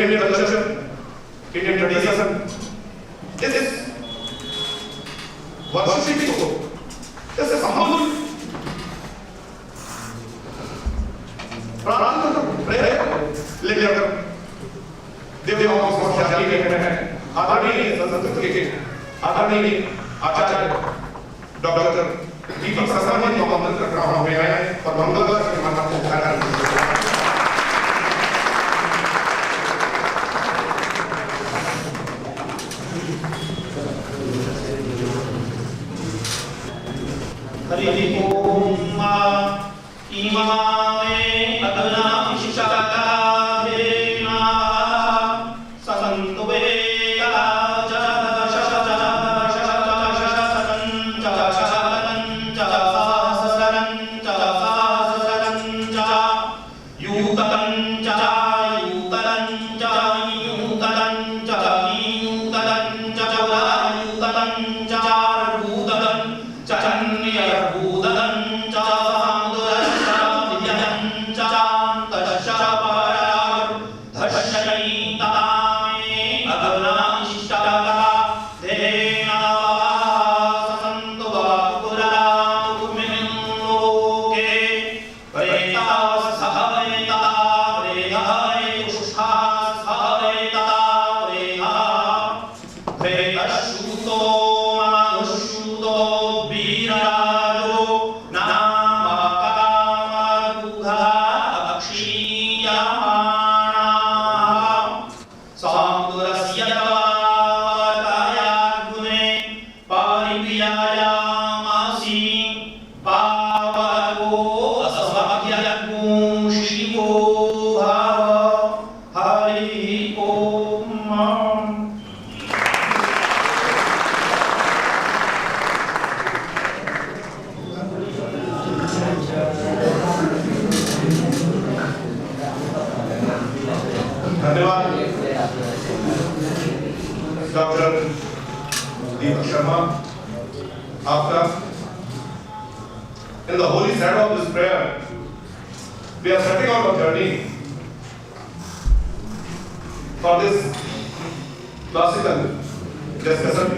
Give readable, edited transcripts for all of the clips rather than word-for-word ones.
Indian culture, Indian tradition, is worshiping को जैसे संबंध प्रार्थना प्रेयर लेकर देवताओं को शादी में है आदरणीय संस्कृत के आदरणीय आचार्य डॉक्टर D.A.V सरसानी को आमंत्रित कर रहा हूं मैं और मंगलवार के माता को उठाकर हरि ओम इमामे अदना शिशाकादेना ससंतु वेदा डॉक्टर D.A.V शर्मा आपका in the holy shadow of this prayer we are setting out a journey for this classical discussion.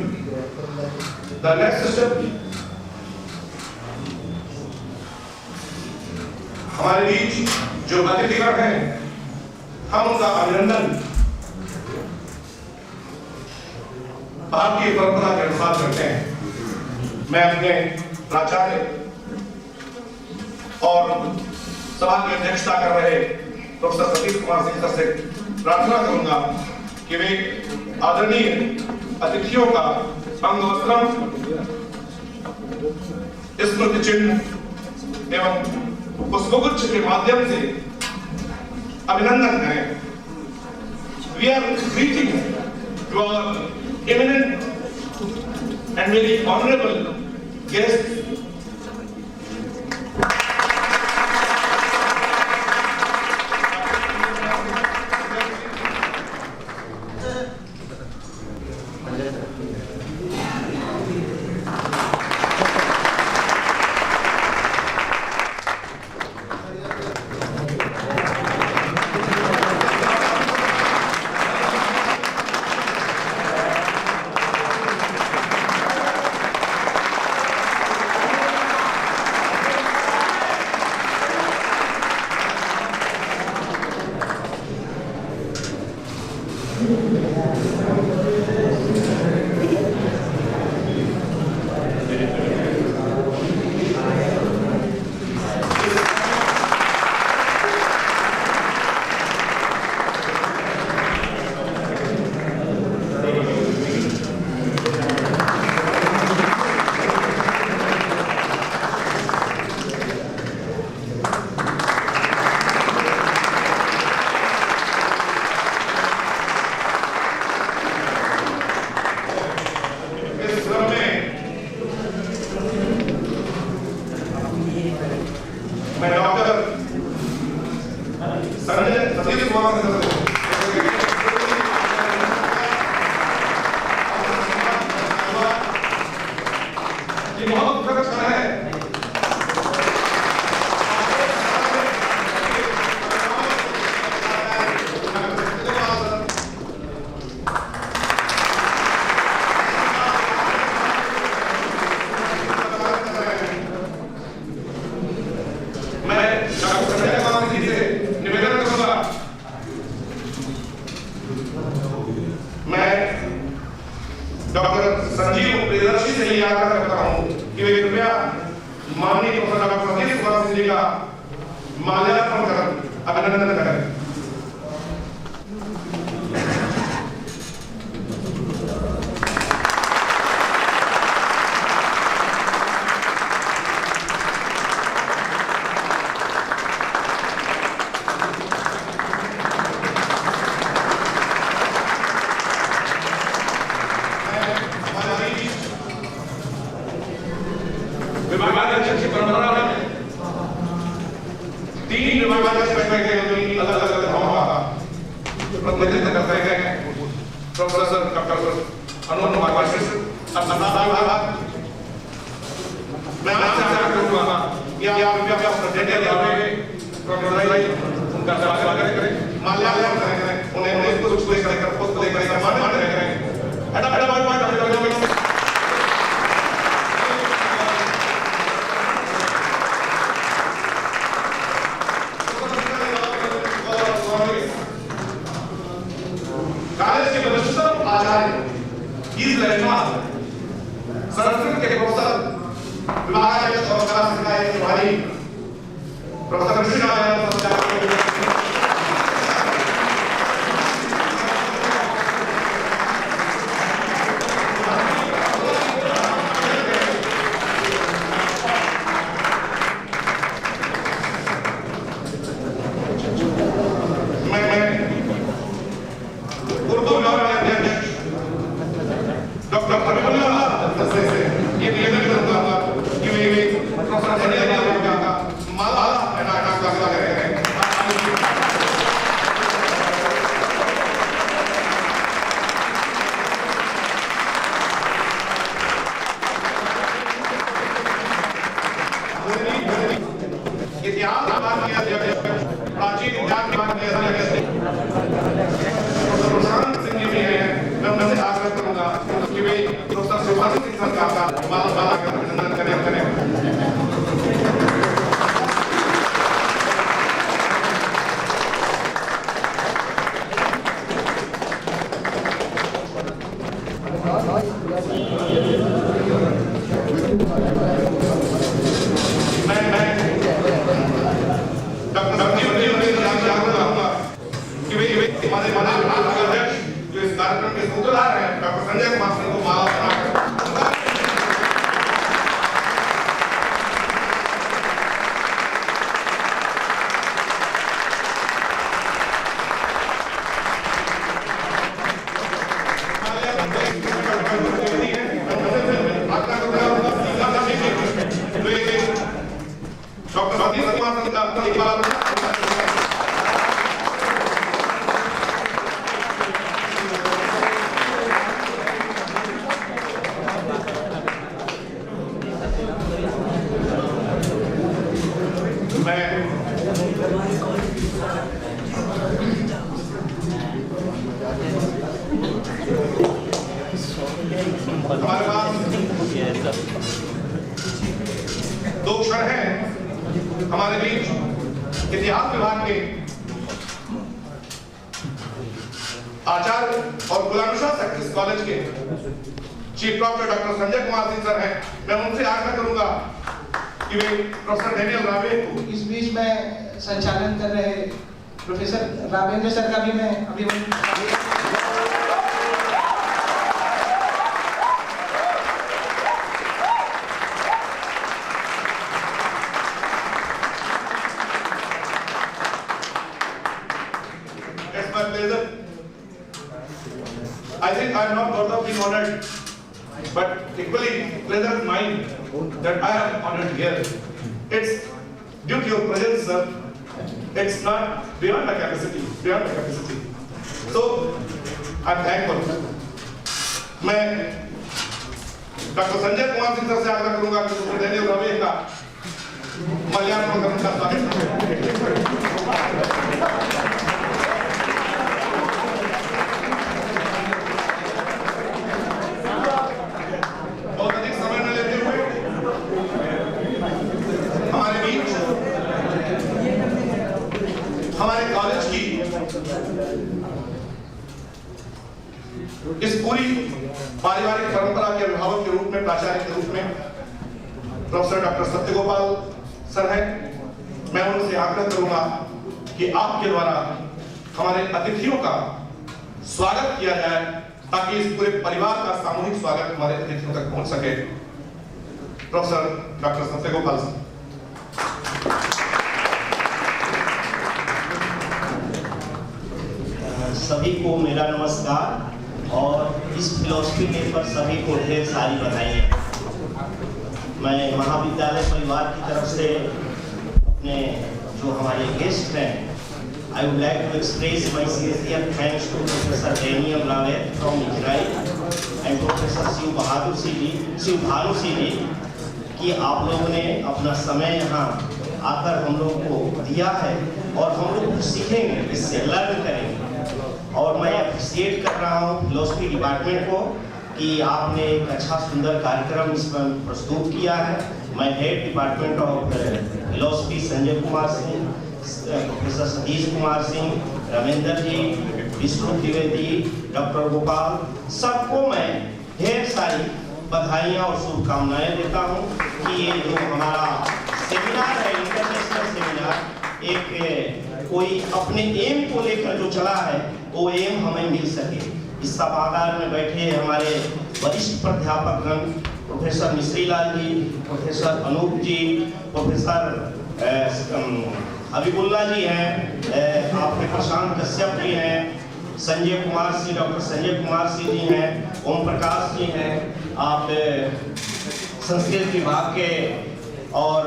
The next step हमारे बीच जो अतिथिगण हैं हम उनका अभिनंदन भारतीय परंपरा के अनुसार करते हैं। मैं अपने प्राचार्य और सभा की अध्यक्षता कर रहे प्रोफेसर सतीश कुमार सिंह से प्रार्थना करूंगा कि वे आदरणीय अतिथियों का अंगवस्त्रम स्मृति चिन्ह एवं पुष्पगुच्छ के माध्यम से अभिनंदन करें। We are greeting to our eminent and very honorable guests. मैं डॉक्टर संजय सतीश कुमार ये बहुत प्रकट है अभिनंदन करें। विभागाध्यक्ष की परंपरा में 3 विभागाध्यक्ष बैठे गए अलग अलग धामों का प्रतिनिधित्व करते हैं। प्रोफेसर डॉक्टर अनुमोदन मार्गदर्शन मैं आपसे आग्रह करूंगा कि आप संजय उनका स्वागत करें, माल्यार्पण करें, उन्हें कुछ देकर पुष्प देकर सम्मानित करें। कॉलेज के वरिष्ठ आचार्य इस लहमा संस्कृत के प्रोफेसर विभागाध्यक्ष और कला संकाय के भाई प्रोफेसर सिंह प्राचीन ज्ञान के बारे सिंह जी हैं, मैं उनसे आग्रह करूंगा कि वे प्रोफेसर सिंह सरकार का माला का अभिनंदन करें। हमारे अध्यक्ष जो इस कार्यक्रम के सूत्रधार हैं डॉक्टर संजय कुमार सिंह को माला हमारे पास 2 क्षण हैं हमारे बीच इतिहास विभाग के आचार्य और गुलानुशासन इस कॉलेज के chief doctor doctor Sanjay Kumar Singh sir हैं। मैं उनसे आग्रह करूंगा कि वे प्रोफेसर डेनियल रावे इस बीच में संचालन कर रहे प्रोफेसर रावेंद्र सर का भी मैं अभिनंदन I think I am not worthy of being honored, but equally pleasure is mine that I am honored here. It's due to your presence, sir. It's not beyond my capacity, So, I'm thankful. मैं doctor Sanjay Kumar Singh sir से आग्रह करूंगा कि सुब्रमण्यम रवि का माल्यार्पण करने का स्वागत हमारे कॉलेज की इस पूरी पारिवारिक परंपरा के अभिभावक के रूप में, प्राचार्य के रूप में प्रोफेसर डॉक्टर सत्यगोपाल सर हैं। मैं उनसे आग्रह करूंगा कि आपके द्वारा हमारे अतिथियों का स्वागत किया जाए, ताकि इस पूरे परिवार का सामूहिक स्वागत हमारे अतिथियों तक पहुंच सके। Professor doctor Sanjay Gopal Singh. सभी को मेरा नमस्कार और इस फिलॉसफी डे पर सभी को ढेर सारी बधाइयाँ। मैं महाविद्यालय परिवार की तरफ से अपने जो हमारे गेस्ट हैं, I would like to express my sincere thanks to Professor D.A.V from Israel and Professor Shiv Bhanu जी कि आप लोगों ने अपना समय यहाँ आकर हम लोग को दिया है और हम लोग कुछ सीखेंगे, इससे लर्न करेंगे। और मैं अप्रिशिएट कर रहा हूँ फिलोसफी डिपार्टमेंट को कि आपने एक अच्छा सुंदर कार्यक्रम इसमें प्रस्तुत किया है। मैं head department of philosophy Sanjay Kumar Singh, professor Satish Kumar Singh, Ramendra ji, Vishnu Dwivedi, doctor Gopal, सबको मैं ढेर सारी बधाइयाँ और शुभकामनाएं देता हूँ कि ये जो हमारा सेमिनार है, इंटरनेशनल सेमिनार, एक कोई अपने एम को लेकर जो चला है वो एम हमें मिल सके। इस सभागार में बैठे हमारे वरिष्ठ प्राध्यापकगण, प्रोफेसर मिश्री लाल जी, प्रोफेसर अनूप जी, प्रोफेसर हबीबुल्ला जी हैं, आपके प्रशांत कश्यप जी हैं, संजय कुमार सिंह, डॉक्टर संजय कुमार सिंह जी हैं, ओम प्रकाश जी हैं, आप संस्कृत विभाग के, और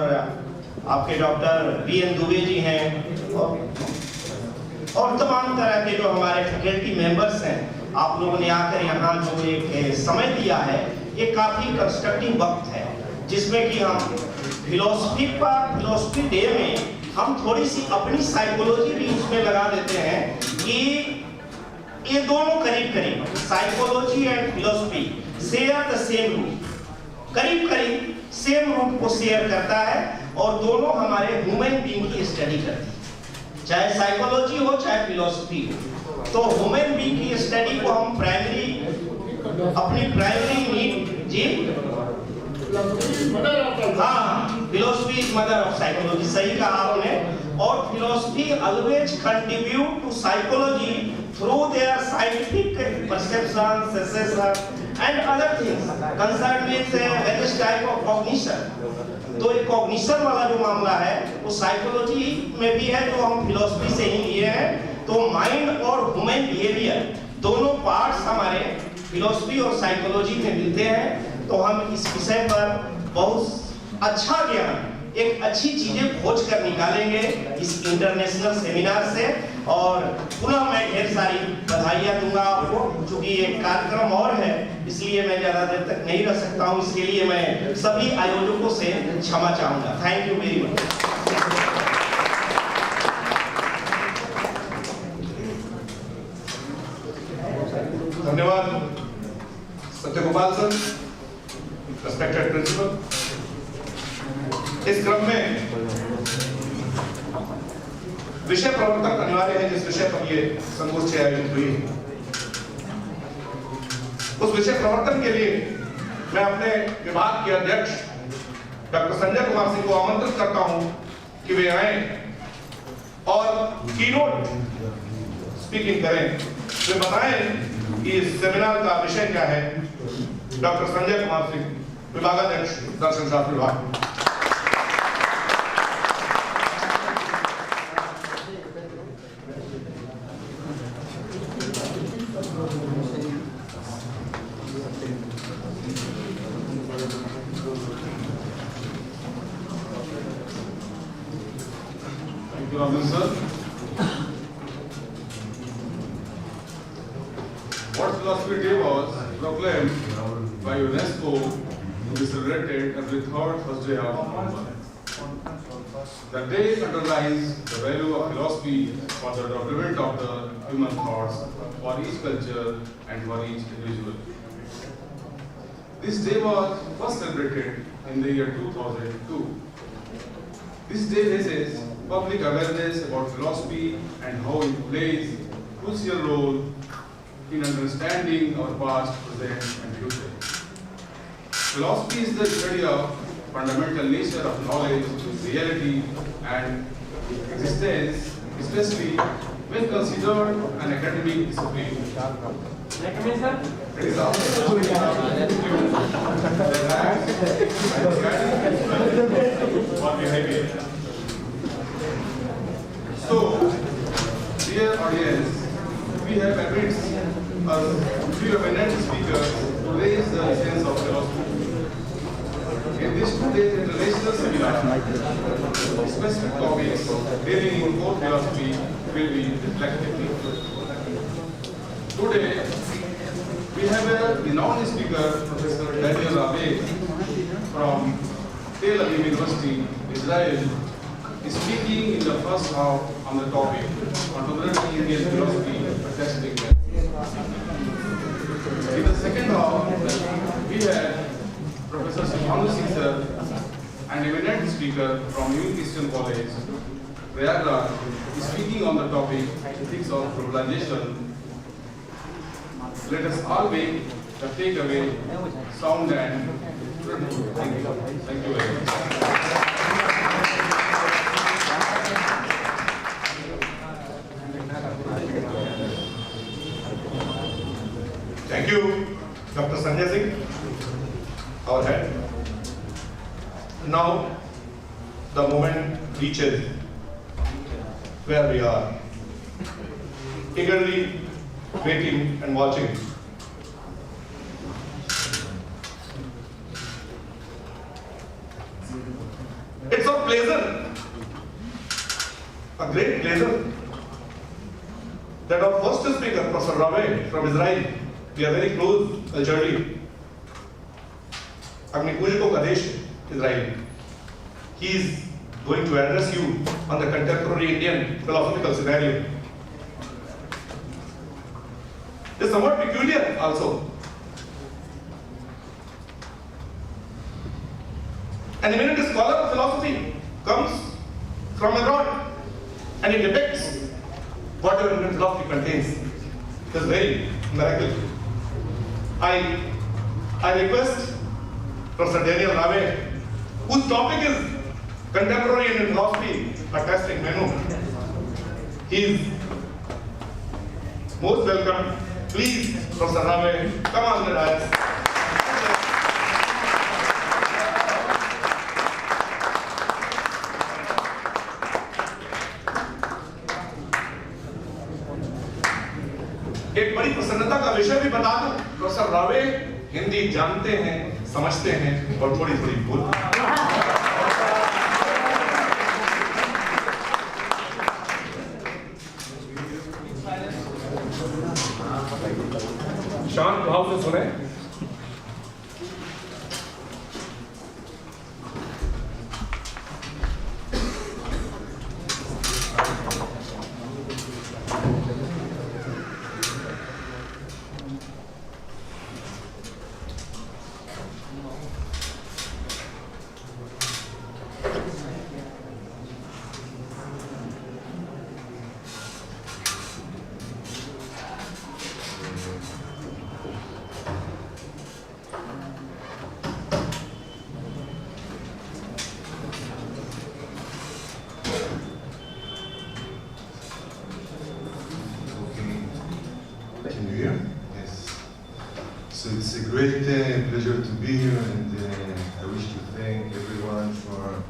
आपके डॉक्टर B.N. दुबे जी हैं, और तमाम तरह के जो हमारे फैकल्टी मेंबर्स हैं। आप लोगों ने आकर यहाँ जो एक समय दिया है, ये काफ़ी कंस्ट्रक्टिव वक्त है, जिसमें कि हम फिलोसफी डे में हम थोड़ी सी अपनी साइकोलॉजी भी उसमें लगा देते हैं कि ये दोनों करीब करीब, psychology and philosophy share the same root, करीब करीब सेम रूट को शेयर करता है, और दोनों हमारे ह्यूमन बीइंग की स्टडी करती है, चाहे साइकोलॉजी हो चाहे फिलोसफी हो। तो ह्यूमन बीइंग की स्टडी को हम अपनी प्राइमरी नीड जी, हाँ, philosophy is mother of psychology, सही कहा आपने। और philosophy always contribute to psychology through their scientific perception, sensation and other things concern with various type of cognition. तो एक कॉग्निशन वाला जो मामला है वो साइकोलॉजी में भी है, जो हम फिलोसफी से ही लिए हैं। तो माइंड और ह्यूमन बिहेवियर दोनों पार्ट्स हमारे फिलोसफी और साइकोलॉजी में मिलते हैं। तो हम इस विषय पर बहुत अच्छा ज्ञान, एक अच्छी चीजें खोज कर निकालेंगे इस इंटरनेशनल सेमिनार से। और पुनः मैं ढेर सारी बधाइयाँ दूंगा आपको, क्योंकि ये कार्यक्रम और है, इसलिए मैं ज़्यादा देर तक नहीं रह सकता हूँ। इसके लिए मैं सभी आयोजकों से क्षमा चाहूँगा। Thank you very much. धन्यवाद Satya Gopal sir, respected principal. इस क्रम में विषय प्रवर्तन अनिवार्य है, जिस विषय पर ये संगोष्ठी आयोजित हुई। उस विषय प्रवर्तन के लिए मैं अपने विभाग के अध्यक्ष डॉक्टर संजय कुमार सिंह को आमंत्रित करता हूं कि वे आए और कीनोट स्पीकिंग करें, वे बताएं कि इस सेमिनार का विषय क्या है। डॉक्टर संजय कुमार सिंह, विभागाध्यक्ष दर्शन शास्त्र विभाग। What Philosophy Day was proclaimed by UNESCO to be celebrated every third Thursday of November. The day underlines the value of philosophy for the development of the human thoughts, for each culture and for each individual. This day was first celebrated in the year 2002. This day raises public awareness about philosophy and how it plays a crucial role in understanding our past, present and future. Philosophy is the study of fundamental nature of knowledge, reality and existence especially when considered an academic discipline. It is also the ranks and guidance for behavior. So, dear audience, we have amidst us three eminent speakers to raise the essence of philosophy. In this 2-day international seminar, specific topics dealing in core philosophy will be reflected. Today, we have a renowned speaker, Professor D.A.V. from Tel Aviv University, Israel, speaking in the first half on the topic contemporary Indian philosophy, testing. In the second half, we have Professor Singh, sir, an eminent speaker from New Christian College, Prayagraj, speaking on the topic ethics of globalization. Let us all make the takeaway sound and thank you. Thank you very much. Thank you, Dr. Sanjay Singh, our head. Now, the moment reaches where we are eagerly waiting and watching. It's a pleasure, a great pleasure, that our first speaker, Professor D.A.V. from Israel, we are very close culturally. अपने पूर्वजों का देश Israel. He is going to address you on the contemporary Indian philosophical scenario. It's somewhat peculiar also. An eminent scholar of philosophy comes from abroad and he depicts what your Indian philosophy contains. It's very miraculous. I request Professor D.A.V., whose topic is contemporary Indian philosophy, a testing menu. He is most welcome. Please, Professor D.A.V., come on the dais. एक बड़ी प्रसन्नता का विषय भी बता दूं, professor रावे हिंदी जानते हैं, समझते हैं और थोड़ी थोड़ी बोलते हैं. शांत भाव से सुने. So it's a great pleasure to be here, and I wish to thank everyone for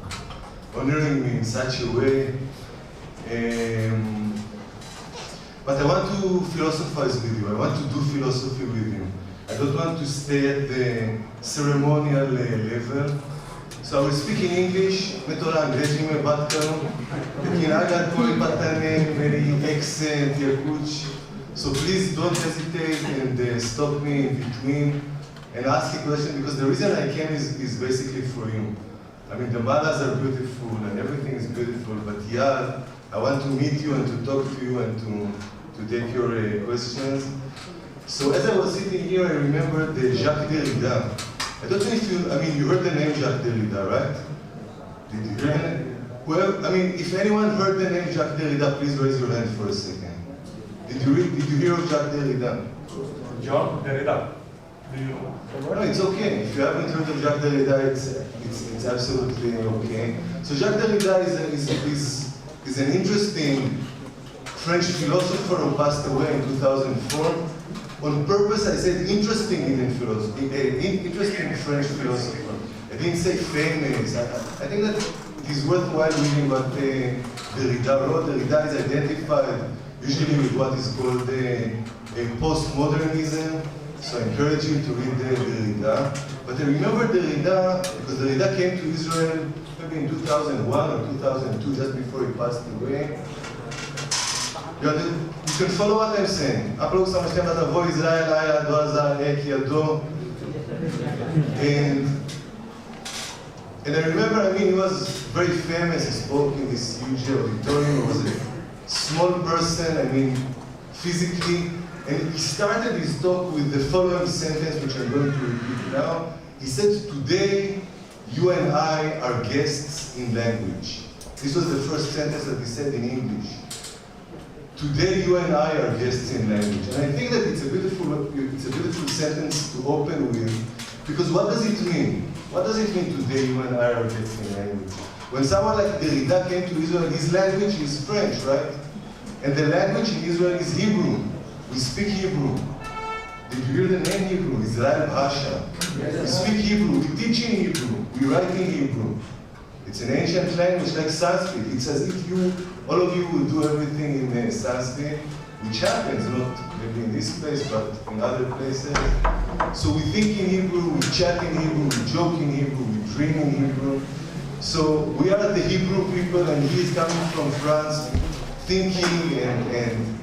honoring me in such a way. But I want to philosophize with you. I want to do philosophy with you. I don't want to stay at the ceremonial level. So I will speak in English. मैं थोड़ा अंग्रेजी में बात करूँ, लेकिन अगर कोई पता नहीं मेरी accent या कुछ, so please don't hesitate and stop me in between and ask a question, because the reason I came is basically for you. I mean, the mothers are beautiful and everything is beautiful, but yeah, I want to meet you and to talk to you and to take your questions. So as I was sitting here, I remembered the Jacques Derrida. I don't know if you heard the name Jacques Derrida, right? Did you hear it? Well, I mean, if anyone heard the name Jacques Derrida, please raise your hand for a second. Did you hear of Jacques Derrida? Jacques Derrida. Do you know? No, it's okay. If you haven't heard of Jacques Derrida, it's absolutely okay. So Jacques Derrida is an interesting French philosopher who passed away in 2004. On purpose, I said interesting Indian philosophy, interesting French philosopher. I didn't say famous. I think that it is worthwhile reading what Derrida wrote. Derrida is identified usually with what is called postmodernism. So I encourage you to read Derrida. But I remember Derrida, because Derrida came to Israel maybe in 2001 or 2002, just before he passed away. You can follow what I'm saying. And I remember, I mean, he was very famous. He spoke in this huge auditorium. He was a small person, I mean, physically. And he started his talk with the following sentence, which I'm going to repeat now. He said, today, you and I are guests in language. This was the first sentence that he said in English. Today, you and I are guests in language. And I think that it's a beautiful sentence to open with, because what does it mean? What does it mean today, you and I are guests in language? When someone like Derrida came to Israel, his language is French, right? And the language in Israel is Hebrew. We speak Hebrew. Did you hear the name Hebrew? Israel Bhasha. We speak Hebrew. We teach in Hebrew. We write in Hebrew. It's an ancient language like Sanskrit. It's as if all of you would do everything in Sanskrit, which happens, not maybe in this place, but in other places. So we think in Hebrew, we chat in Hebrew, we joke in Hebrew, we dream in Hebrew. So we are the Hebrew people, and he is coming from France, thinking and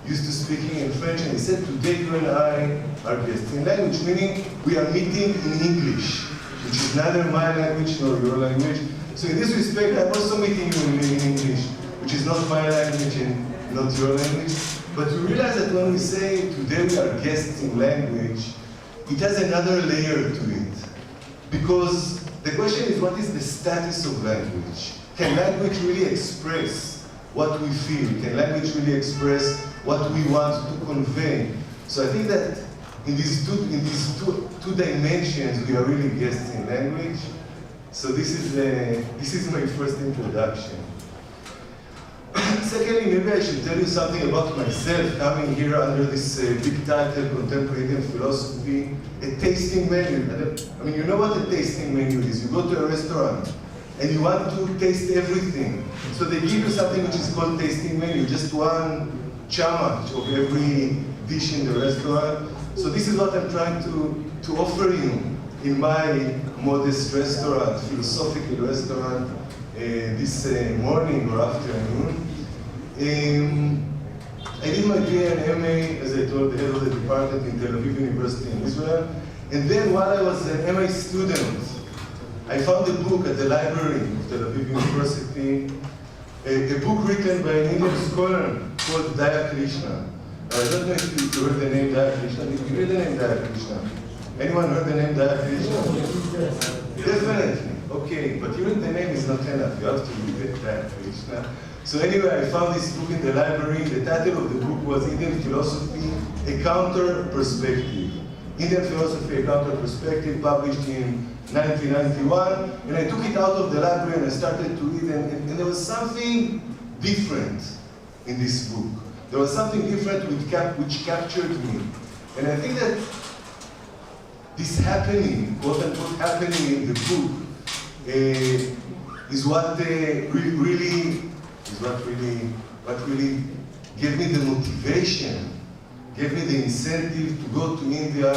used to speaking in French, and he said, today you and I are guests in language, meaning we are meeting in English, which is neither my language nor your language. So in this respect, I'm also meeting you in English, which is not my language and not your language. But we realize that when we say today we are guests in language, it has another layer to it. Because the question is, what is the status of language? Can language really express what we feel? Can language really express what we want to convey? So I think that in these two dimensions, we are really guests in language. So this is my first introduction. Secondly, maybe I should tell you something about myself, coming here under this big title, Contemporary Indian Philosophy, a tasting menu. I mean, you know what a tasting menu is. You go to a restaurant and you want to taste everything. So they give you something which is called tasting menu, just one chamak of every dish in the restaurant. So this is what I'm trying to offer you in my modest restaurant, philosophical restaurant, this morning or afternoon. I did my BA and MA, as I told the head of the department in Tel Aviv University in Israel. And then while I was an MA student, I found a book at the library of Tel Aviv University, a book written by an Indian scholar called D.A.V. I don't know if you heard the name D.A.V. Did you hear the name D.A.V.? Anyone heard the name D.A.V.? Definitely. Okay, but hearing the name is not enough. You have to read it D.A.V. So anyway, I found this book in the library. The title of the book was Indian Philosophy, A Counter Perspective. Indian Philosophy, A Counter Perspective, published in 1991. And I took it out of the library and I started to read, and there was something different in this book. There was something different which captured me. And I think that this happening, quote unquote happening in the book, is what really gave me the motivation, gave me the incentive to go to India,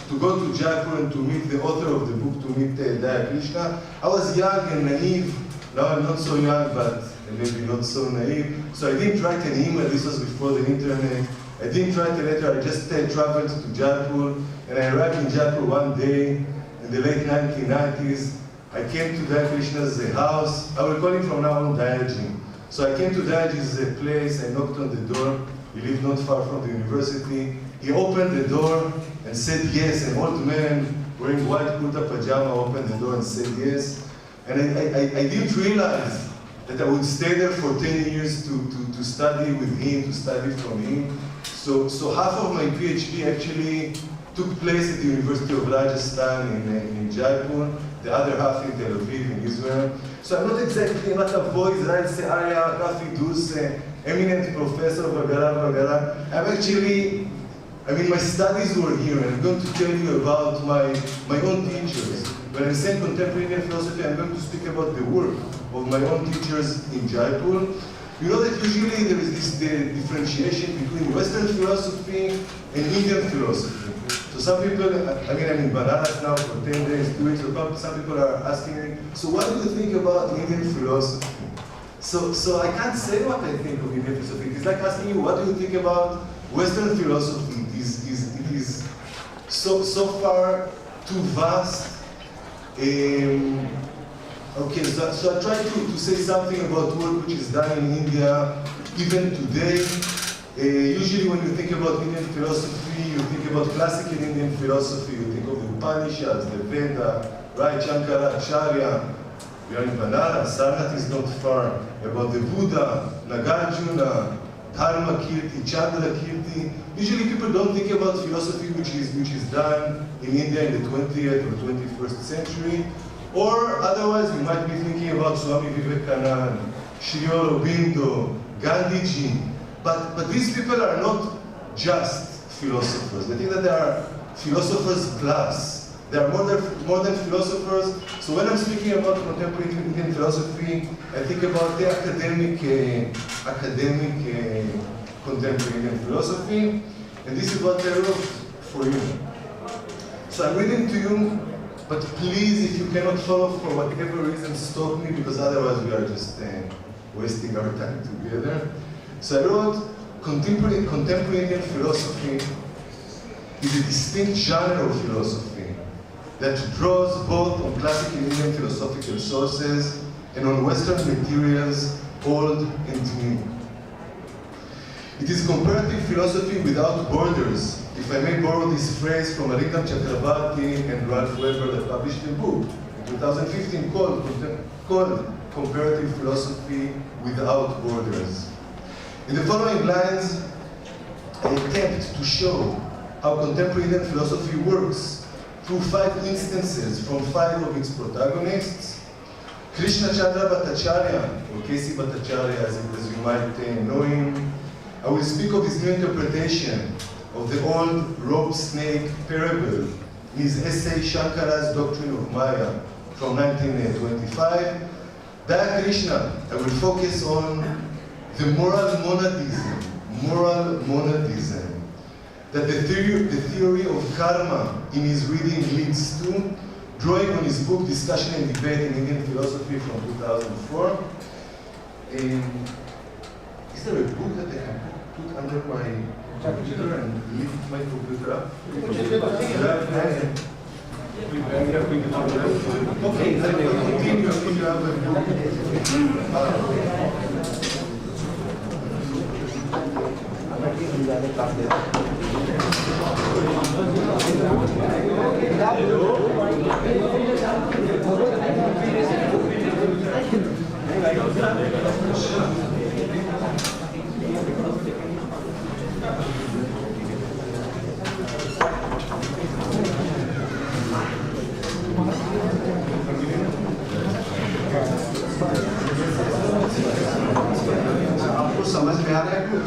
to go to Jaipur and to meet the author of the book, to meet D.A.V. I was young and naive. Now I'm not so young, but maybe not so naive. So I didn't write an email. This was before the internet. I didn't write a letter. I just traveled to Jaipur, and I arrived in Jaipur one day in the late 1990s. I came to D.A.V.'s house. I will call him from now on Dayaji. So I came to Dayaji's place. I knocked on the door. He lived not far from the university. He opened the door and said yes. An old man wearing white kurta pajama opened the door and said yes. And I didn't realize that I would stay there for 10 years to study with him, to study from him. So half of my PhD actually took place at the University of Rajasthan in Jaipur, the other half in Tel Aviv in Israel. So I'm not exactly a voice, Israel Seaya, Rafi Dus, eminent professor, vagara. I'm actually, my studies were here, and I'm going to tell you about my own teachers. When I'm saying contemporary Indian philosophy, I'm going to speak about the work of my own teachers in Jaipur. You know that usually there is this differentiation between Western philosophy and Indian philosophy. So some people, I'm in Varanasi now for 10 days, 2 weeks, some people are asking me, so what do you think about Indian philosophy? So I can't say what I think of Indian philosophy. It's like asking you, what do you think about Western philosophy? It is so far too vast. Okay, so I try to say something about work which is done in India even today. Usually when you think about Indian philosophy, you think about classical Indian philosophy, you think of the Upanishads, the Veda, right, Shankaracharya. We are in Banaras, Sarnath is not far, about the Buddha, Nagarjuna, Dharma Kirti, Chandra Kirti. Usually people don't think about philosophy which is done in India in the 20th or 21st century. Or otherwise you might be thinking about Swami Vivekananda, Sri Aurobindo, Gandhiji. But these people are not just philosophers. I think that they are philosophers plus. They are more than philosophers. So when I'm speaking about contemporary Indian philosophy, I think about the academic contemporary Indian philosophy. And this is what I wrote for you. So I'm reading to you, but please, if you cannot follow for whatever reason, stop me, because otherwise we are just wasting our time together. So I wrote, contemporary Indian philosophy is a distinct genre of philosophy that draws both on classical Indian philosophical sources and on Western materials, old and new. It is comparative philosophy without borders, if I may borrow this phrase from Arindam Chakrabarti and Ralph Weber that published a book in 2015 called Comparative Philosophy Without Borders. In the following lines, I attempt to show how contemporary Indian philosophy works through 5 instances from 5 of its protagonists. Krishna Chandra Bhattacharya, or K.C. Bhattacharya as you might know him. I will speak of his new interpretation of the old rope snake parable in his essay Shankara's Doctrine of Maya from 1925. Daya Krishna, I will focus on the moral monadism that the theory of karma in his reading leads to, drawing on his book Discussion and Debate in Indian Philosophy from 2004. Is there a book that I can put under my computer and lift my computer up? Okay, then we'll continue if you have a आपको समझ में आ रहा है कुछ?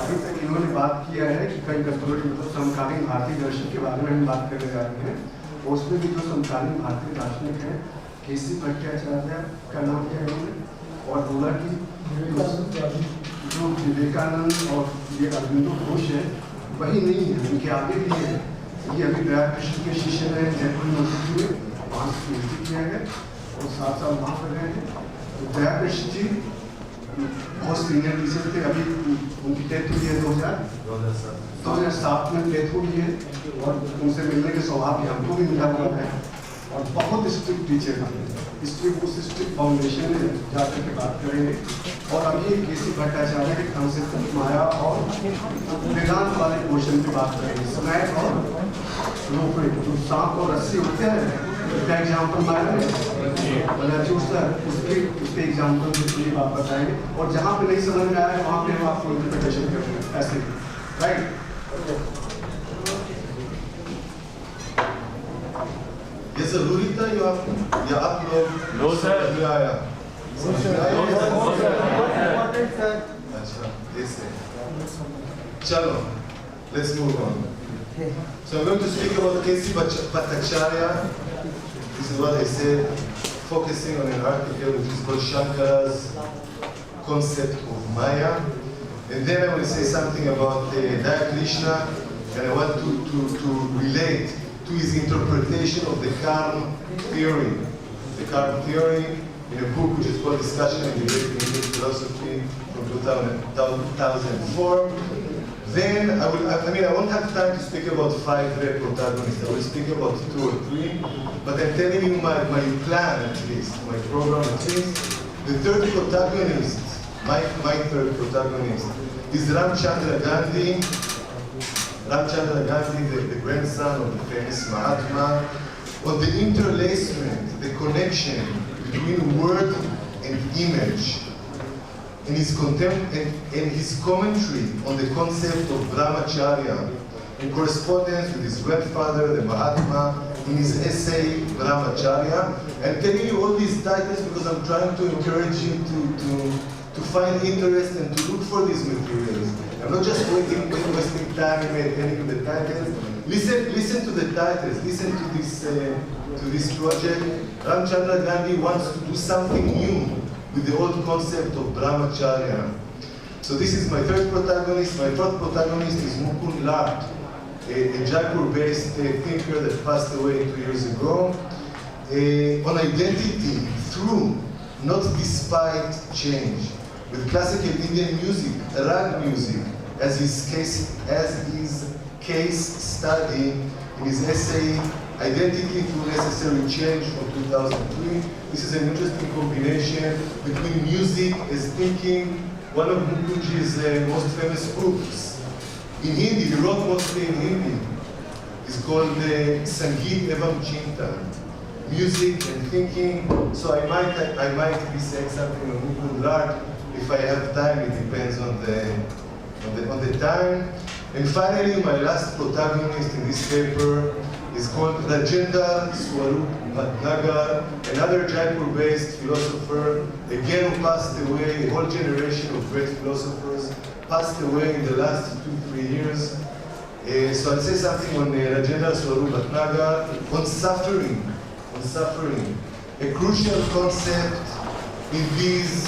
अभी तक इन्होंने बात किया है कि कई कस्तूरी मतलब समकालीन भारतीय दर्शन के बारे में हम बात करने जा रहे हैं। और उसमें भी जो समकालीन भारतीय दार्शनिक हैं, केसी भट्टाचार्य का नाम किया इन्होंने, और बोला कि जो विवेकानंद और ये अरविंदो घोष है वही नहीं है, उनके आगे भी है। ये अभी दया कृष्ण के शिष्य रहे जयपुर यूनिवर्सिटी में, वहाँ से पीएचडी किया है और 7 साल वहाँ पर रहे हैं। तो दया कृष्ण जी बहुत सीनियर टीचर थे, अभी उनकी डेथ हुई है 2007 में डेथ हुई है, और उनसे मिलने के सौभाग्य हमको भी मिला हुआ है। और बहुत स्ट्रिक्ट टीचर हैं, इसलिए उस स्ट्रिक्ट फाउंडेशन में जाकर के बात करेंगे। और अभी केसी भट्टाचार्य के कॉन्सेप्ट माया और वेदांत वाले क्वेश्चन की बात करेंगे। स्नैक और रोपवे, जो सांप और रस्सी होते हैं, उसका एग्जाम्पल माया है, उसके एग्जाम्पल के लिए आप बताएंगे। और जहाँ पे नहीं समझ में आया वहाँ पे हम आपको इंटरप्रिटेशन करेंगे, ऐसे राइट। ये जरूरी था या आप लोग नो सर आया Chalo, let's move on. So I'm going to speak about K.C. Bhattacharya. This is what I said, focusing on an article which is called Shankara's Concept of Maya. And then I will say something about Daya Krishna, and I want to relate to his interpretation of the karma theory. The karma theory in a book which is called Discussion and Debate in Indian Philosophy from 2004. Then I won't have time to speak about 5 protagonists. I will speak about 2 or 3. But I'm telling you my plan at least, my program at least. The third protagonist, my third protagonist, is Ramchandra Gandhi. Ramchandra Gandhi, the grandson of the famous Mahatma, on the interlacement, the connection between word and image, and his commentary on the concept of Brahmacharya, in correspondence with his grandfather, the Mahatma, in his essay Brahmacharya. I'm telling you all these titles because I'm trying to encourage you to find interest and to look for these materials. I'm not just wasting time in telling you the titles. Listen to the titles. Listen to this project. Ramchandra Gandhi wants to do something new with the old concept of Brahmacharya. So this is my third protagonist. My fourth protagonist is Mukund Lal, a Jaipur-based thinker that passed away 2 years ago, on identity through, not despite, change, with classical Indian music, rag music, as his case study in his essay Identity Through Necessary Change from 2003. This is an interesting combination between music as thinking. One of Mukundji's most famous books in Hindi, he wrote mostly in Hindi, is called Sangeet Evam Chintan, Music and Thinking. So I might be saying something on Mukund Lal if I have time. It depends on the time. And finally, my last protagonist in this paper is called Rajendra Swarup Bhatnagar, another Jaipur-based philosopher, again who passed away. A whole generation of great philosophers passed away in the last 2-3 years. So I'll say something on Rajendra Swarup Bhatnagar, on suffering, a crucial concept in this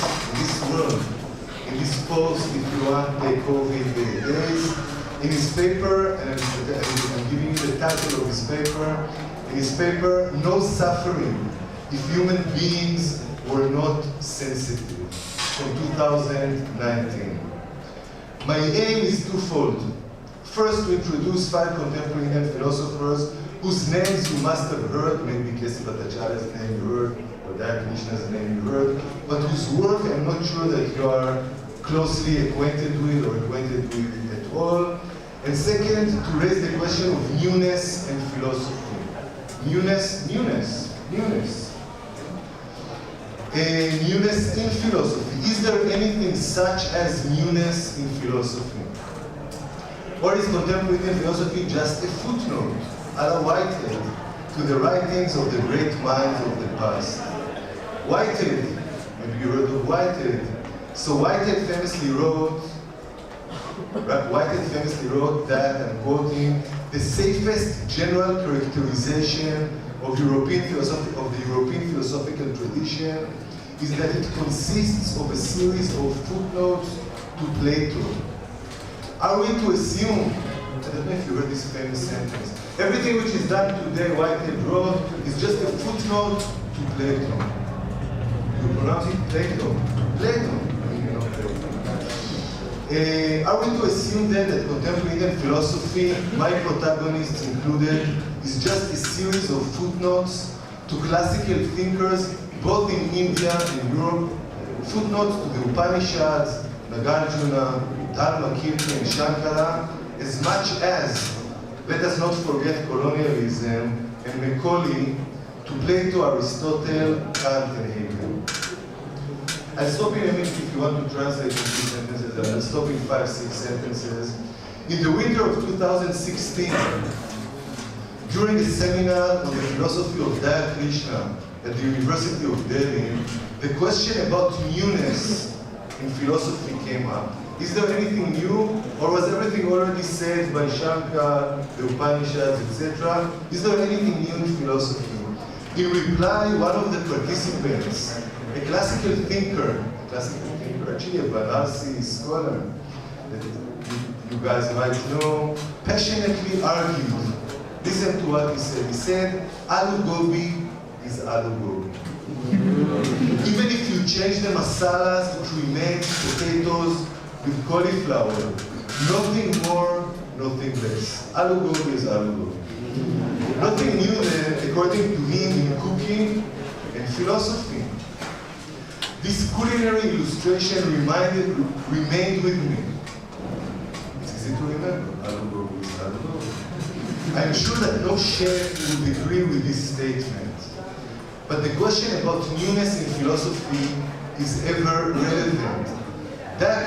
world, in this post, if you want, COVID days. In his paper, and I'm giving you the title of his paper, in his paper, No Suffering If Human Beings Were Not Sensitive, from 2019. My aim is twofold. First, to introduce 5 contemporary Indian philosophers whose names you must have heard, maybe K.C. Bhattacharya's name you heard, or Daya Krishna's name you heard, but whose work I'm not sure that you are closely acquainted with or acquainted with at all. And second, to raise the question of newness and philosophy. Newness in philosophy. Is there anything such as newness in philosophy? Or is contemporary Indian philosophy just a footnote, a la Whitehead, to the writings of the great minds of the past? Whitehead, maybe you heard of Whitehead. So Whitehead famously wrote that, I'm quoting, the safest general characterization of the European philosophical tradition is that it consists of a series of footnotes to Plato. Are we to assume, I don't know if you heard this famous sentence, everything which is done today, Whitehead wrote, is just a footnote to Plato? You pronounce it Plato. Are we to assume then that contemporary Indian philosophy, my protagonists included, is just a series of footnotes to classical thinkers, both in India and Europe, footnotes to the Upanishads, Nagarjuna, Dharmakirti, and Shankara, as much as, let us not forget colonialism and Macaulay, to Plato, Aristotle, Kant, and Hegel. I'll stop in a minute if you want to translate in 2 sentences. I'll stop in 5-6 sentences. In the winter of 2016, during a seminar on the philosophy of Daya Krishna at the University of Delhi, the question about newness in philosophy came up. Is there anything new, or was everything already said by Shankar, the Upanishads, etc.? Is there anything new in philosophy? In reply, one of the participants, a classical thinker, actually a Varanasi scholar, that you guys might know, passionately argued. Listen to what he said. He said, Alu Gobi is Alu Gobi. Even if you change the masalas to cremate potatoes with cauliflower, nothing more, nothing less. Alu Gobi is Alu Gobi. Nothing new then, according to him, in cooking and philosophy. This culinary illustration remained with me. It's easy to remember. Alu Gobi is Alu Gobi. I'm sure that no chef would agree with this statement. But the question about newness in philosophy is ever relevant.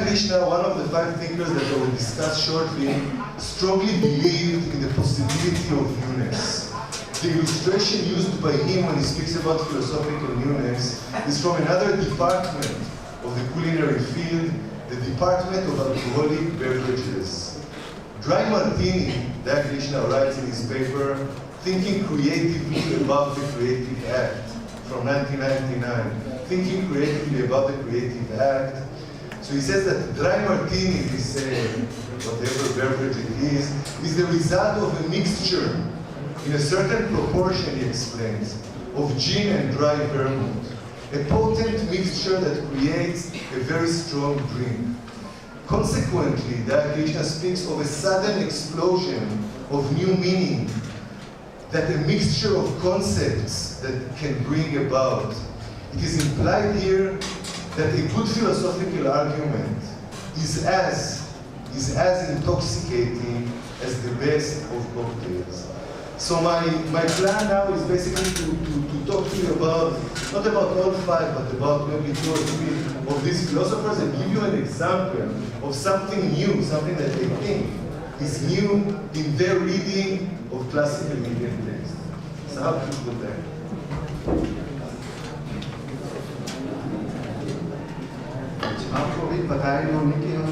Krishna, one of the 5 thinkers that I will discuss shortly, strongly believed in the possibility of newness. The illustration used by him when he speaks about philosophical newness is from another department of the culinary field, the department of alcoholic beverages. Dry martini, Krishna writes in his paper, Thinking Creatively About the Creative Act, from 1999. Thinking creatively about the creative act. So he says that dry martini, this whatever beverage it is the result of a mixture in a certain proportion, he explains, of gin and dry vermouth. A potent mixture that creates a very strong drink. Consequently, Krishna speaks of a sudden explosion of new meaning that a mixture of concepts that can bring about. It is implied here that a good philosophical argument is as intoxicating as the best of cocktails. So my plan now is basically to talk to you about, not about all 5, but about maybe 2 or 3 of these philosophers and give you an example of something new, something that they think is new in their reading of classical Indian texts. So how to put that? आपको भी बताया इन्होंने कि हम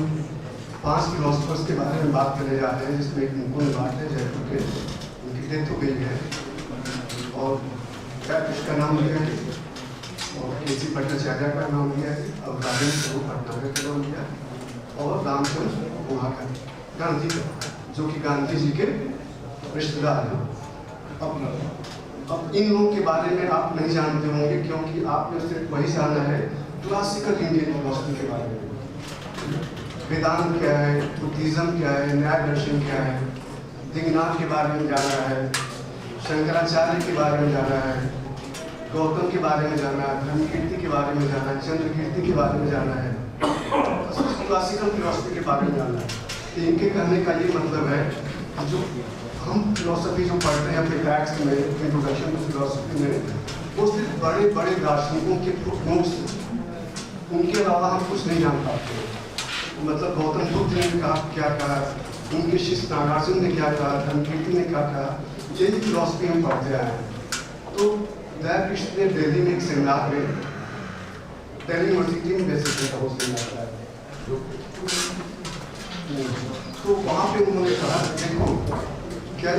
5 philosophers के बारे में बात करने जा रहे हैं, जिसमें एक मुकुंद भाट है जयपुर के, उनकी डेथ हो गई है, और इसका नाम लिया है, और केसी भट्टाचार्य का नाम लिया है, और राजेंद्र प्रभु भटनागर का नाम लिया है, और रामचंद्र गुहाकर गांधी का, जो कि गांधी जी के रिश्तेदार हैं। अब इन लोगों के बारे में आप नहीं जानते होंगे, क्योंकि आपने सिर्फ वही जाना है क्लासिकल इंडियन फिलोसफी के बारे में। वेदांत क्या है, बुद्धिज्म क्या है, न्याय दर्शन क्या है, दिग्नाथ के बारे में जाना है, शंकराचार्य के बारे में जाना है, गौतम के बारे में जाना है, धर्मकीर्ति के बारे में जाना है, चंद्रकीर्ति के बारे में जाना है, क्लासिकल फिलोसफी के बारे में जाना है। इनके कहने का ये मतलब है जो हम फिलोसफी जो पढ़ते हैं अपने टेक्स्ट में, इंट्रोडक्शन टू फिलोसफी में, वो सिर्फ बड़े बड़े दार्शनिकों के नोट्स, उनके अलावा हम कुछ नहीं जान पाते। मतलब गौतम बुद्ध ने कहा क्या कहा, उनके शिष्य नागार्जुन ने क्या कहा, धर्मकीर्ति ने क्या कहा, यही फिलोसफी हम पढ़ते आए हैं। तो दयाकृष्ण ने दिल्ली में एक सेमिनार में, दिल्ली यूनिवर्सिटी में बेसिस था वो सेमिनार, तो वहाँ पे उन्होंने कहा देखो क्या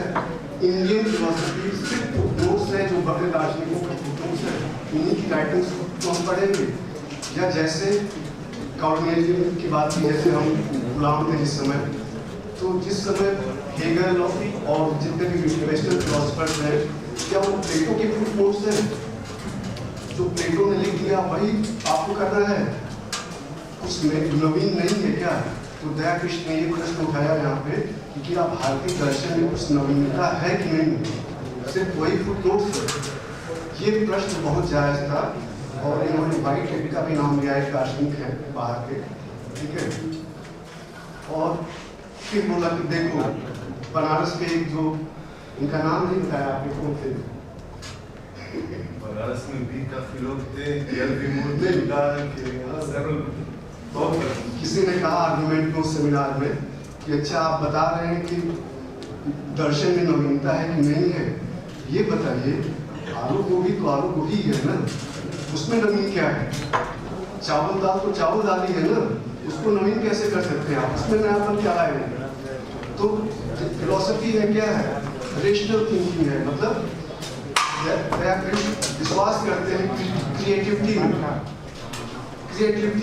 इंडियन फिलोसफी सिर्फ नोट्स है, जो बड़े दार्शनिकों के नोट्स है, इन्हीं की राइटिंग्स तो हम पढ़ेंगे, या जैसे कॉर्नेलियन की बात की, जैसे हम गुलाम थे जिस समय, तो जिस समय हेगल और जितने भी वेस्टर्न फिलोसफर्स हैं, क्या वो प्लेटो के नोट्स हैं? जो प्लेटो ने लिख दिया वही आपको करना है, कुछ नवीन नहीं है क्या? तो दयाकृष्ण ने ये प्रश्न उठाया यहाँ पे कि क्या भारतीय दर्शन में कुछ नवीनता है कि नहीं, सिर्फ वही फुटनोट्स है। ये प्रश्न बहुत जायज था, और इन्होंने वाइट हेड का भी नाम लिया, एक दार्शनिक है बाहर के, ठीक है। और फिर बोला कि देखो बनारस के एक जो, इनका नाम नहीं बताया आपने, कौन थे? बनारस में भी काफी लोग थे, किसी ने कहा आर्गुमेंट में उस सेमिनार में कि अच्छा आप बता रहे हैं कि दर्शन में नवीनता है कि नहीं है, ये बताइए आलू गोभी तो आलू गोभी है ना, उसमें नवीन क्या है? चावल दाल तो चावल दाल ही है ना, उसको नवीन कैसे कर सकते हैं आप? उसमें नयापन क्या लाएंगे? तो फिलोसफी में क्या है? रेशनल थिंकिंग है, मतलब विश्वास करते हैं क्रिएटिविटी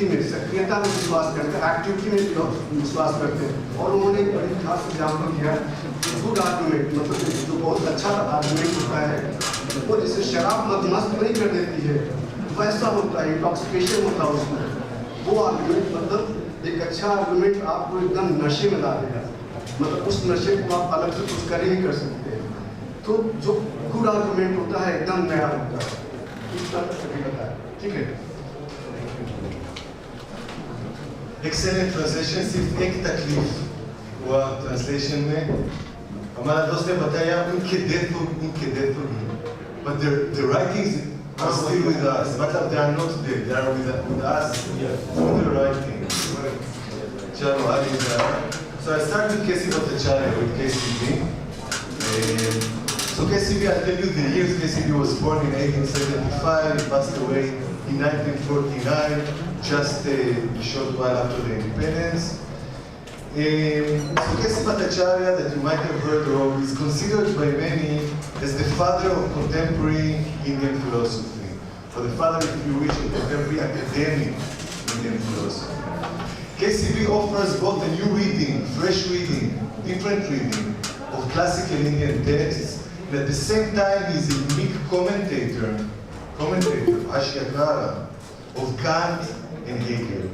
में, सक्रियता में विश्वास करते हैं, एक्टिविटी में विश्वास करते हैं। और उन्होंने एक बड़ी खास एग्जाम्पल किया, गुड आर्गुमेंट, मतलब जो बहुत अच्छा आर्गुमेंट होता है वो जैसे शराब मस्त नहीं कर देती है, वैसा होता है, इंटॉक्सिकेशन होता है उसमें। वो आर्गुमेंट मतलब एक अच्छा आर्गुमेंट आपको एकदम नशे में ला देगा, मतलब उस नशे को आप अलग से कुछ कर ही नहीं कर सकते। तो जो गुड आर्गुमेंट होता है एकदम नया होता है, इस तरह से बताया। ठीक है, एक्सेलेंट ट्रांसलेशन। सिर्फ एक तकलीफ हुआ ट्रांसलेशन में, हमारा दोस्त ने बताया उनके डेथ हो गई, but the writings are still with us, मतलब they are not dead, they are with us through the writing. चलो आगे। So I start with Casey Bhattacharya, with KCB. So KCB, I'll tell you the years. KCB was born in 1875, he passed away in 1949, just a short while after the independence. So Casey Bhattacharya, that you might have heard of, is considered by many as the father of contemporary Indian philosophy, or the father, if you wish, of contemporary academic Indian philosophy. KCB offers both a new reading, fresh reading, different reading of classical Indian texts, and at the same time he is a unique commentator, Ashyakara, of Kant and Hegel.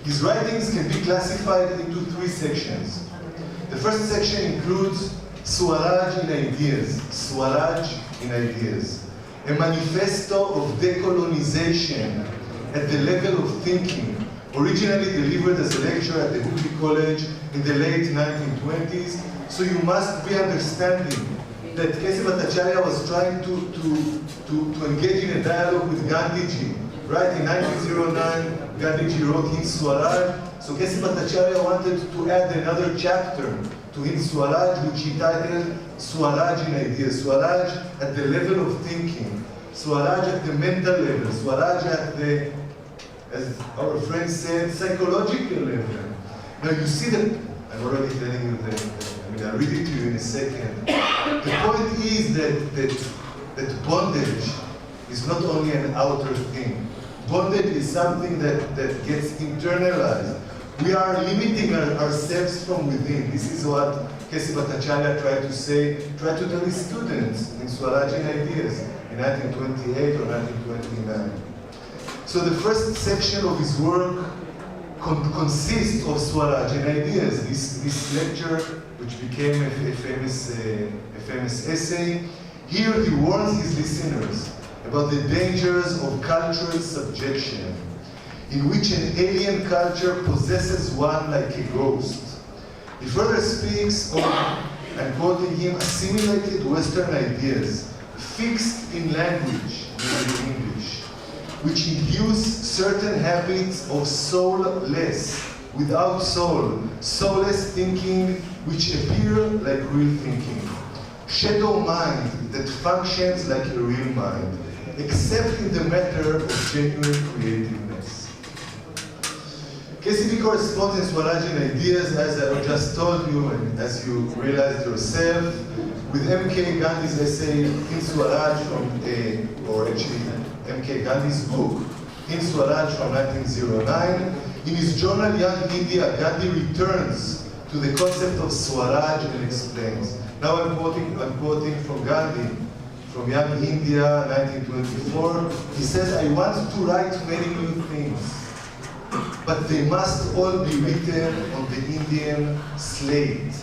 His writings can be classified into three sections. The first section includes Swaraj in Ideas, a manifesto of decolonization at the level of thinking, originally delivered as a lecture at the Hookly College in the late 1920s. So you must be understanding that Casey Bhattacharya was trying to engage in a dialogue with Gandhiji. Right, in 1909, Gandhiji wrote Hind Swaraj. So Casey Bhattacharya wanted to add another chapter to Hind Swaraj, which he titled Swaraj in Ideas. Swaraj at the level of thinking, Swaraj at the mental level, Swaraj at the, as our friend said, psychological level. Now you see that, I'm already telling you that, I'll read it to you in a second. The point is that bondage is not only an outer thing. Bondage is something that gets internalized. We are limiting ourselves from within. This is what Casey Bhattacharya tried to tell his students in Swaraj in Ideas in 1928 or 1929. So the first section of his work consists of Swaraj in Ideas, this lecture, which became a famous essay. Here he warns his listeners about the dangers of cultural subjection, in which an alien culture possesses one like a ghost. He further speaks of, I'm quoting him, assimilated Western ideas, fixed in language, in English, which induce certain habits of soulless, without soul, soulless thinking, which appear like real thinking. Shadow mind that functions like a real mind, except in the matter of genuine creativeness. KCB corresponds in Swaraj in Ideas, as I just told you, and as you realized yourself, with M.K. Gandhi's essay in Swaraj or actually M.K. Gandhi's book, in Swaraj from 1909. In his journal, Young India, Gandhi returns to the concept of Swaraj and explains. Now I'm quoting from Gandhi, from Young India, 1924. He says, I want to write many new things, but they must all be written on the Indian slate.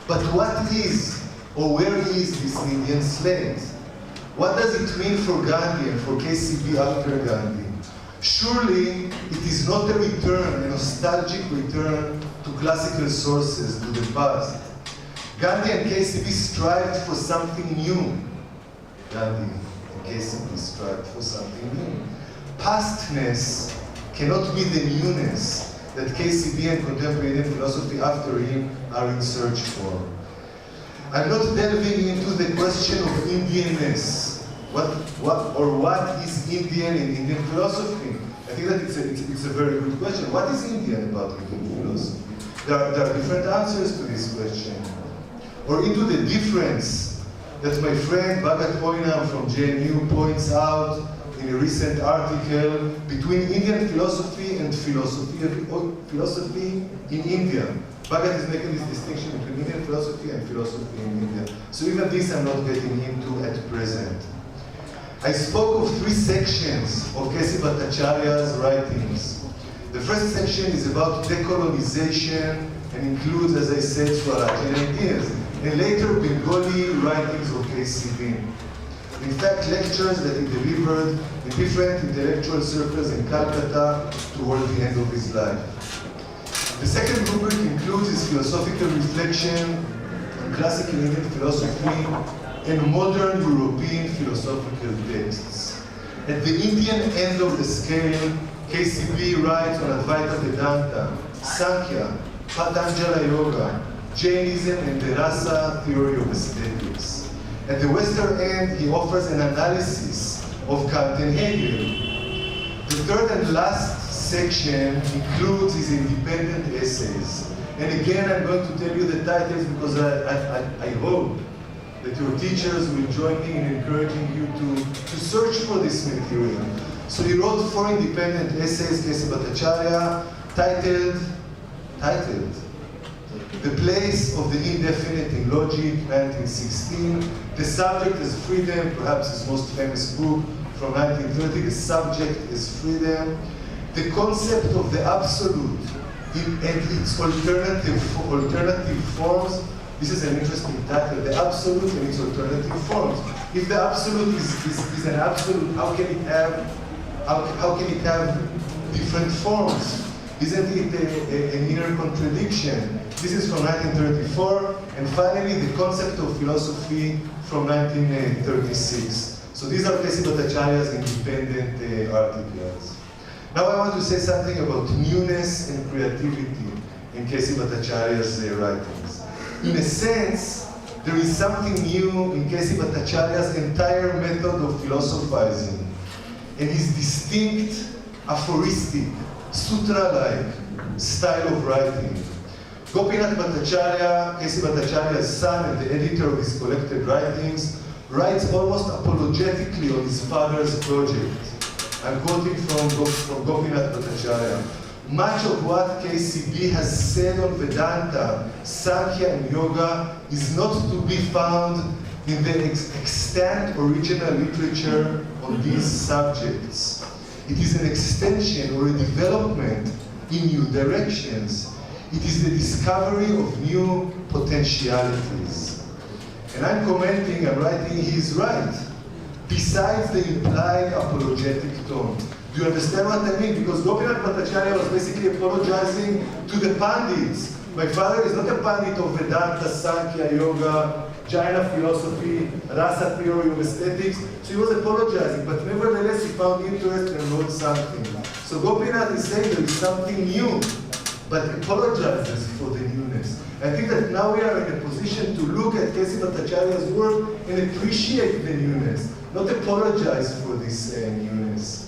But what is, or where is this Indian slate? What does it mean for Gandhi and for KCB after Gandhi? Surely it is not a return, a nostalgic return to classical sources, to the past. Gandhi and KCB strived for something new. Gandhi and KCB strived for something new. Pastness cannot be the newness that KCB and contemporary Indian philosophy after him are in search for. I'm not delving into the question of Indianness what is Indian in Indian philosophy? I think that it's a very good question. What is Indian about Indian philosophy? There are different answers to this question. Or into the difference that my friend Bhagat Poinam from JNU points out in a recent article between Indian philosophy and philosophy in India. Bhagat is making this distinction between Indian philosophy and philosophy in India. So even this I'm not getting into at present. I spoke of 3 sections of K.C. Bhattacharya's writings. The first section is about decolonization and includes, as I said, Swarajyan ideas, and later Bengali writings of KCB. In fact, lectures that he delivered in different intellectual circles in Calcutta toward the end of his life. The second rubric includes his philosophical reflection on classical Indian philosophy and modern European philosophical texts. At the Indian end of the scale, KCB writes on Advaita Vedanta, Sankhya, Patanjala Yoga, Jainism, and the Rasa theory of aesthetics. At the western end, he offers an analysis of Kant and Hegel. The third and last section includes his independent essays. And again, I'm going to tell you the titles because I hope that your teachers will join me in encouraging you to search for this material. So he wrote 4 independent essays, K.C. Bhattacharya, titled The Place of the Indefinite in Logic, 1916. The Subject is Freedom, perhaps his most famous book from 1930. The Subject is Freedom. The Concept of the Absolute and its alternative forms. This is an interesting title, The Absolute and its alternative forms. If the Absolute is an absolute, how can it have different forms? Isn't it an inner contradiction? This is from 1934, and finally the Concept of Philosophy from 1936. So these are K.C. Bhattacharya's independent articles. Now I want to say something about newness and creativity in K.C. Bhattacharya's writings. In a sense, there is something new in K.C. Bhattacharya's entire method of philosophizing, and his distinct, aphoristic, sutra-like style of writing. Gopinath Bhattacharya, K.C. Bhattacharya's son and the editor of his collected writings, writes almost apologetically on his father's project. I'm quoting from Gopinath Bhattacharya. Much of what KCB has said on Vedanta, Sankhya, and Yoga is not to be found in the extant original literature on these subjects. It is an extension or a development in new directions. It is the discovery of new potentialities. And I'm commenting, I'm writing, he's right. Besides the implied apologetic tone. Do you understand what I mean? Because Gopinath Bhattacharya was basically apologizing to the Pandits. My father is not a Pandit of Vedanta, Sankhya, Yoga, Jaina philosophy, Rasa theory of aesthetics. So he was apologizing, but nevertheless he found interest and wrote something. So Gopinath is saying there is something new, but apologizes for the newness. I think that now we are in a position to look at K.C. Bhattacharya's work and appreciate the newness, not apologize for this newness.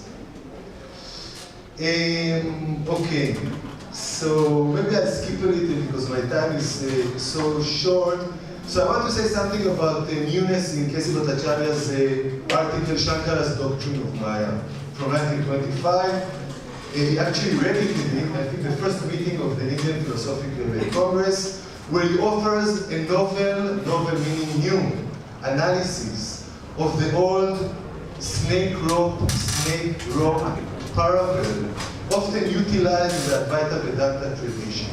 Okay, so maybe I'll skip a little because my time is so short. So I want to say something about the newness in K.C. Bhattacharya's article, Shankara's Doctrine of Maya, from 1925. He actually read it in, I think, the first meeting of the Indian Philosophical Congress, where he offers a novel meaning new, analysis of the old snake rope parable, often utilized in the Advaita Vedanta tradition.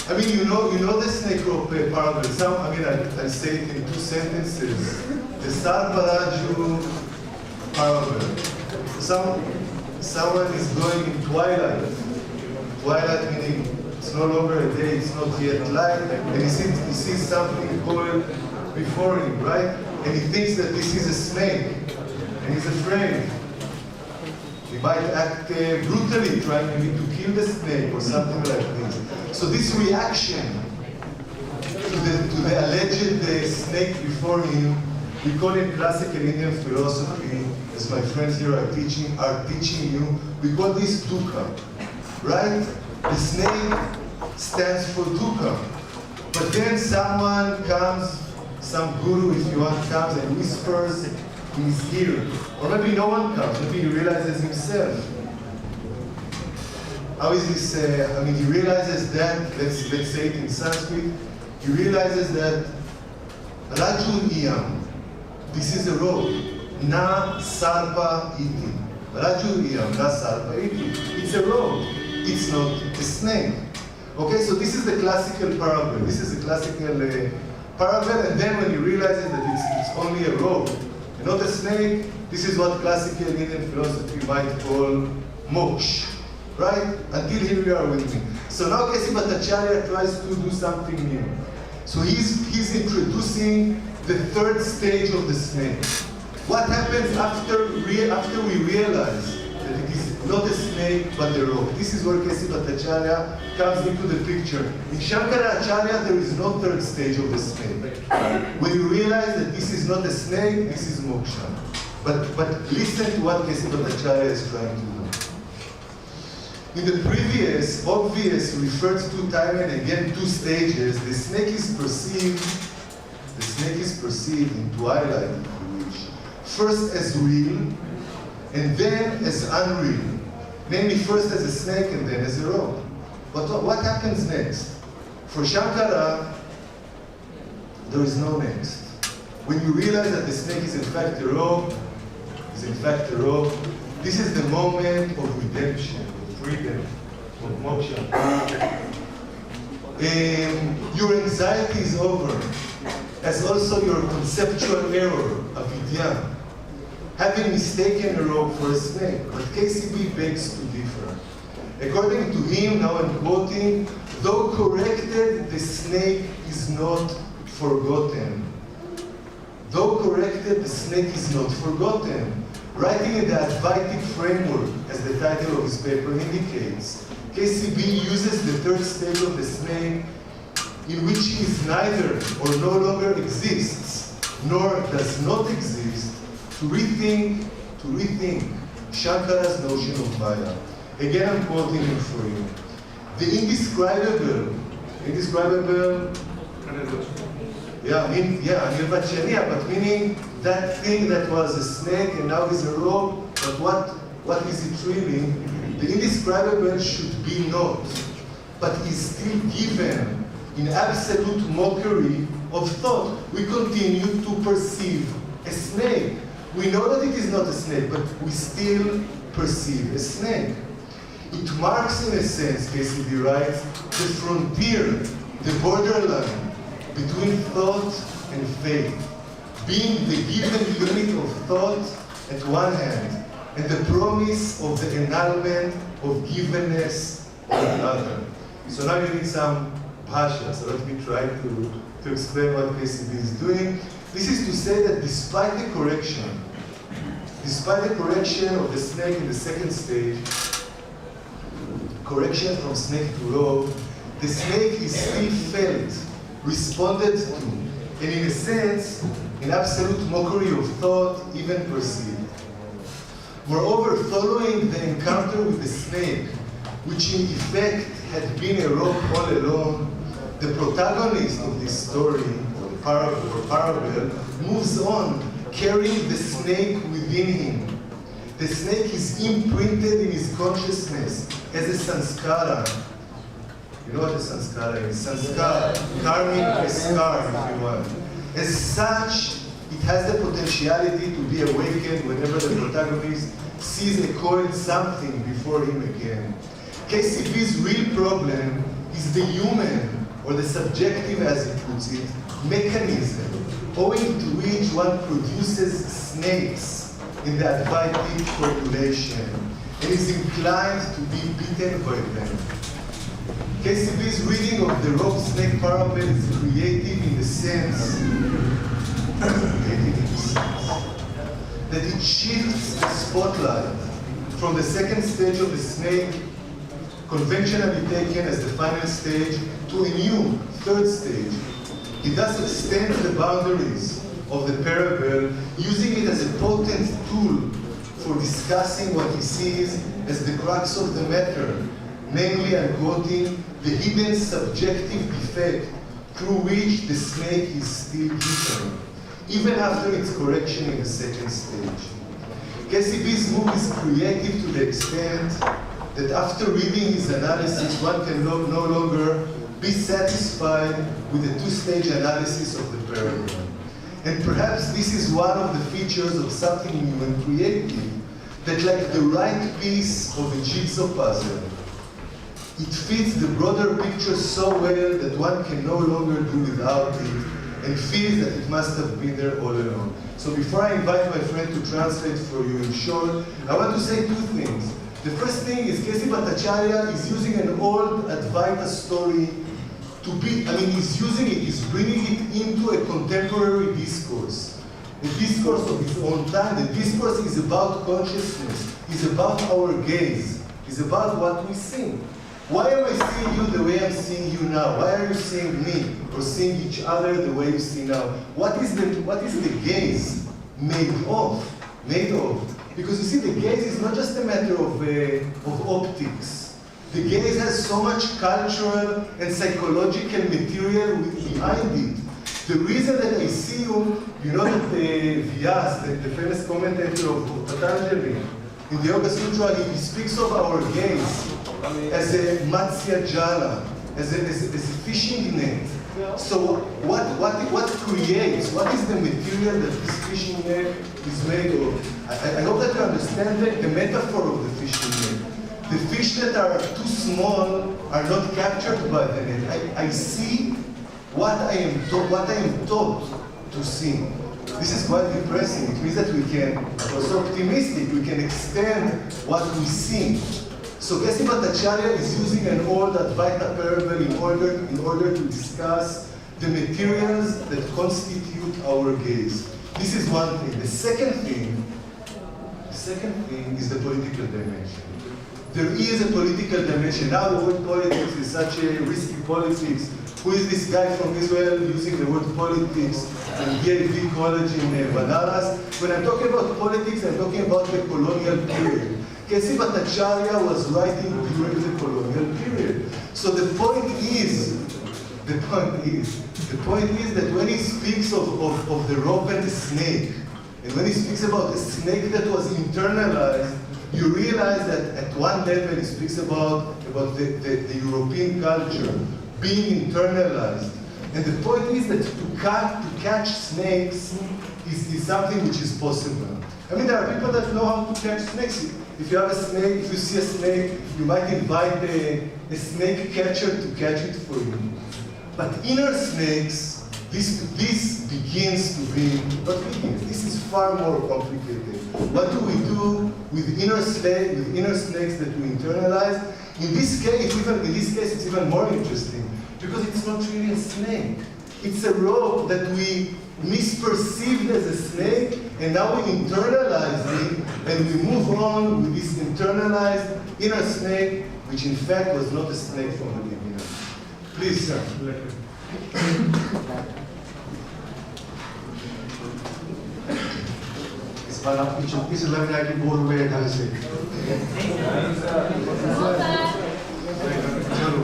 I mean, you know the snake rope parable. I'll say it in 2 sentences. The Sarparaju parable. Someone is going in twilight. Twilight meaning it's no longer a day, it's not yet light, and he sees something coiled before him, right? And he thinks that this is a snake, and he's afraid. He might act brutally, trying maybe to kill the snake or something like this. So this reaction to the alleged snake before him We call it classical Indian philosophy, as my friends here are teaching you. We call this dukkha, right? The snake stands for dukkha. But then someone comes, some guru, if you want, comes and whispers in his ear. Or maybe no one comes, maybe he realizes himself. How is this, he realizes that, let's say it in Sanskrit, he realizes that Raju Iyam, this is a road, na sarpa iti. Raju Iyam, na sarpa iti. It's a road, it's not a snake. Okay, so this is the classical parable. This is the classical parable, and then when he realizes that it's only a road, and not a snake, this is what classical Indian philosophy might call moksha. Right? Until here we are with me. So now K.C. Bhattacharya tries to do something new. So he's introducing the third stage of the snake. What happens after we realize that it is not a snake but a rope? This is where K.C. Bhattacharya comes into the picture. In Shankaracharya there is no third stage of the snake. When you realize that this is not a snake, this is moksha. But listen to what K.C. Bhattacharya is trying to do. In the previous, obvious, referred to time and again 2 stages, the snake is perceived in twilight, if you wish, first as real, and then as unreal. Namely, first as a snake and then as a rope. But what happens next? For Shankara, there is no next. When you realize that the snake is in fact a rope, this is the moment of redemption. Freedom, of moksha. Your anxiety is over, as also your conceptual error, avidya, having mistaken a rope for a snake. But KCB begs to differ. According to him, now I'm quoting, though corrected, the snake is not forgotten. Though corrected, the snake is not forgotten. Writing in the Advaitic framework, as the title of his paper indicates, KCB uses the third stage of the snake, in which he is neither or no longer exists, nor does not exist, to rethink Shankara's notion of Maya. Again, I'm quoting him for you. The indescribable, Anirvachaniya, but meaning that thing that was a snake and now is a rope, but what is it really? The indescribable should be not, but is still given in absolute mockery of thought. We continue to perceive a snake. We know that it is not a snake, but we still perceive a snake. It marks, in a sense, KCB writes, the frontier, the borderline between thought and faith, being the given unit of thought at one hand, and the promise of the annulment of givenness on the other. So now you need some passion, so let me try to explain what KCB is doing. This is to say that despite the correction of the snake in the second stage, correction from snake to rope, the snake is still felt, responded to, and in a sense, in absolute mockery of thought, even perceived. Moreover, following the encounter with the snake, which in effect had been a rope all along, the protagonist of this story, or parable, moves on, carrying the snake within him. The snake is imprinted in his consciousness as a sanskara. You know what a sanskara is? Sanskara, karmic, a scar, if you want. As such, it has the potentiality to be awakened whenever the protagonist sees a coiled something before him again. KCB's real problem is the human, or the subjective as he puts it, mechanism, owing to which one produces snakes in the Advaitic formulation and is inclined to be bitten by them. KCB's reading of the rope snake parable is creative in the sense that it shifts the spotlight from the second stage of the snake, conventionally taken as the final stage, to a new third stage. It thus extends the boundaries of the parable, using it as a potent tool for discussing what he sees as the crux of the matter, namely, I'm quoting, the hidden subjective defect through which the snake is still hidden, even after its correction in the second stage. KCB's move is creative to the extent that after reading his analysis, one can no longer be satisfied with the two-stage analysis of the parable. And perhaps this is one of the features of something new and creative, that like the right piece of a jigsaw puzzle, it fits the broader picture so well that one can no longer do without it and feels that it must have been there all along. So before I invite my friend to translate for you in short, I want to say two things. The first thing is K.C. Bhattacharya is using an old Advaita story to be, he's using it, he's bringing it into a contemporary discourse. A discourse of his own time. The discourse is about consciousness, is about our gaze, is about what we see. Why am I seeing you the way I'm seeing you now? Why are you seeing me or seeing each other the way you see now? What is the gaze made of? Because you see, the gaze is not just a matter of optics. The gaze has so much cultural and psychological material behind it. The reason that I see you, you know that Vyas, the famous commentator of Patanjali, in the Yoga Sutra, he speaks of our gaze as a Matsya Jala, as a fishing net. So what creates, what is the material that this fishing net is made of? I hope that you understand the metaphor of the fishing net. The fish that are too small are not captured by the net. I see what I am taught to see. This is quite depressing. It means that we can, also optimistic, we can extend what we see. So K.C. Bhattacharya is using an old Advaita parable in order to discuss the materials that constitute our gaze. This is one thing. The second thing is the political dimension. There is a political dimension. Now the word politics is such a risky politics. Who is this guy from Israel using the word politics in D.A.V. college in Varanasi? When I'm talking about politics, I'm talking about the colonial period. K.C. Bhattacharya was writing during the colonial period. So the point is that when he speaks of the rope and the snake, and when he speaks about the snake that was internalized, you realize that at one level he speaks about the European culture being internalized. And the point is that to catch snakes is something which is possible. I mean, there are people that know how to catch snakes. If you have a snake, if you see a snake, you might invite a snake catcher to catch it for you. But inner snakes, this begins to be, not begins, this is far more complicated. What do we do with inner snakes that we internalize? In this case, it's even more interesting because it's not really a snake. It's a rope that we misperceived as a snake, and now we internalize it, and we move on with this internalized inner snake, which in fact was not a snake from the beginning. Please, sir. इस बार आपकी चुप्पी से लग रहा है कि बोल रहे हैं ढंग से। चलो।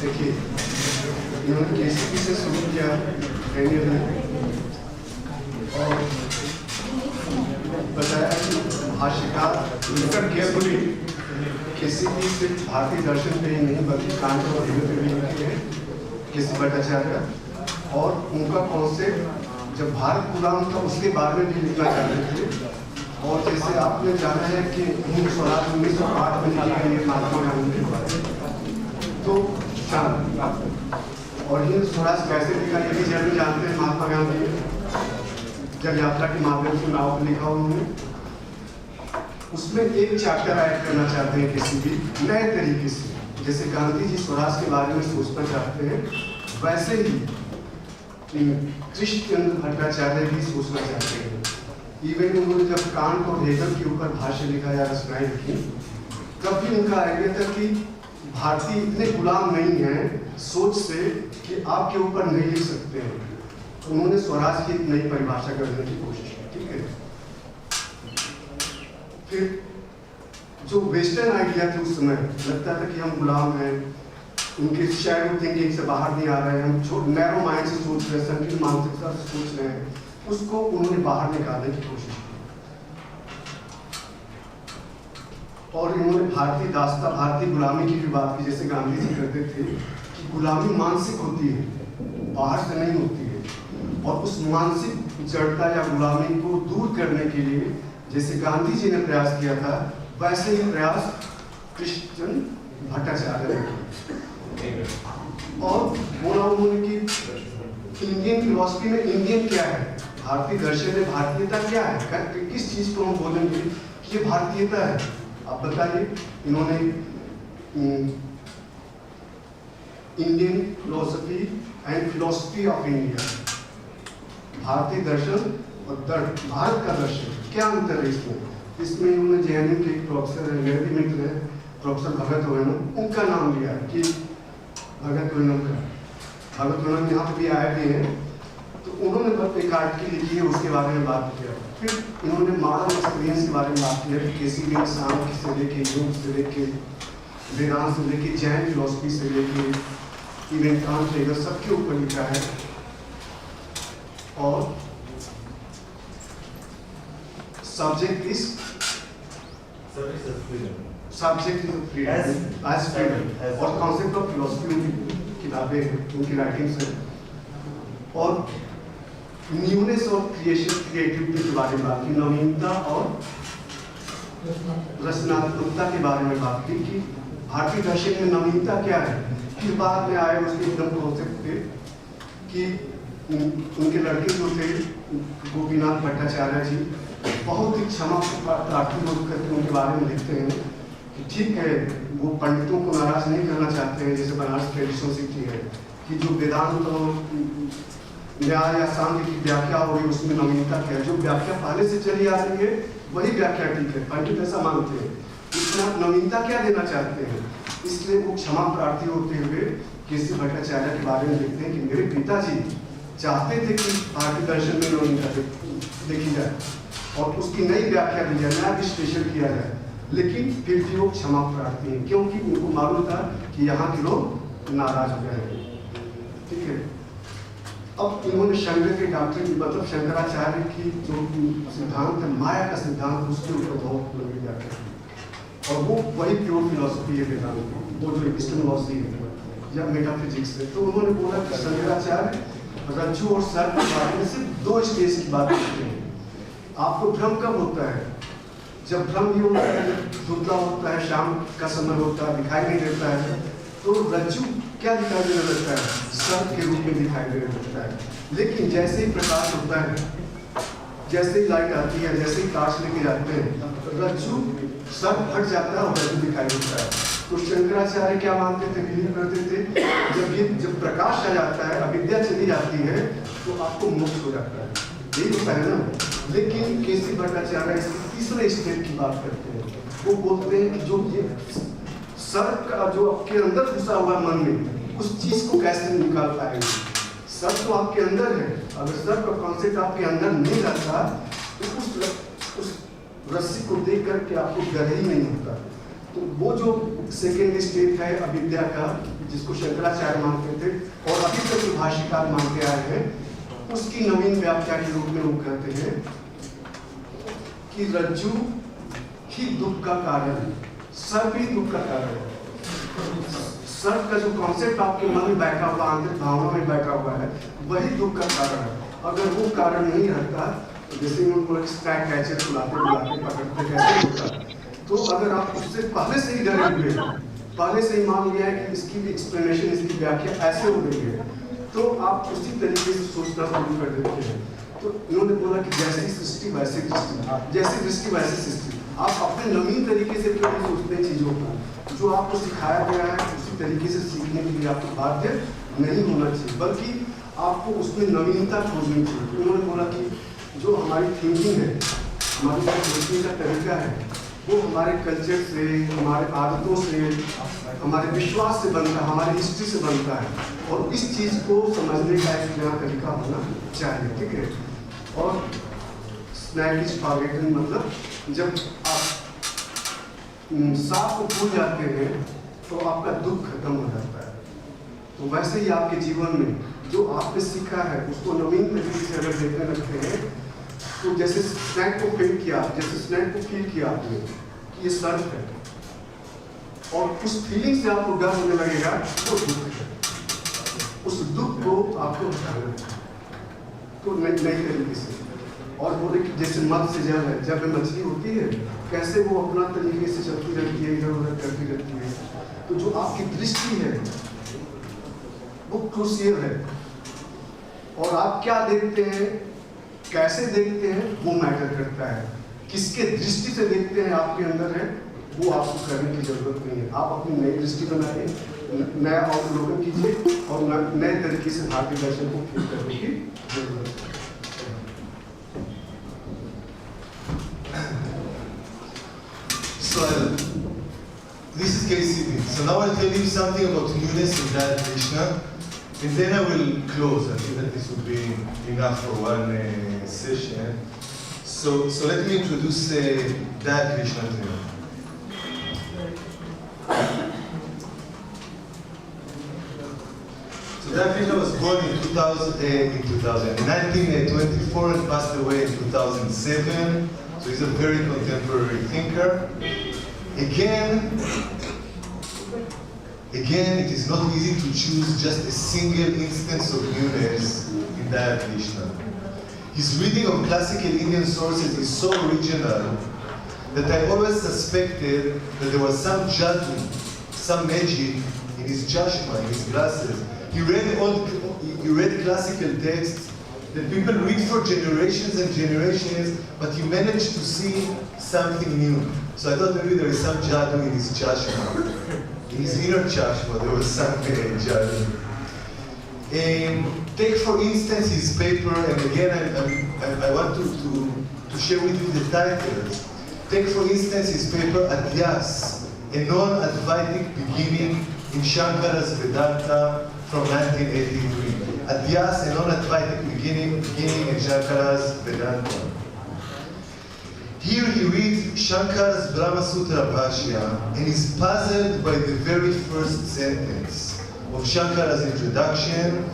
देखिए, इन्होंने केसीपी से शुरू किया, ट्रेनियर ने, और बताया कि भाष्यकार केयरफुली केसीपी सिर्फ भारतीय दर्शन पे ही नहीं बल्कि कांट और हेगल पे भी लिखे हैं केसी भट्टाचार्य, और उनका कॉन्सेप्ट जब भारत पुराण था उसके बारे में भी लिखना चाहते थे। और जैसे आपने जाना है कि हिंद स्वराज 1908 में लिखी गई है महात्मा गांधी के बारे में, तो और हिंद स्वराज कैसे लिखा ये भी जरूर जानते हैं। महात्मा गांधी जब यात्रा के माध्यम से नाव पर लिखा उन्होंने, उसमें एक चैप्टर ऐड करना चाहते हैं किसी भी नए तरीके से। जैसे गांधी जी स्वराज के बारे में सोचना चाहते हैं, वैसे ही कृष्ण भट्टाचार्य भी सोचना चाहते हैं। इवन उन्होंने जब कांट और हेगल के ऊपर भाष्य लिखा या रचनाएं लिखी, कभी उनका आइडिया था कि भारतीय इतने गुलाम नहीं हैं सोच से कि आपके ऊपर नहीं लिख सकते हैं। तो उन्होंने स्वराज की एक नई परिभाषा करने की कोशिश की, ठीक है। फिर जो वेस्टर्न आइडिया थे उस समय, लगता था कि हम गुलाम हैं, उनके शैडो थिंकिंग से बाहर नहीं आ रहे हैं, हम नैरो माइंड से सोच रहे हैं, संकीर्ण मानसिकता से सोच रहे हैं, उसको उन्होंने बाहर निकालने की कोशिश की। और इन्होंने भारतीय दास्ता, भारतीय गुलामी की भी बात की, जैसे गांधी जी करते थे कि गुलामी मानसिक होती है, बाहर से नहीं होती है। और उस मानसिक जड़ता या गुलामी को दूर करने के लिए जैसे गांधी जी ने प्रयास किया था, वैसे ही प्रयास कृष्ण भट्टाचार्य ने किया। और बोला उन्होंने कि इंडियन फिलॉसफी में इंडियन क्या है, भारतीय दर्शन में भारतीयता क्या है, किस चीज को हम बोलेंगे कि ये भारतीयता है। आप बताइए, इन्होंने Indian philosophy and philosophy of India, भारतीय दर्शन और भारत का दर्शन, क्या अंतर है इसमें इन्होंने जेएनयू के एक प्रोफेसर है, मेरे भी मित्र है, प्रोफेसर भगत वेनम, उनका नाम लिया कि भगत वेनम का, भगत वेनम यहाँ पे भी आए भी हैं। तो उन्होंने एक आर्टिकल लिखी है, उसके बारे में बात किया। फिर इन्होंने मॉडर्न एक्सपीरियंस के बारे में बात किया कि किसी भी इंसान से लेके योग से लेके वेदांत से लेके जैन फिलोसफी से लेके इवन कांट हेगल सबके ऊपर लिखा है। और subject is freedom as freedom, और कॉन्सेप्ट ऑफ फिलोसफी उनकी किताबें हैं, उनकी राइटिंग्स हैं। और न्यूनेस और क्रिएटिविटी के बारे में बात की, नवीनता और रचनात्मकता के बारे में बात की कि भारतीय दर्शन में नवीनता क्या है। फिर बाद में आए उसके एकदम कॉन्सेप्ट पे कि उनके लड़के जो थे गोपीनाथ भट्टाचार्य जी बहुत ही क्षमा प्रार्थी होकर करके उनके बारे में लिखते हैं कि ठीक है, वो पंडितों को नाराज नहीं करना चाहते हैं, जैसे बनारस ट्रेडिशन सीखती है कि जो वेदांत न्याय या सांख्य की व्याख्या हो रही उसमें नवीनता क्या है, जो व्याख्या पहले से चली आ रही है वही व्याख्या ठीक है, पंडित ऐसा मानते हैं, इसमें नवीनता क्या देना चाहते हैं। इसलिए वो क्षमा प्रार्थी होते हुए केसी भट्टाचार्य के बारे में लिखते हैं कि मेरे पिताजी चाहते थे कि भारतीय दर्शन में नवीनता देखी जाए और उसकी नई व्याख्या दी जाए, नया विश्लेषण किया जाए, लेकिन फिर भी वो क्षमा प्रार्थी हैं क्योंकि उनको मालूम था कि यहाँ के लोग नाराज हो गए। ठीक है, अब इन्होंने शंकर के डॉक्टर मतलब शंकराचार्य की जो सिद्धांत है, माया का सिद्धांत, उसके ऊपर बहुत लंबी व्याख्या की और वो वही प्योर फिलोसफी है वेदांत, वो जो एपिस्टेमोलॉजी है या मेटाफिजिक्स है। तो उन्होंने बोला कि शंकराचार्य रज्जु और सर्प के बारे में सिर्फ दो स्टेज की बात करते हैं। आपको भ्रम कब होता है? जब भ्रम ये होता है, धुंधला होता है, शाम का समय होता है, दिखाई नहीं देता है, तो रज्जु क्या दिखाई देने लगता है? सर्प के रूप में दिखाई देने लगता है। लेकिन जैसे ही प्रकाश होता है, जैसे ही लाइट आती है, जैसे ही टॉर्च लेके जाते हैं, रज्जु सर्प हट जाता है और रज्जु दिखाई देता है। तो शंकराचार्य क्या मानते थे, बिलीव करते थे, जब प्रकाश आ जाता है, अविद्या चली जाती है, तो आपको मोक्ष हो जाता है, यही होता है ना। लेकिन केसी भट्टाचार्य इसके तीसरे स्टेप की बात करते हैं। वो बोलते हैं कि जो ये सर्प का जो आपके अंदर घुसा हुआ मन में, उस चीज को कैसे निकाल पाएंगे? सर्प तो आपके अंदर है, अगर सर्प का कॉन्सेप्ट आपके अंदर नहीं रहता तो उस रस्सी को देख करके आपको डर ही नहीं होता। तो वो जो सेकेंड स्टेप है अविद्या का, जिसको शंकराचार्य मानते थे और अभी तक भाष्यकार मानते आए हैं, उसकी नवीन व्याख्या के रूप में वो कहते हैं कि रज्जु ही दुख का कारण है, सर्प ही दुख का कारण है। सर्प का जो कॉन्सेप्ट आपके मन में बैठा हुआ, आंतरिक भावना में बैठा हुआ है, वही दुख का कारण है। अगर वो कारण नहीं रहता, तो जैसे उन्होंने स्ट्राइक कैचर बुलाते पकड़ते कैसे होता, तो अगर आप उससे पहले से ही डरे हुए, पहले से ही मान लिया है कि इसकी भी एक्सप्लेनेशन, इसकी व्याख्या ऐसे हो रही है, तो आप उसी तरीके से सोचना शुरू कर देते हैं। तो इन्होंने बोला कि जैसी सृष्टि वैसी दृष्टि, जैसी दृष्टि वैसी सृष्टि। आप अपने नवीन तरीके से क्यों नहीं सोचते चीजों को? जो आपको सिखाया गया है उसी तरीके से सीखने के लिए आपको बाध्य नहीं होना चाहिए, बल्कि आपको उसमें नवीनता खोजनी चाहिए। उन्होंने बोला कि जो हमारी थिंकिंग है, हमारी सोचने का तरीका है, वो हमारे कल्चर से, हमारे आदतों से, हमारे विश्वास से बनता है, हमारी हिस्ट्री से बनता है, और इस चीज़ को समझने का एक नया तरीका होना चाहिए, ठीक है। और स्नैक इज फॉरगेटन मतलब जब आप सांप को भूल जाते हैं तो आपका दुख खत्म हो जाता है। तो वैसे ही आपके जीवन में जो आपने सीखा है उसको नवीन तरीके से अगर देखने लगते हैं, तो जैसे स्नैक को फील किया, जैसे स्नैक को फील किया आपने कि ये सर्फ है, और उस फीलिंग से आपको डर होने लगेगा, वो दुख है। उस दुख को आपको हटाना है, तो नई तरीके से। और बोले कि जैसे मत से जल है, जब में मछली होती है कैसे वो अपना तरीके से चलती रहती है, इधर उधर करती रहती है। तो जो आपकी दृष्टि है वो क्रूशियल है, और आप क्या देखते हैं, कैसे देखते हैं, वो मैटर करता है। किसके दृष्टि से देखते हैं आपके अंदर है, वो आपको करने की जरूरत नहीं है। आप अपनी नई दृष्टि बनाइए, नया अवलोकन कीजिए, और नए तरीके से भारतीय दर्शन को फील करने की जरूरत है। So this is KCB. So now I'll tell you something about newness in that Krishna, and then I will close. I think that this will be enough for one session. So let me introduce that Krishna to you. So that Krishna was born in 1924 and passed away in 2007. So he's a very contemporary thinker. Again, it is not easy to choose just a single instance of newness in that Krishna. His reading of classical Indian sources is so original that I always suspected that there was some jadoo, some magic in his chashma, in his glasses. He read classical texts that people read for generations and generations, but he managed to see something new. So I thought maybe there is some jadoo in his chashma. In his inner chashma, there was some jadoo. Take for instance his paper, and again I want to share with you the titles. Take for instance his paper Adhyas, a non-Advaitic beginning in Shankara's Vedanta from 1983. Adhyas, a non-Advaitic beginning in Shankara's Vedanta. Here he reads Shankara's Brahma Sutra Bhashya and is puzzled by the very first sentence of Shankara's introduction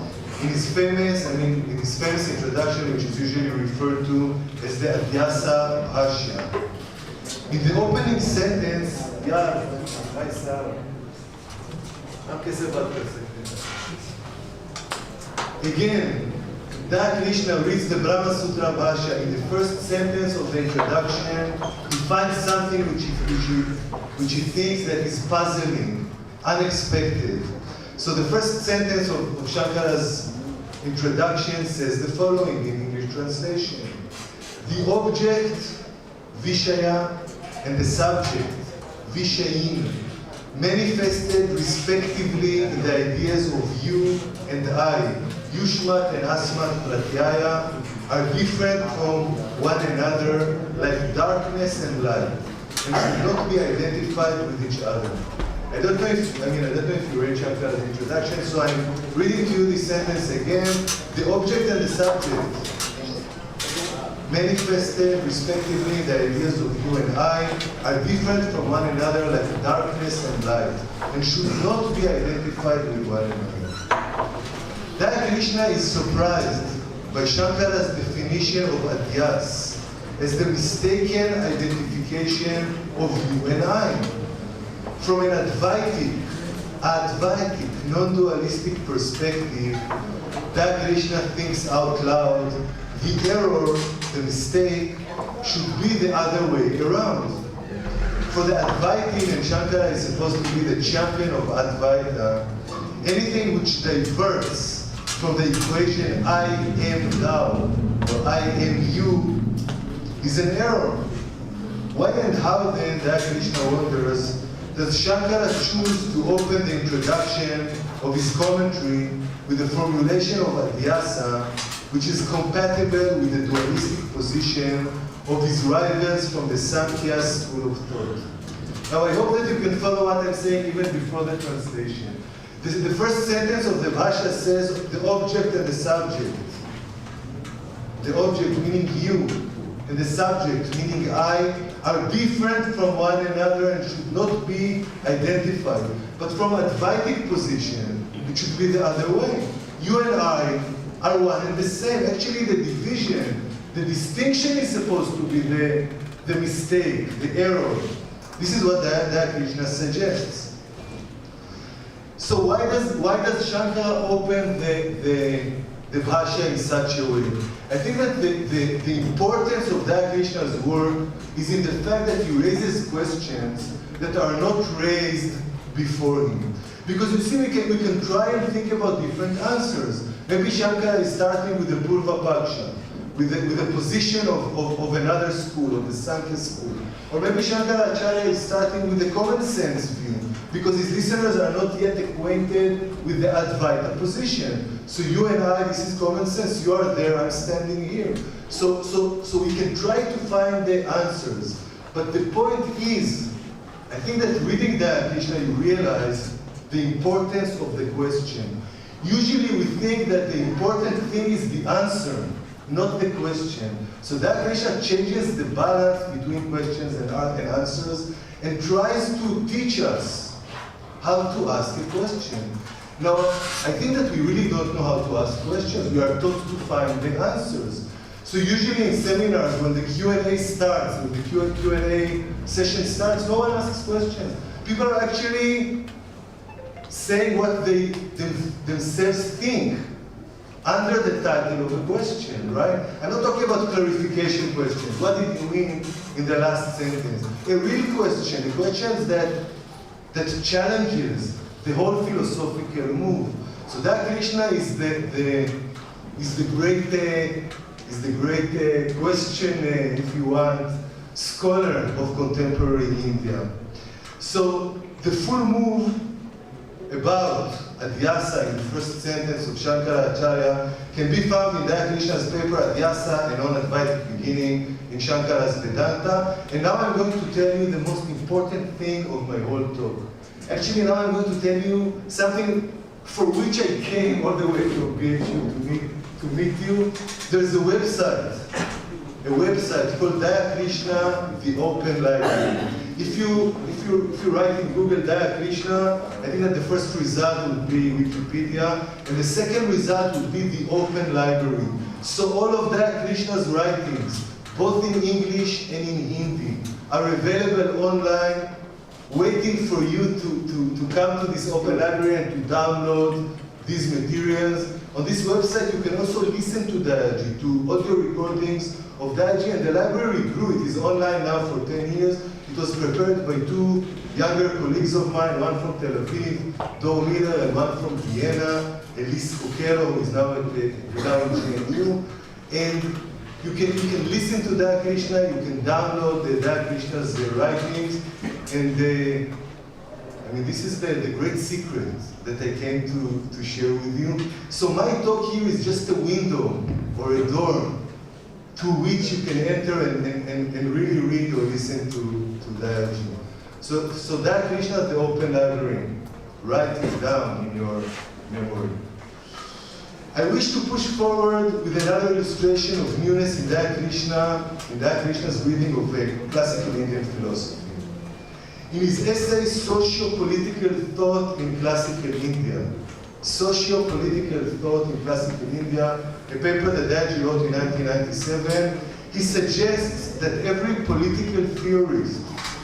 in his famous introduction, which is usually referred to as the Adhyasa Bhashya. In the opening sentence, again, that Krishna reads the Brahma Sutra Bhashya. In the first sentence of the introduction, he finds something which he thinks that is puzzling, unexpected. So the first sentence of Shankara's introduction says the following in English translation: the object, Vishaya, and the subject, Vishayin, manifested respectively in the ideas of you and I, Yushmat and Asmat Pratyaya, are different from one another like darkness and light, and should not be identified with each other. I don't know if you read Shankara's introduction, so I'm reading to you this sentence again. The object and the subject manifested respectively the ideas of you and I are different from one another like darkness and light, and should not be identified with one another. That Krishna is surprised by Shankara's definition of Adhyas as the mistaken identification of you and I. From an Advaitic, non-dualistic perspective, that Krishna thinks out loud, the error, the mistake, should be the other way around. For the Advaitin, and Shankara is supposed to be the champion of Advaita, anything which diverts from the equation I am thou, or I am you, is an error. Why and how then, that Krishna wonders, does Shankara choose to open the introduction of his commentary with the formulation of Adhyasa, which is compatible with the dualistic position of his rivals from the Sankhya school of thought. Now I hope that you can follow what I'm saying even before the translation. The first sentence of the Bhasha says the object and the subject. The object meaning you, and the subject meaning I, are different from one another and should not be identified. But from Advaitic position, it should be the other way. You and I are one and the same. Actually, the division, the distinction is supposed to be the mistake, the error. This is what Da Krishna suggests. So why does Shankara open the Bhasha in such a way? I think that the importance of Da Krishna's work is in the fact that he raises questions that are not raised before him. Because you see, we can try and think about different answers. Maybe Shankara is starting with the Purva Paksha, with the position of another school, of the Sankhya school. Or maybe Shankaracharya is starting with the common sense view, because his listeners are not yet acquainted with the Advaita position. So you and I, this is common sense. You are there, I'm standing here. So we can try to find the answers. But the point is, I think that reading Da Krishna, you realize the importance of the question. Usually we think that the important thing is the answer, not the question. So Da Krishna changes the balance between questions and answers and tries to teach us how to ask a question. Now, I think that we really don't know how to ask questions. We are taught to find the answers. So usually in seminars, when the Q&A starts, when the Q&A session starts, no one asks questions. People are actually saying what they themselves think under the title of a question, right? I'm not talking about clarification questions. What did you mean in the last sentence? A real question, a question that challenges the whole philosophical move. So Da Krishna is the great question, if you want, scholar of contemporary India. So the full move about Adhyasa in the first sentence of Shankaracharya can be found in Da Krishna's paper Adhyasa, a non-Advaitic beginning, in Shankara's Vedanta. And now I'm going to tell you the most important thing of my whole talk. Actually, now I'm going to tell you something for which I came all the way from PhD to meet you. There's a website called Da Krishna, the Open Library. If you write in Google Da Krishna, I think that the first result would be Wikipedia, and the second result would be the Open Library. So all of Da Krishna's writings, both in English and in Hindi, are available online, waiting for you to come to this Open Library and to download these materials. On this website, you can also listen to Dayaji, to audio recordings of Dayaji, and the library grew. It is online now for 10 years. It was prepared by two younger colleagues of mine, one from Tel Aviv, Dor Miller, and one from Vienna, Elise Coquero, who is now in GNU. And you can listen to Da Krishna, you can download the Da Krishna's writings, and I mean, this is the great secret that I came to share with you. So my talk here is just a window or a door to which you can enter and really read or listen to Dayaji. So Da Krishna, the Open Library, write it down in your memory. I wish to push forward with another illustration of newness in Da Krishna's reading of classical Indian philosophy. In his essay, Socio-Political Thought in Classical India, Socio-Political Thought in Classical India, a paper that Dayaji wrote in 1997, he suggests that every political theorist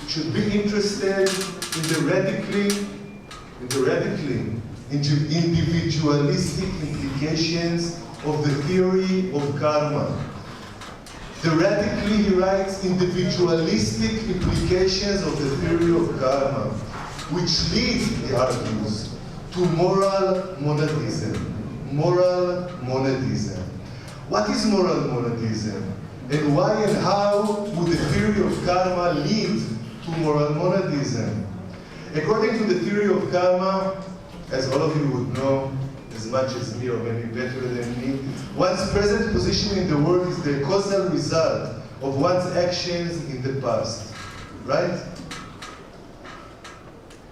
should be interested in the radically individualistic implications of the theory of karma. The radically, he writes, individualistic implications of the theory of karma, which leads, he argues, to moral monadism. Moral monadism. What is moral monadism? And why and how would the theory of karma lead to moral monadism? According to the theory of karma, as all of you would know, as much as me or maybe better than me, one's present position in the world is the causal result of one's actions in the past, right?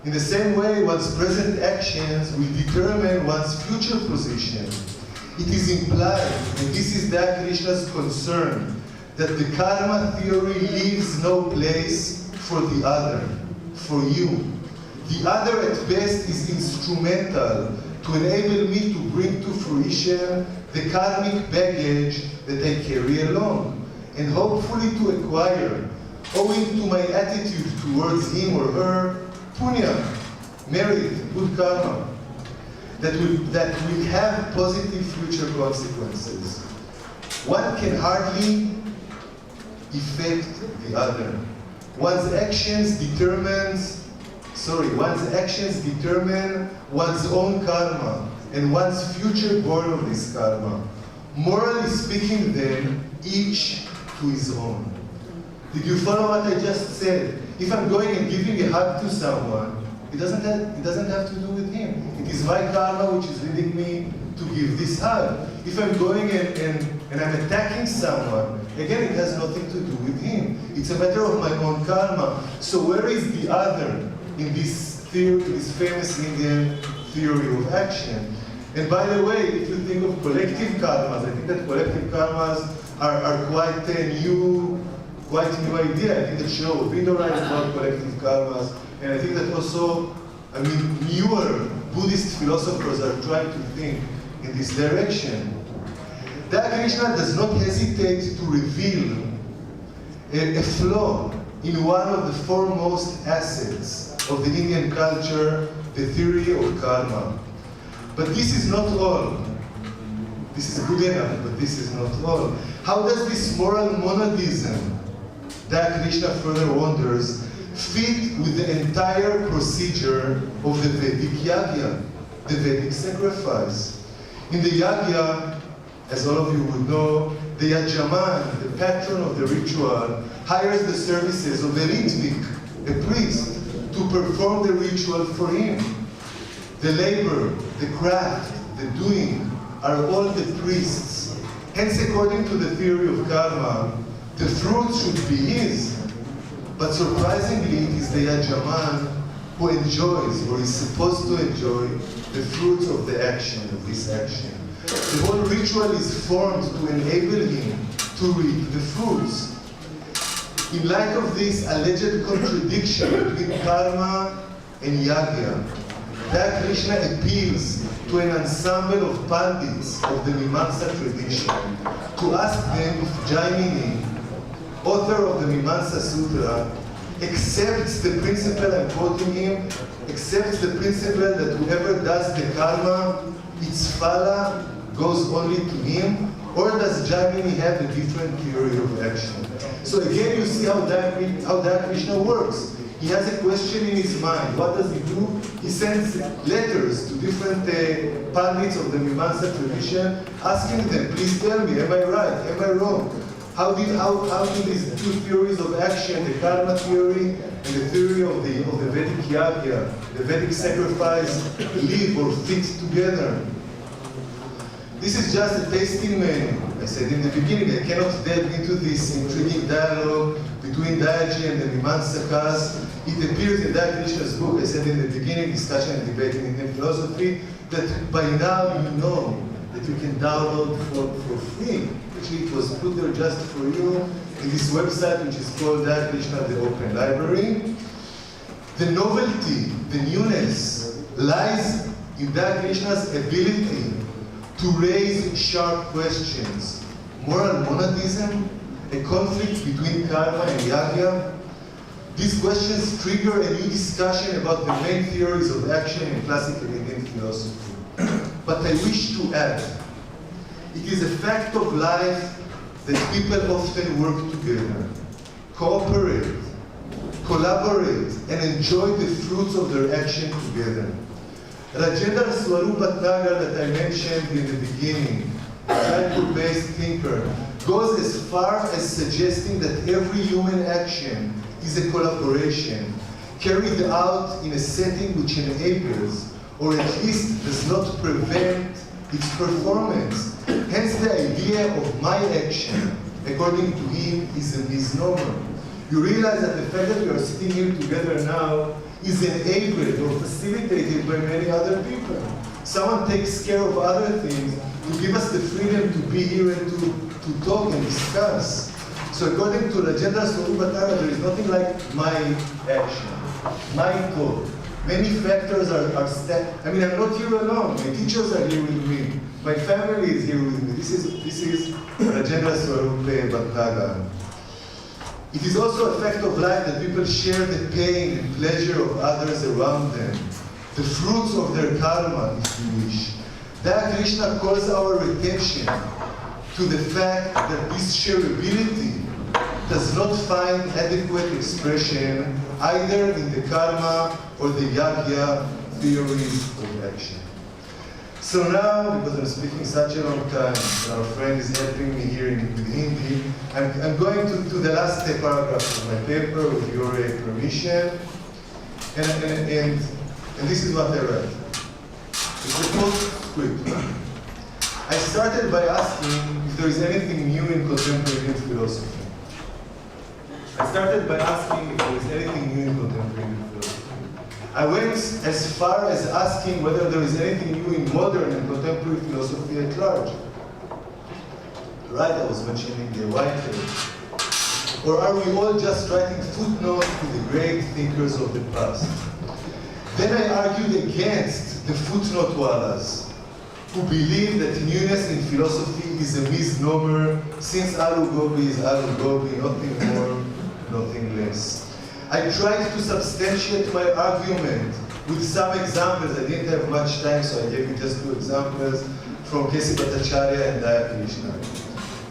In the same way, one's present actions will determine one's future position. It is implied, and this is Da Krishna's concern, that the karma theory leaves no place for the other, for you. The other at best is instrumental to enable me to bring to fruition the karmic baggage that I carry along, and hopefully to acquire, owing to my attitude towards him or her, punya, merit, good karma, that will have positive future consequences. One can hardly affect the other. One's actions determine one's own karma and one's future born of this karma. Morally speaking then, each to his own. Did you follow what I just said? If I'm going and giving a hug to someone, it doesn't have to do with him. It is my karma which is leading me to give this hug. If I'm going and I'm attacking someone, again, it has nothing to do with him. It's a matter of my own karma. So where is the other in this theory, this famous Indian theory of action? And by the way, if you think of collective karmas, I think that collective karmas are quite a new idea. I think that show Vidura is about collective karmas, and I think that also, newer Buddhist philosophers are trying to think in this direction. Da Krishna does not hesitate to reveal a flaw in one of the foremost assets of the Indian culture, the theory of karma. But this is not all. This is good enough, but this is not all. How does this moral monadism, Da Krishna further wonders, fit with the entire procedure of the Vedic yagya, the Vedic sacrifice? In the yagya, as all of you would know, the yajaman, the patron of the ritual, hires the services of a ritvik, a priest, to perform the ritual for him. The labor, the craft, the doing are all the priests. Hence, according to the theory of karma, the fruit should be his. But surprisingly, it is the yajaman who enjoys, or is supposed to enjoy, the fruits of the action, of this action. The whole ritual is formed to enable him to reap the fruits. In light of this alleged contradiction between karma and yagya, Da Krishna appeals to an ensemble of pandits of the Mimamsa tradition to ask them if Jaimini, author of the Mimamsa Sutra, accepts the principle, I'm quoting him, accepts the principle that whoever does the karma, its phala goes only to him, or does Jaimini have a different theory of action? So again, you see how Da Krishna works. He has a question in his mind. What does he do? He sends letters to different pandits of the Mimamsa tradition, asking them, please tell me, am I right? Am I wrong? How do these two theories of action, the karma theory and the theory of the Vedic yagya, the Vedic sacrifice, live or fit together? This is just a tasting menu. I said in the beginning, I cannot delve into this intriguing dialogue between Dayaji and the Mimamsakas. It appears in Da Krishna's book, I said in the beginning, Discussion and Debate in Indian Philosophy, that by now you know that you can download for free. Actually, it was put there just for you in this website, which is called Da Krishna, the Open Library. The novelty, the newness, lies in Da Krishna's ability to raise sharp questions. Moral monadism, a conflict between karma and yagya. These questions trigger a new discussion about the main theories of action in classical Indian philosophy. But I wish to add, it is a fact of life that people often work together, cooperate, collaborate, and enjoy the fruits of their action together. Rajendra Swarup Bhatnagar, that I mentioned in the beginning, a Jaipur-based thinker, goes as far as suggesting that every human action is a collaboration, carried out in a setting which enables, or at least does not prevent, its performance. Hence the idea of my action according to him, is a misnomer. You realize that the fact that we are sitting here together now is enabled or facilitated by many other people. Someone takes care of other things to give us the freedom to be here and to talk and discuss. So according to Legenda Sorubatara, there is nothing like my action, my thought. Many factors are I'm not here alone. My teachers are here with me. My family is here with me. This is Legenda Sorubatara. It is also a fact of life that people share the pain and pleasure of others around them, the fruits of their karma, if you wish. That Krishna calls our attention to the fact that this shareability does not find adequate expression either in the karma or the yagya theories of action. So now, because I'm speaking such a long time, and our friend is helping me here with Hindi, I'm going to the last paragraph of my paper with your permission, and this is what I write. It's a postscript. I started by asking if there is anything new in contemporary philosophy. I went as far as asking whether there is anything new in modern and contemporary philosophy at large. Right, I was mentioning the white age. Or are we all just writing footnotes to the great thinkers of the past? Then I argued against the footnote wallahs, who believe that newness in philosophy is a misnomer, since Alu Gobi is Alu Gobi, nothing more, nothing less. I tried to substantiate my argument with some examples. I didn't have much time, so I gave you just 2 examples from Kesi Bhattacharya and D.A.V. Krishna.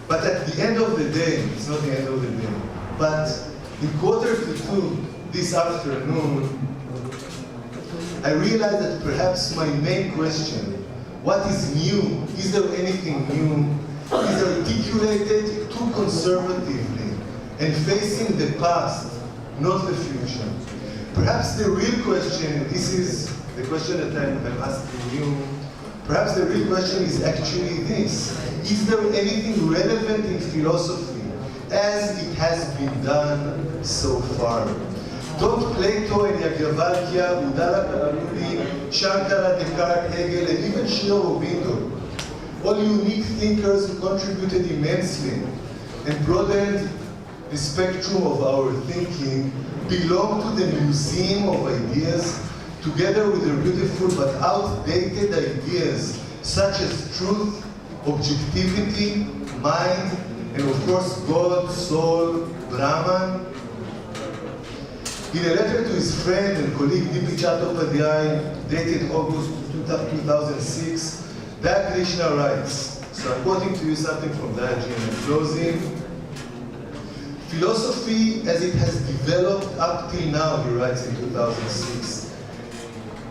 But at the end of the day, it's not the end of the day, but in 1:45 this afternoon, I realized that perhaps my main question, what is new? Is there anything new? Is articulated too conservatively and facing the past, not the future. Perhaps the real question, this is the question that I'm asking you, perhaps the real question is actually this. Is there anything relevant in philosophy as it has been done so far? Don't Plato and Yagyavalia, Udala Kalamuri, Shankara, Descartes, Hegel, and even Sri Aurobindo, all unique thinkers who contributed immensely and broadened the spectrum of our thinking, belong to the museum of ideas, together with their beautiful but outdated ideas, such as truth, objectivity, mind, and of course God, soul, Brahman. In a letter to his friend and colleague D.P. Chattopadhyay, dated August 2006, D.A.V. Krishna writes, so I'm quoting to you something from Dayaji and I'm closing. Philosophy, as it has developed up till now, he writes in 2006,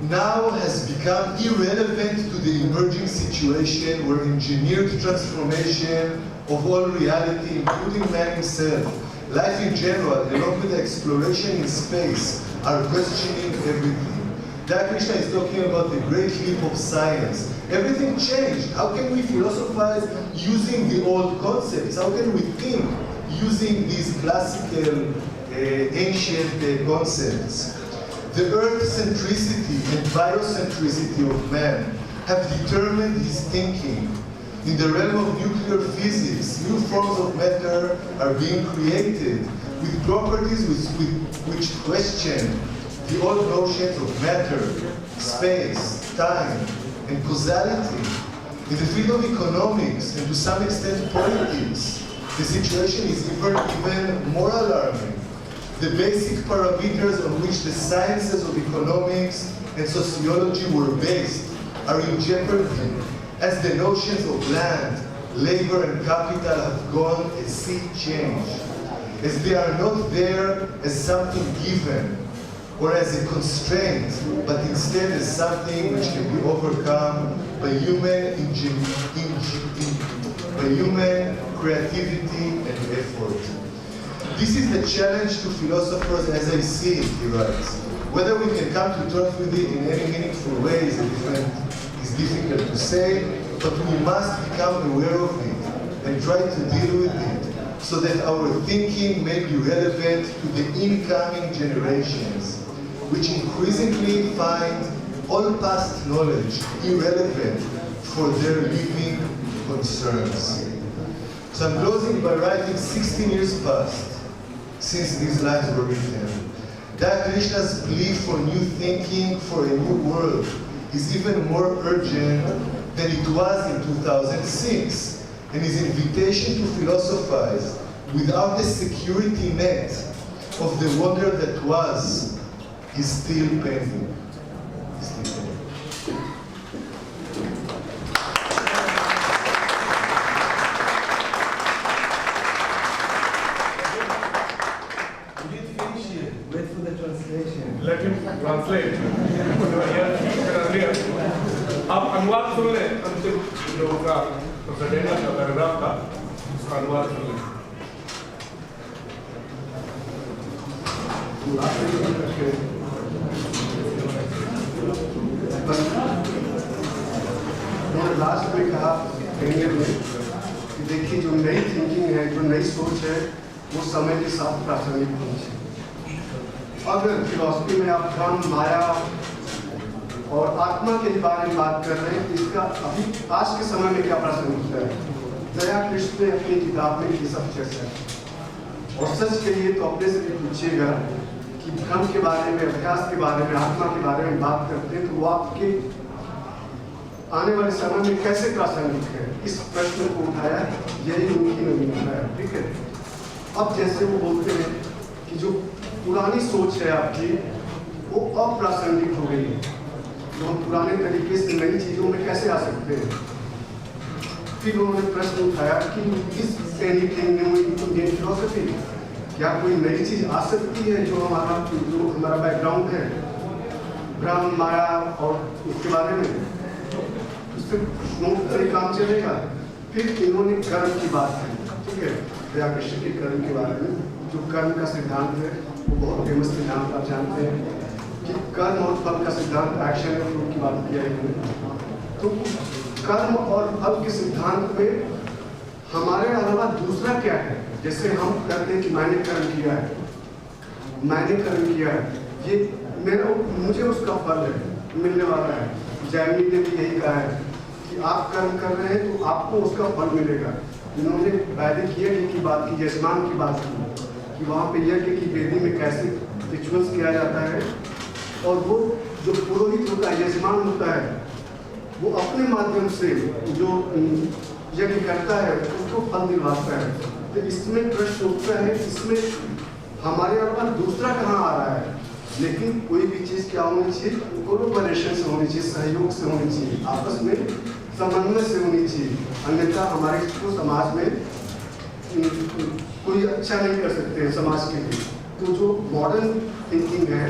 now has become irrelevant to the emerging situation where engineered transformation of all reality, including man himself, life in general, along with the exploration in space, are questioning everything. D.A.V. Krishna is talking about the great leap of science. Everything changed. How can we philosophize using the old concepts? How can we think using these classical, ancient concepts? The earth-centricity and biocentricity of man have determined his thinking. In the realm of nuclear physics, new forms of matter are being created with properties which question the old notions of matter, space, time, and causality. In the field of economics, and to some extent politics, the situation is even more alarming. The basic parameters on which the sciences of economics and sociology were based are in jeopardy, as the notions of land, labor, and capital have gone a sea change, as they are not there as something given or as a constraint, but instead as something which can be overcome by human creativity and effort. This is the challenge to philosophers as I see it, he writes. Whether we can come to terms with it in any meaningful way is difficult to say, but we must become aware of it and try to deal with it so that our thinking may be relevant to the incoming generations, which increasingly find all past knowledge irrelevant for their living concerns. So I'm closing by writing 16 years past since these lines were written. That Krishna's plea for new thinking, for a new world, is even more urgent than it was in 2006, and his invitation to philosophize without the security net of the wonder that was is still pending. Let him translate. आप अनुवाद सुन लें अंतिम लोगों का presentation का paragraph का उसका अनुवाद सुन लें. मैंने लास्ट में कहा करियर में कि देखिए जो नई थिंकिंग है, जो नई सोच है, वो समय के साथ प्रासंगिक होनी चाहिए. अगर फिलॉसफी में आप धर्म, माया और आत्मा के बारे में बात कर रहे हैं, इसका अभी आज के समय में क्या प्रासंगिकता है? दया कृष्ण ने अपनी किताब में ये सब चर्चा की. और सच के लिए तो अपने से भी पूछिएगा कि धर्म के बारे में, अभ्यास के बारे में, आत्मा के बारे में बात करते हैं तो वो आपके आने वाले समय में कैसे प्रासंगिक है, इस प्रश्न को उठाया. यही उनकी नवीनता है. ठीक है. अब जैसे वो बोलते हैं कि जो पुरानी सोच है आपकी, वो अप्रासंगिक हो गई है. तो हम पुराने तरीके से नई चीजों में कैसे आ सकते हैं? फिर उन्होंने प्रश्न उठाया कि is anything new in Indian philosophy? क्या कोई नई चीज आ सकती है जो हमारा बैकग्राउंड है, ब्रह्म, माया और उसके बारे में? उससे नोट काम चलेगा. फिर इन्होंने कर्म की बात की. ठीक है. दया कृष्ण के कर्म के बारे में, जो कर्म का सिद्धांत है, वो बहुत फेमस सिद्धांत आप जानते हैं कि कर्म और फल का सिद्धांत, एक्शन एंड फ्रूट की बात किया है. तो कर्म और फल के सिद्धांत में हमारे अलावा दूसरा क्या है? जैसे हम कहते हैं कि मैंने कर्म किया है, मैंने कर्म किया है, ये मुझे उसका फल है, मिलने वाला है. जैमिनी ने भी यही कहा है कि आप कर्म कर रहे हैं तो आपको उसका फल मिलेगा. इन्होंने वैदिक यज्ञ की बात की, यजमान की बात की कि वहाँ पे यज्ञ की वेदी में कैसे रिचुअल्स किया जाता है, और वो जो पुरोहित होता है, यजमान होता है, वो अपने माध्यम से जो यज्ञ करता है उसको फल दिलवाता है. तो इसमें प्रश्न उठता है, इसमें हमारे अलावा दूसरा कहाँ आ रहा है? लेकिन कोई भी चीज़ क्या होनी चाहिए? कोलैबोरेशन से होनी चाहिए, सहयोग से होनी चाहिए, आपस में समन्वय से होनी चाहिए. अन्यथा हमारे को समाज में कोई अच्छा नहीं कर सकते हैं समाज के लिए. तो जो मॉडर्न थिंकिंग है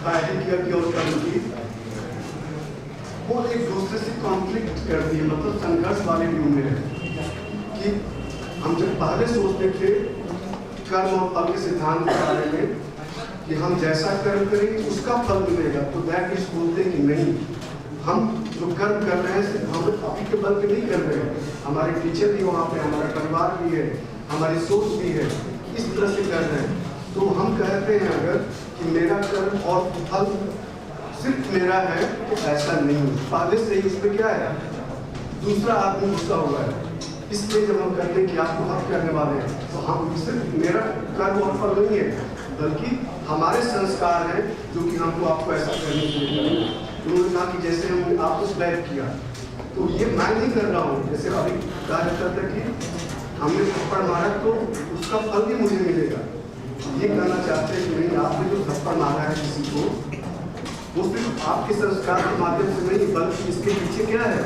वैदिक यज्ञ और कर्म की, वो एक दूसरे से कॉन्फ्लिक्ट करती है, मतलब संघर्ष वाले व्यू में है. कि हम जब पहले सोचते थे कर्म और फल के सिद्धांत के बारे में कि हम जैसा कर्म करेंगे उसका फल मिलेगा, तो दैट बोलते हैं कि नहीं, हम जो कर्म कर रहे हैं हम अभी के बल पे नहीं कर रहे हैं. हमारे टीचर भी वहाँ पे, हमारा परिवार भी है, हमारी सोच भी है, इस तरह से कर रहे हैं. तो हम कहते हैं अगर कि मेरा कर्म और फल सिर्फ मेरा है, तो ऐसा नहीं है. पहले से ही उसमें क्या है? दूसरा आदमी गुस्सा हुआ है. इसलिए जब हम कहते हैं कि आपको हक करने वाले हैं, तो हम सिर्फ मेरा कर्म और फल नहीं है, बल्कि हमारे संस्कार हैं जो कि हमको आपको ऐसा करने के लिए करेंगे. उन्होंने कहा कि जैसे हम आपको स्लैब किया, तो ये मैं नहीं कर रहा हूँ. जैसे अभी कहा जाता था कि हमने थप्पड़ मारा तो उसका फल भी मुझे मिलेगा. ये कहना चाहते हैं कि नहीं, आपने जो थप्पड़ मारा है किसी को, वो सिर्फ आपके संस्कार के माध्यम से नहीं, बल्कि इसके पीछे क्या है?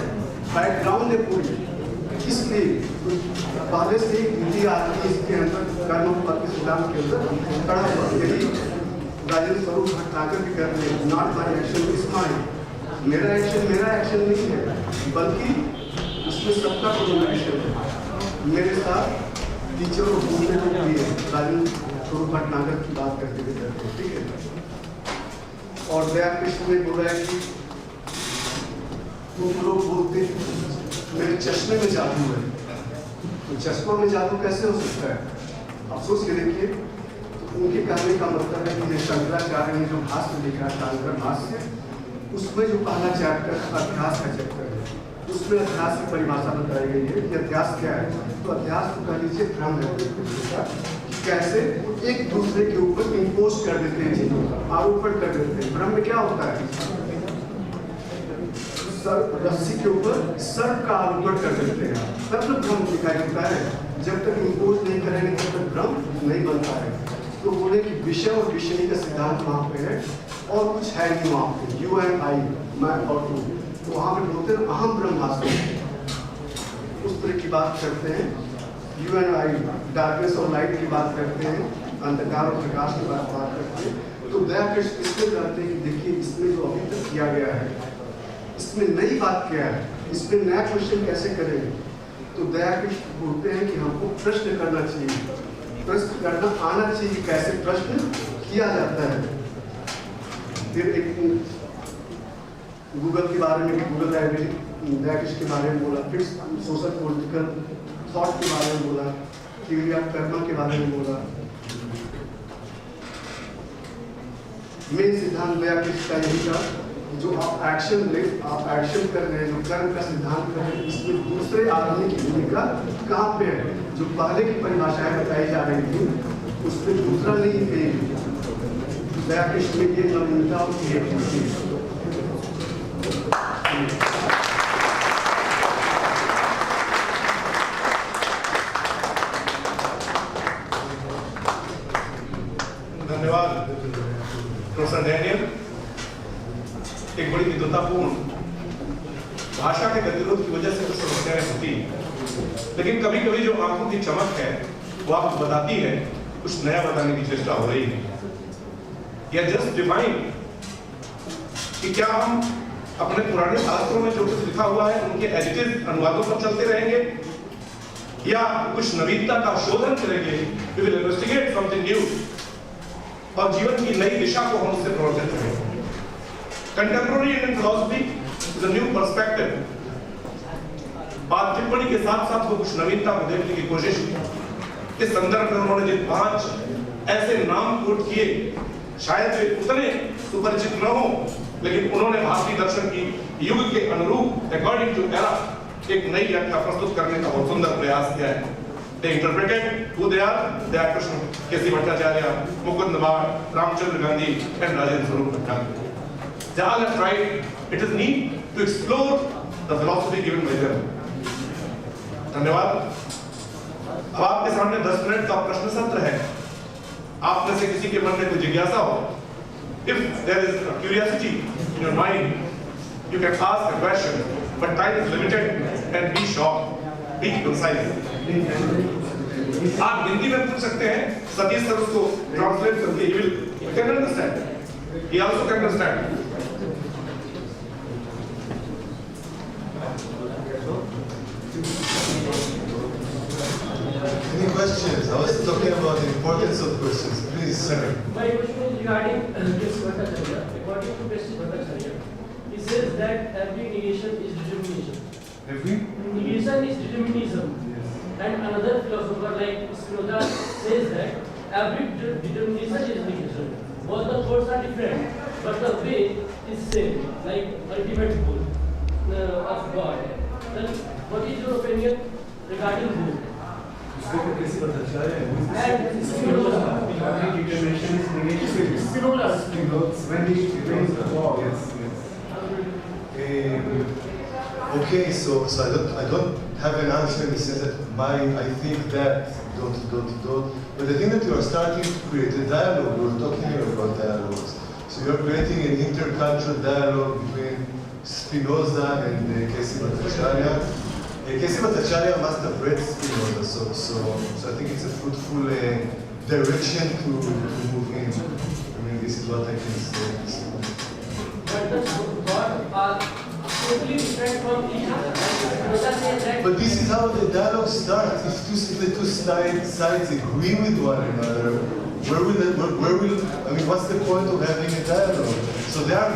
बैकग्राउंड है पूरी. इसलिए पहले से ही विधि आती है इसके अंदर, कर्म फल के सिद्धांत के अंदर खड़ा हुआ. यही राजेंद्र स्वरूप भट्टाचार्य भी कहते हैं, not my action is mine. मेरा एक्शन नहीं है, बल्कि उसमें सबका कोलैबोरेशन है. मेरे साथ टीचर और दूसरे लोग भी है. राजेंद्र स्वरूप भट्टाचार्य की बात करते हुए कहते हैं. ठीक है. और दया कृष्ण ने बोला है कि तुम लोग बोलते मेरे चश्मे में जादू है. तो चश्मा में जादू कैसे हो सकता है? आप सोच के देखिए। उनके कहने का मतलब है कि शंकराचार्य ने जो भाष्य लिखा शांकर भाष्य, उसमें जो पहला चैप्टर अध्यास का चैप्टर है, उसमें अध्यास की परिभाषा बताई गई है कि अध्यास क्या है। तो अध्यास को कह लीजिए भ्रम है, कैसे एक दूसरे के ऊपर इम्पोज कर देते हैं चीजों का, आरोपण कर देते हैं। भ्रम में क्या होता है? रस्सी के ऊपर सर्प का आरोपण कर देते हैं, तब तक भ्रम दिखाई देता है। जब तक इम्पोज नहीं करेंगे तब तक भ्रम नहीं बनता है। तो बोले कि विषय और विषय का सिद्धांत वहाँ पे है और कुछ है नहीं वहाँ पे, यू एंड आई, मैं और तू। तो वहाँ पे बोलते हैं अहम ब्रह्मास्मि, उस तरह की बात करते हैं। यू एंड आई, डार्कनेस और लाइट की बात करते हैं, अंधकार और प्रकाश की बात करते हैं। तो दयाकृष्ण इसमें कहते हैं कि देखिए इसमें जो अभी तक किया गया है, इसमें नई बात क्या है, इसमें नया क्वेश्चन कैसे करेंगे। तो दयाकृष्ण बोलते हैं कि हमको प्रश्न करना चाहिए, प्रश्न करना आना चाहिए, कैसे प्रश्न किया जाता है। फिर एक गूगल के बारे में, गूगल लाइब्रेरी दयाकृष्ण के बारे में बोला, फिर सोशल पॉलिटिकल थॉट के बारे में बोला, थ्योरी ऑफ कर्म के बारे में बोला। मेन सिद्धांत दयाकृष्ण का यही था, जो आप एक्शन कर रहे हैं, जो कर्म का सिद्धांत कर रहे हैं, इसमें दूसरे आदमी की भूमिका कहाँ पे है? जो पहले की परिभाषाएं बताई जा रही थी उसमें दूसरा नहीं थे। दयाकृष्ण में ये नवीनता और धन्यवाद प्रोफेसर डैनियल। एक बड़ी विद्वतापूर्ण भाषा के गतिरोध की वजह से कुछ समस्याएं होती हैं, लेकिन कभी कभी जो आंखों की चमक है वो आपको बताती है कुछ नया बताने की चेष्टा हो रही है। या जस्ट डिफाइन कि क्या हम अपने पुराने शास्त्रों में जो कुछ लिखा हुआ है उनके एडिटिव अनुवादों पर चलते रहेंगे या कुछ नवीनता का शोधन करेंगे। We will investigate something new और जीवन की नई दिशा को हम उससे प्रवर्तित करेंगे। Contemporary Indian philosophy is a new perspective। बात टिप्पणी के साथ साथ वो कुछ नवीनता को देखने की कोशिश की। इस संदर्भ में उन्होंने जिन 5 ऐसे नाम कोट किए, शायद वे उतने सुपरिचित न हो, लेकिन उन्होंने भारतीय दर्शन की युग के अनुरूप अकॉर्डिंग टू एरा एक नई व्याख्या प्रस्तुत करने का बहुत सुंदर प्रयास किया है। They interpreted who they are, Dayakrishna, KC Bhattacharya, Mukund Bal, Ramchandra Gandhi and Rajendra स्वरूप Bhattacharya. They all have tried. It is need to explore the philosophy given by them. धन्यवाद। अब आपके सामने 10 मिनट का प्रश्न सत्र है। आप में से किसी के मन में कोई जिज्ञासा हो, if there is a curiosity in your mind, you can ask a question, but time is limited and be short, be concise. आप हिंदी में पूछ सकते हैं, सतीश सर उसको ट्रांसलेट करके he will can understand. He also can understand. Any questions? I was talking about the importance of questions. Please, sir. My question is regarding Justice Bhattacharya. According to Justice Bhattacharya, he says that every negation is determination. Every? Negation is determinism. Yes. And another philosopher like Spinoza says that every determination is negation. Both the thoughts are different, but the way is same, like ultimate goal of God. Then, what is your opinion regarding both? कैसी बताचार्य And Spinoza. determination is negation. Spinoza. When he explains the law, yes. Okay, so I don't have an answer in the sense that I think that but the thing that you are starting to create a dialogue. We were talking here about dialogues. So you're creating an intercultural dialogue between Spinoza and Kessi Bhattacharya. Kessi Bhattacharya must have read Spinoza, so I think it's a fruitful direction to move in. I mean, this is what I can say. But the thoughts are totally different from each other. Spinoza says that. But this is how the dialogue starts. If the two sides agree with one another, where will I mean, what's the point of having a dialogue? So they are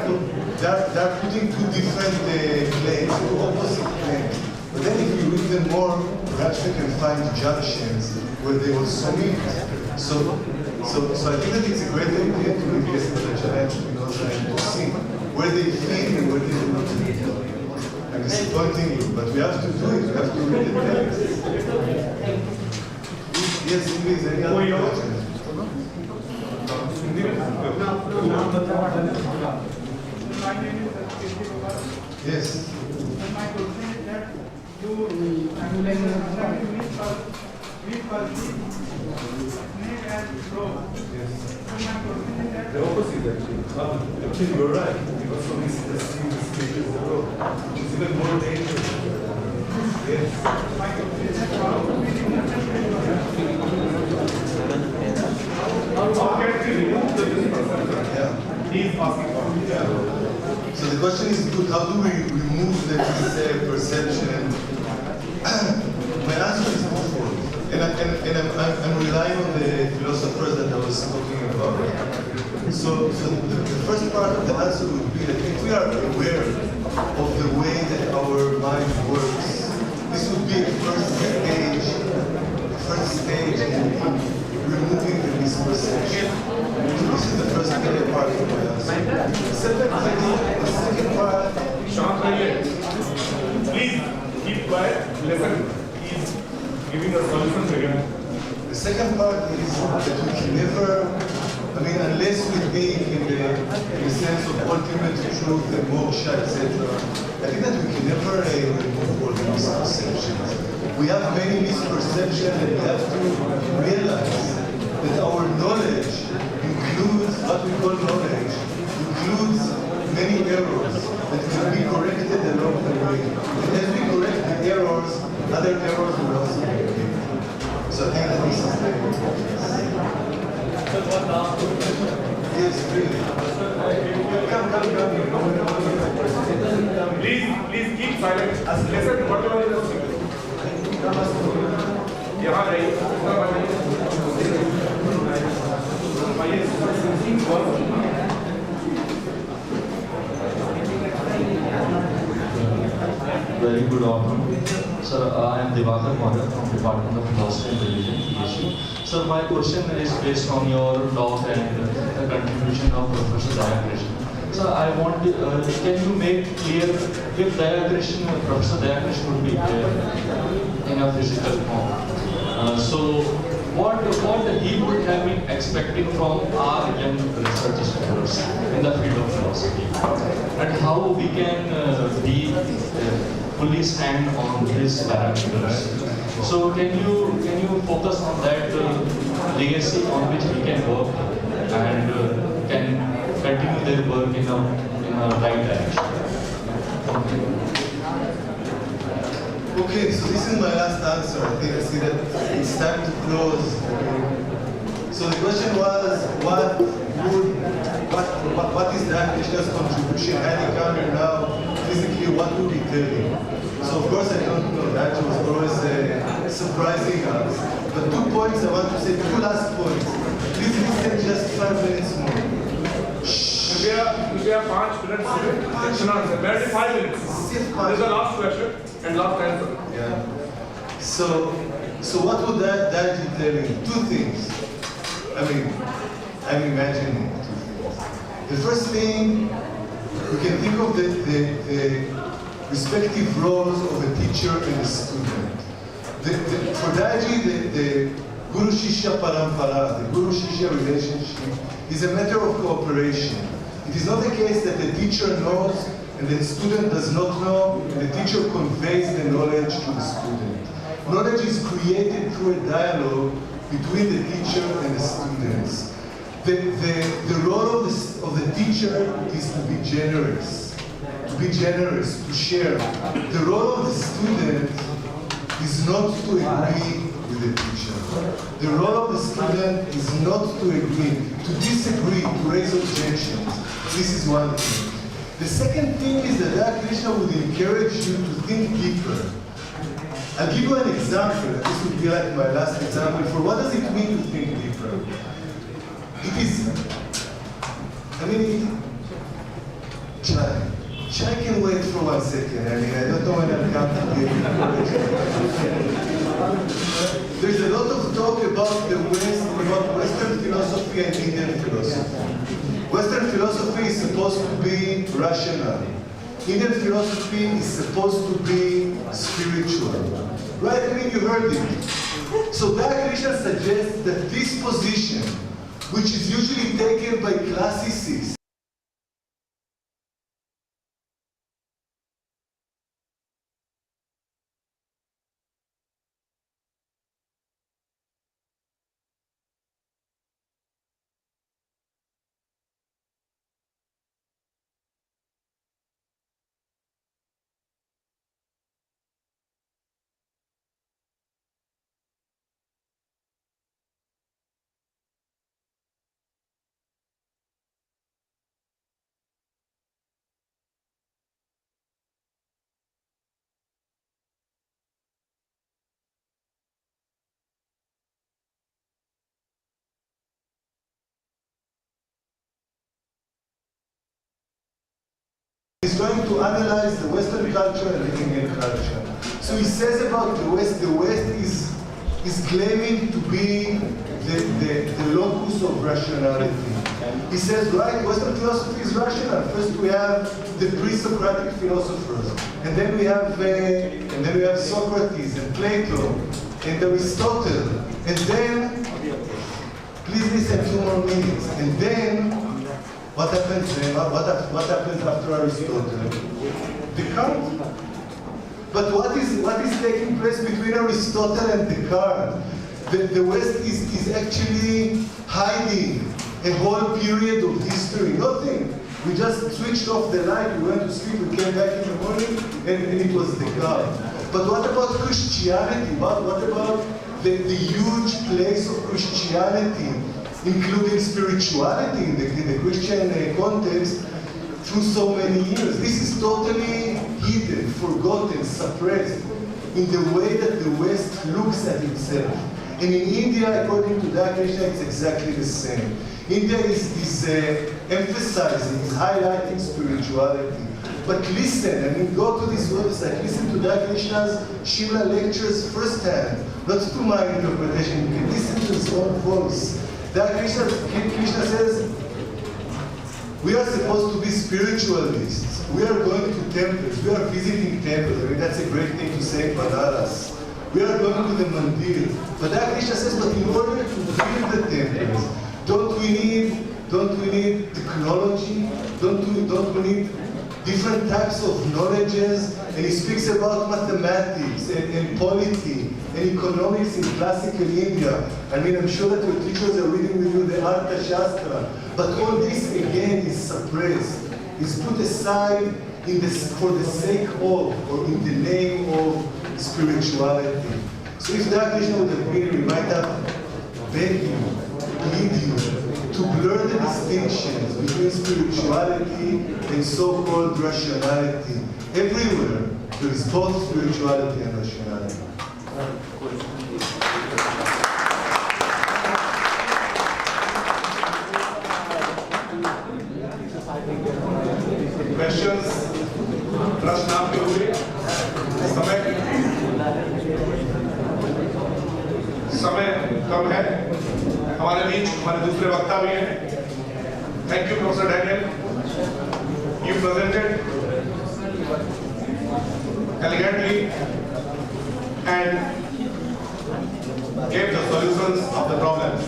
putting two different claims, two opposite claims. But then if you read them more, perhaps we can find junctions where they also meet. So I think that it's a great idea to invest in the challenge because I to see where they fit and where they do not fit. I'm disappointing you, but we have to do it. We have to read the text. Yes, please, any other questions? Yes. My question is that you snake as frog. So my question is that The opposite actually. Actually, you're right. Because from this the snake is the road, which is even more dangerous. Yes. my question is that how to be How can we remove the misperception? Yeah. He is asking for. So the question is good, how do we remove this perception? My answer is twofold. And I'm relying on the philosophers that I was talking about. So the first part of the answer would be that if we are aware of the way that our mind works, this would be the first stage in removing the misperception. So this is the first part of my answer. The second part, Please keep quiet. Listen. He is giving a solution again. the second part is that we can never, unless we think in the sense of ultimate truth and moksha, etc., I think that we can never remove all the misperceptions. We have many misperceptions and we have to realize that our knowledge includes, what we call knowledge, includes many errors that can be corrected along the way. And as we correct the errors, other errors will also be corrected. So I think that this is very important. Yes, really. Come. Please keep silent. Listen whatever is saying. यहाँ जाइए। Very good afternoon. Sir, I am Devakar Maurya from Department of Philosophy and Religion, PhD. Sir, my question is based on your talk and the contribution of Professor D.A.V. Sir, I want, can you make clear if D.A.V., Professor D.A.V. would be there in a physical form? So, what he would have been expecting from our young research scholars in the field of philosophy, and how we can be fully stand on his parameters. So can you focus on that legacy on which we can work and can continue their work in a right direction? Okay, so this is my last answer. I think I see that it's time to close. So the question was, what is Dan Krishna's contribution? Had he come here now, physically, what would he tell you? So of course I don't know, that was always surprising us. But 2 points I want to say, 2 last points. Please listen just 5 minutes more. कृपया 5 minute question answer. Barely 5 minutes. This is the last question and last answer. Yeah. So what would that be telling? 2 things. I'm imagining 2 things. The first thing, we can think of the respective roles of a teacher and a student. For Daji, the Guru-Shishya Parampara, the Guru-Shishya relationship, is a matter of cooperation. It is not the case that the teacher knows and the student does not know, and the teacher conveys the knowledge to the student. Knowledge is created through a dialogue between the teacher and the students. The role of the teacher is to be generous, to share. The role of the student is not to agree with the teacher. The role of the student is not to agree, to disagree, to raise objections. This is one thing. The second thing is that D.A.V. Krishna would encourage you to think deeper. I'll give you an example. This would be like my last example for what does it mean to think deeper. It is, I can wait for 1 second. I mean, I don't know when I'll come to the There's a lot of talk about the West, about Western philosophy and Indian philosophy. Western philosophy is supposed to be rational. Indian philosophy is supposed to be spiritual. Right? I mean, you heard it. So D.A.V suggests that this position, which is usually taken by classicists, is going to analyze the Western culture and the Indian culture. So he says about the West is claiming to be the locus of rationality. He says, right, Western philosophy is rational. First we have the pre-Socratic philosophers, and then we have Socrates and Plato and Aristotle, and then, please listen 2 more minutes, and then what happens then? What happens after Aristotle? Descartes. But what is taking place between Aristotle and Descartes? The West is actually hiding a whole period of history. Nothing. We just switched off the light, we went to sleep, we came back in the morning, and it was Descartes. But what about Christianity? What about the huge place of Christianity, including spirituality in the Christian context through so many years? This is totally hidden, forgotten, suppressed in the way that the West looks at itself. And in India, according to D.A.V, it's exactly the same. India is emphasizing, is highlighting spirituality. But listen, I mean, go to this website, listen to D.A.V. Shimla lectures firsthand, not to my interpretation. You can listen to his own voice. D.A.V. Krishna says, we are supposed to be spiritualists. We are going to temples. We are visiting temples. I mean, that's a great thing to say in Banaras. We are going to the mandir. But D.A.V. Krishna says, but in order to build the temples, don't we need technology? Don't we need different types of knowledges? And he speaks about mathematics and polity and economics in classical India. I mean, I'm sure that your teachers are reading with you the Artha Shastra. But all this, again, is suppressed, is put aside for the sake of, or in the name of, spirituality. So if D.A.V. would have been, we might have begged you, plead you, to blur the distinctions between spirituality and so-called rationality. Everywhere, there is both spirituality and rationality. Questions? प्रश्न आपके हुए? समय कम है, हमारे बीच हमारे दूसरे वक्ता भी हैं। Thank you, Professor Daniel. You presented elegantly and gave the solutions of the problems.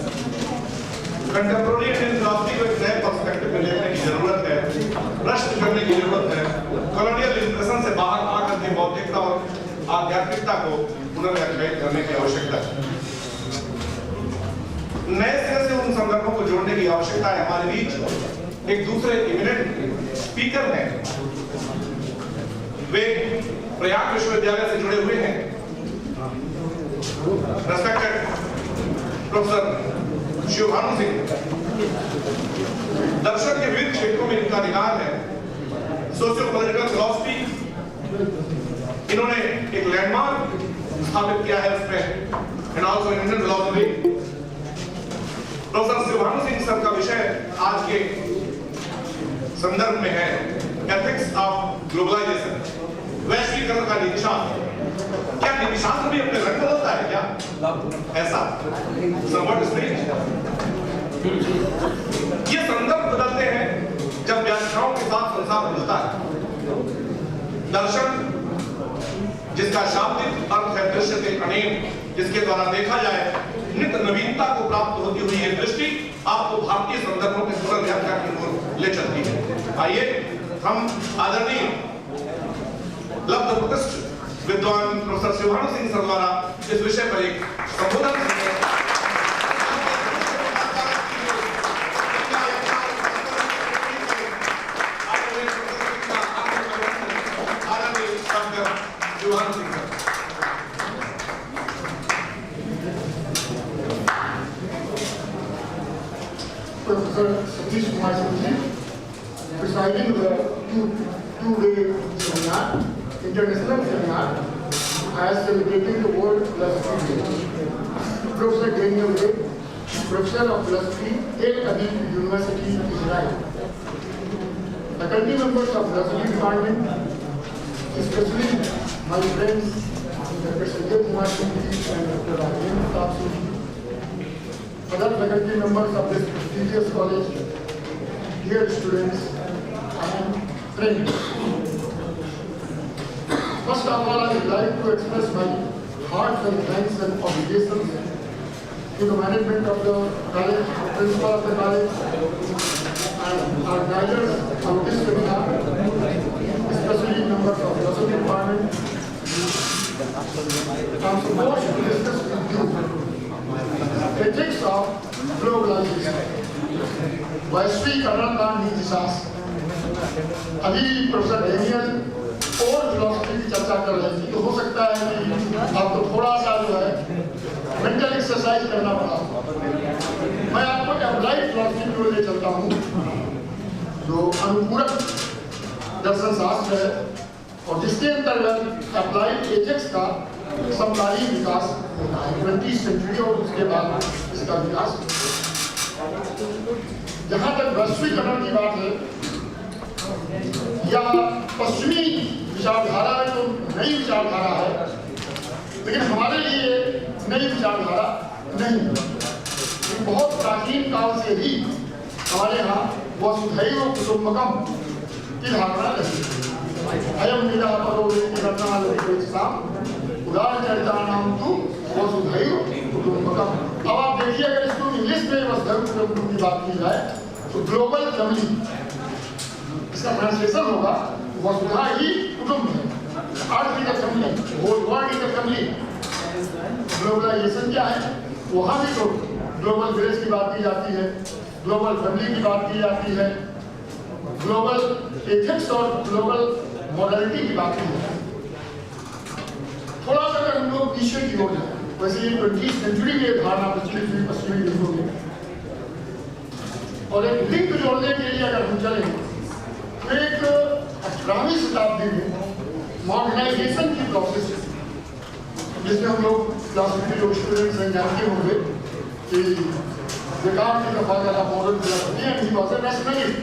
Contemporary Indian philosophy को एक नए पर्सपेक्टिव में लेने की जरूरत है, प्रश्न करने की जरूरत है, कॉलोनियल इंप्रेशन से बाहर आकर के बौद्धिकता और आध्यात्मिकता को पुनर्व्याख्यायित करने की आवश्यकता है। नए सिरे से उन संदर्भों को जोड़ने की आवश्यकता है। हमारे बीच एक दूसरे इमिनेंट स्पीकर हैं, वे प्रयाग विश्वविद्यालय से जुड़े हुए हैं। रेस्पेक्टेड प्रोफेसर शिवभानु सिंह, दर्शन के विविध क्षेत्रों में इनका निगाह है। सोशियो पॉलिटिकल फिलॉसफी, इन्होंने एक लैंडमार्क स्थापित किया है उसमें, and also in Indian philosophy. Professor Shivbhanu Singh sir का विषय आज के संदर्भ में है एथिक्स ऑफ ग्लोबलाइजेशन, वैश्वीकरण का नीतिशास्त्र। क्या नीतिशास्त्र भी अपने रंग बदलता है क्या? ऐसा somewhat strange। ये संदर्भ बदलते हैं जब व्याख्याओं के साथ संसार बदलता है। दर्शन जिसका शाब्दिक अर्थ है दृश्य से अनेक, जिसके द्वारा देखा जाए नित्य नवीनता को प्राप्त होती हुई ये दृष्टि आपको भारतीय संदर्भों के पुनर्व्याख्या की ओर ले चलती है। आइए हम आदरणीय लब्ध प्रतिष्ठ विद्वान प्रोफेसर शिवानंद सिंह सर द्वारा इस विषय पर एक संबोधन Professor Satish Kumar Singh, presiding the two-day seminar, international seminar, as celebrating the World Philosophy Day. Professor D.A.V, Professor of Philosophy, D.A.V University, Israel. Faculty members of Philosophy Department, especially my friends, Dr. Sanjay Kumar Singh and Dr. Rajan Singh. Other faculty members of this prestigious college, dear students and friends. First of all, I would like to express my heartfelt thanks and obligations to the management of the college, principal of the college, and our guiders of this seminar, especially members of the philosophy department. I'm supposed to discuss with you ethics of globalization, वैश्वीकरण का नीतिशास्त्र। अभी professor Daniel और philosophy की चर्चा कर रहे थे, तो हो सकता है कि आपको थोड़ा सा जो है मेंटल एक्सरसाइज करना पड़ा। मैं आपको अप्लाइड फिलोसफी की ओर ले चलता हूँ, जो अनुपूरक दर्शन शास्त्र है और जिसके अंतर्गत अप्लाइड एथिक्स का समकालीन विकास होता है 20वीं सेंचुरी और उसके बाद इसका विकास। जहां तक वैश्वीकरण की बात है या पश्चिमी विचारधारा है, तो नई विचारधारा है, लेकिन हमारे लिए नई विचारधारा नहीं है। बहुत प्राचीन काल से ही हमारे यहाँ वसुधैव कुटुम्बकम की धारणा रही। अयम निरा परो उदारचरितानां तु वसुधैव कुटुम्बकम। अब आप देखिए, अगर इसको इंग्लिश में वसुधैव कुटुम्बकम की बात की जाए तो ग्लोबल फैमिली, इसका ट्रांसलेशन होगा वसुधा ही कुटुंब है। Earth is a family, whole world is a family. Globalization क्या है? वहां भी तो ग्लोबल विलेज की बात की जाती है, ग्लोबल फैमिली की बात की जाती है, ग्लोबल एथिक्स और ग्लोबल मॉडलिटी की बात की जाती है। थोड़ा सा अगर हम लोग पीछे की ओर जाए, वैसे ये 20वीं सेंचुरी में धारणा पश्चिमी देशों में, और एक लिंक जोड़ने के लिए अगर हम चलें तो एक 18वीं शताब्दी में मॉडर्नाइजेशन की प्रोसेस, जिसमें हम लोग फिलोसफी के जो स्टूडेंट्स हैं जानते होंगे कि डेकार्ट की दफा ज्यादा modern philosophy and he was a rationalist.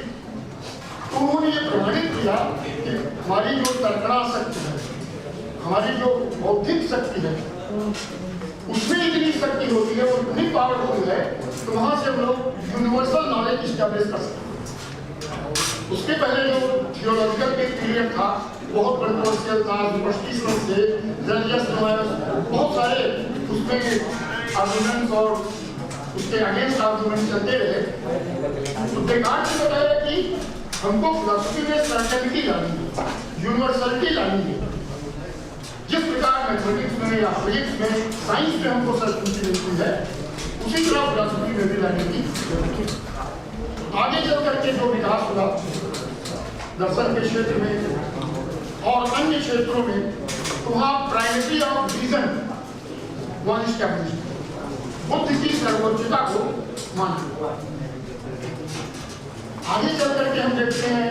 तो उन्होंने ये प्रमाणित किया कि हमारी जो तर्कणा शक्ति है, हमारी जो बौद्धिक शक्ति है, उसमें इतनी शक्ति होती है, वो इतनी पावरफुल है, तो वहां से हम लोग यूनिवर्सल नॉलेज स्टैब्लिश कर सकते हैं। उसके पहले जो थियोलॉजिकल एक पीरियड था, बहुत कंट्रोवर्शियल था, सुपरस्टिशंस थे, रिलीजियस बहुत सारे उसमें आर्गुमेंट्स और उसके अगेंस्ट आर्गुमेंट चलते रहे। तो डेकार्ट ने बताया कि हमको फिलॉसफी में सर्टेनिटी लानी है, यूनिवर्सलिटी लानी है। जिस प्रकार मैथमेटिक्स में या फिजिक्स में, साइंस में हमको सर्टेनिटी मिलती है, उसी तरह फिलॉसफी में भी लाने की जरूरत है। आगे चल करके जो विकास हुआ दर्शन के क्षेत्र में और अन्य क्षेत्रों में, तो वहाँ primacy of reason one establish, Buddha की सर्वोच्चता को माना। आगे चल करके हम देखते हैं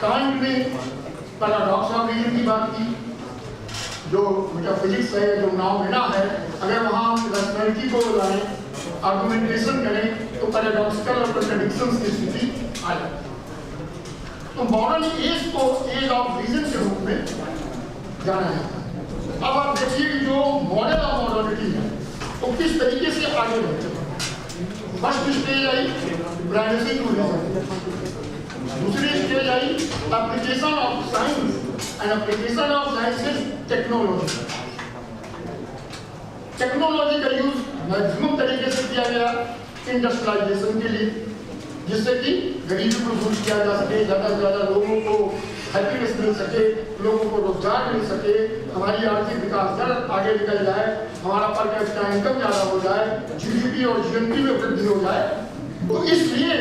कांट ने पैराडॉक्स ऑफ रीजन की बात की, जो मेटाफिजिक्स है, जो नॉमिना है, अगर वहाँ हम रैशनैलिटी को लाएं, आर्गुमेंटेशन करें, तो पैराडॉक्सिकल और कॉन्ट्रडिक्शंस की स्थिति आ जाती है। तो मॉडर्न एज को एज ऑफ रीजन के रूप में जाना जाता है। अब आप देखिए कि जो मॉडल ऑफ मॉडर्निटी है वो किस तरीके से आगे बढ़ते हैं। फर्स्ट स्टेज आई प्राइवेसी टू रीजन, दूसरी स्टेज आई application of science and application of science is technology. Technology का यूज मैक्सिमम तरीके से किया गया इंडस्ट्रियलाइजेशन के लिए, जिससे कि गरीबी को दूर किया जा सके, ज़्यादा से ज़्यादा लोगों को हैप्पीनेस मिल सके, लोगों को रोजगार मिल सके, हमारी आर्थिक विकास दर आगे निकल जाए, हमारा पर कैपिटा इनकम ज़्यादा हो जाए, जीडीपी और जीएनपी में वृद्धि हो जाए। तो इसलिए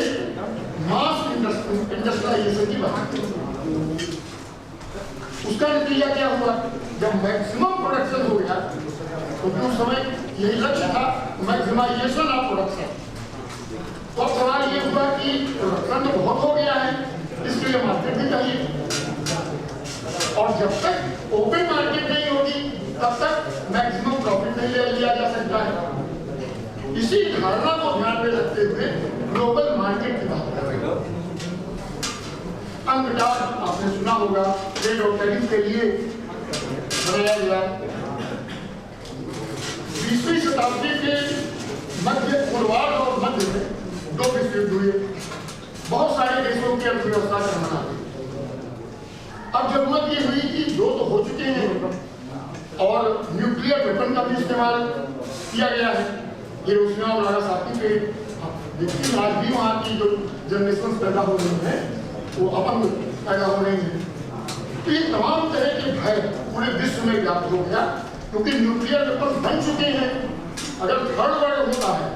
मास इंडस्ट्रियलाइजेशन की बात, उसका नतीजा क्या हुआ? जब मैक्सिमम प्रोडक्शन हो गया, क्योंकि उस समय यही लक्ष्य था मैक्सिमाइजेशन ऑफ प्रोडक्शन। तो अब सवाल ये हुआ कि प्रोडक्शन तो बहुत हो गया है, इसके लिए मार्केट भी चाहिए, और जब तक ओपन मार्केट नहीं होगी तब तक मैक्सिमम प्रॉफिट नहीं ले लिया जा सकता है। इसी धारणा को ध्यान में रखते हुए ग्लोबल मार्केट की बात कर रहे हैं। अंकटार आपने सुना होगा, ट्रेड और टैरिफ के लिए बनाया गया। 20वीं शताब्दी के मध्य पूर्वार्ध और मध्य में दो विश्व युद्ध हुए, बहुत सारे देशों की अर्थव्यवस्था चरमरा गई। अब जरूरत ये हुई कि जो तो हो चुके हैं और न्यूक्लियर वेपन का भी इस्तेमाल किया गया है, हिरोशिमा और नागासाकी पे, लेकिन आज भी वहाँ की जो जनरेशन पैदा हो रही है वो अपंग पैदा हो रही है। तो ये तमाम तरह के भय पूरे विश्व में व्याप्त हो गया, क्योंकि न्यूक्लियर वेपन बन चुके हैं। अगर थर्ड वर्ल्ड होता है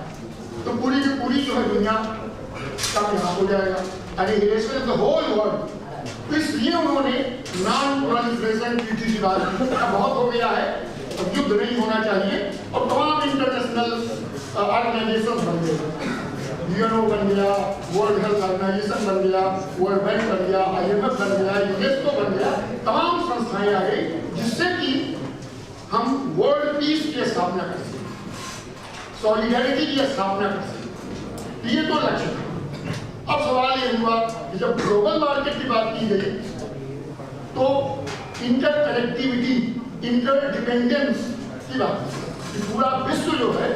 तो पूरी की पूरी जो है दुनिया का विनाश हो जाएगा, annihilation of the whole world. तो इसलिए उन्होंने नॉन प्रोलिफरेशन ट्रीटी की बात की, बहुत हो गया है, अब युद्ध नहीं होना चाहिए, और तमाम इंटरनेशनल ऑर्गेनाइजेशन बन गए। यूएनओ बन गया, वर्ल्ड हेल्थ ऑर्गेनाइजेशन बन गया, वर्ल्ड बैंक बन गया, IMF बन गया, यूनेस्को बन गया, तमाम संस्थाएं आ गई, जिससे कि हम वर्ल्ड पीस की स्थापना कर सकें, सॉलिडारिटी की स्थापना कर सकें। ये तो लक्ष्य था। अब सवाल ये हुआ कि जब ग्लोबल मार्केट की बात की गई तो इंटरकनेक्टिविटी, इंटरडिपेंडेंस की बात की, पूरा विश्व जो है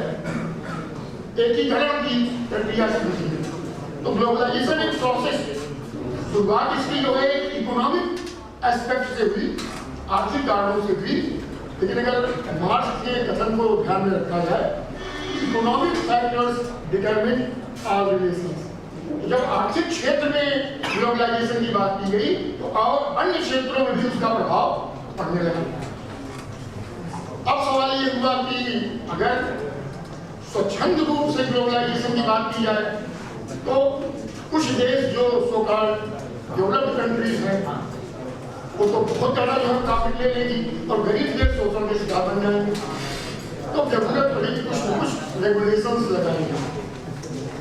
एकीकरण की प्रक्रिया से गुजरी है। तो ग्लोबलाइजेशन एक प्रोसेस, शुरुआत इसकी जो है इकोनॉमिक एस्पेक्ट से हुई, आर्थिक कारणों से हुई, लेकिन अगर मार्क्स के कथन को ध्यान में रखा जाए, economic factors determine all relations. जब आर्थिक क्षेत्र में ग्लोबलाइजेशन की बात की गई तो और अन्य क्षेत्रों में भी उसका प्रभाव पड़ने लगा। अब सवाल ये हुआ कि अगर स्वच्छंद रूप से ग्लोबलाइजेशन की बात की जाए तो कुछ देश जो सो कॉल्ड डेवलप्ड कंट्रीज हैं वो तो बहुत ज़्यादा जो है प्रॉफिट ले लेगी, और गरीब देश शोषण के शिकार बन जाएंगे। तो जरूरत पड़ेगी कुछ न कुछ रेगुलेशंस लगाए जाए,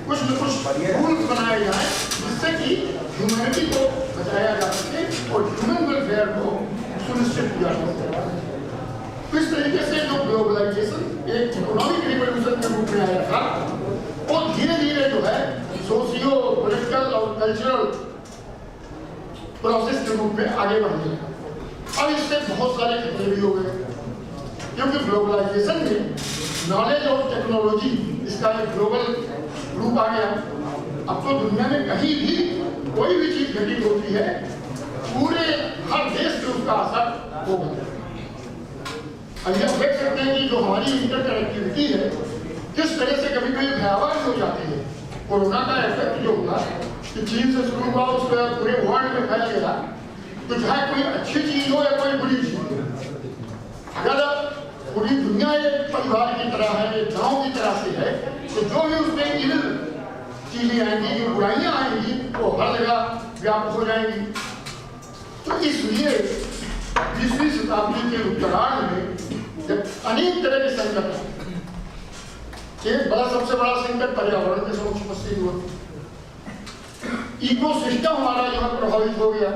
कुछ न कुछ रूल्स बनाए जाए, जिससे कि ह्यूमैनिटी को बचाया जा सके और ह्यूमन वेलफेयर को सुनिश्चित किया जा सके। तो इस तरीके से जो ग्लोबलाइजेशन एक इकोनॉमिक रिवोल्यूशन के रूप में आया था, वो धीरे धीरे जो है सोशियो पॉलिटिकल और कल्चरल प्रोसेस के रूप में आगे बढ़ गया। अब इससे बहुत सारे खतरे भी हो गए, क्योंकि ग्लोबलाइजेशन में नॉलेज और टेक्नोलॉजी इसका एक ग्लोबल रूप आ गया। अब तो दुनिया में कहीं भी कोई भी चीज घटित होती है, पूरे हर देश में उसका असर होगा। अब यह देख सकते हैं कि जो हमारी इंटरकनेक्टिविटी है, किस तरह से कभी कभी भयावह हो जाती है। कोरोना का इफेक्ट जो हुआ कि चीन से शुरू हुआ, उसके पूरे वर्ल्ड में फैल गया, तो चाहे कोई अच्छी चीज हो या कोई बुरी चीज हो, अगर पूरी दुनिया एक परिवार की तरह है, एक गांव की तरह से है, तो जो भी उसमें इविल चीजें आएंगी, जो बुराइयां आएंगी, वो हर जगह व्याप्त हो जाएंगी। तो इसलिए 20वीं शताब्दी के उत्तरार्ध में जब अनेक तरह के संकट आए, एक बड़ा सबसे बड़ा संकट पर्यावरण के समक्ष उपस्थित हुआ, इकोसिस्टम हमारा जो है प्रभावित हो गया।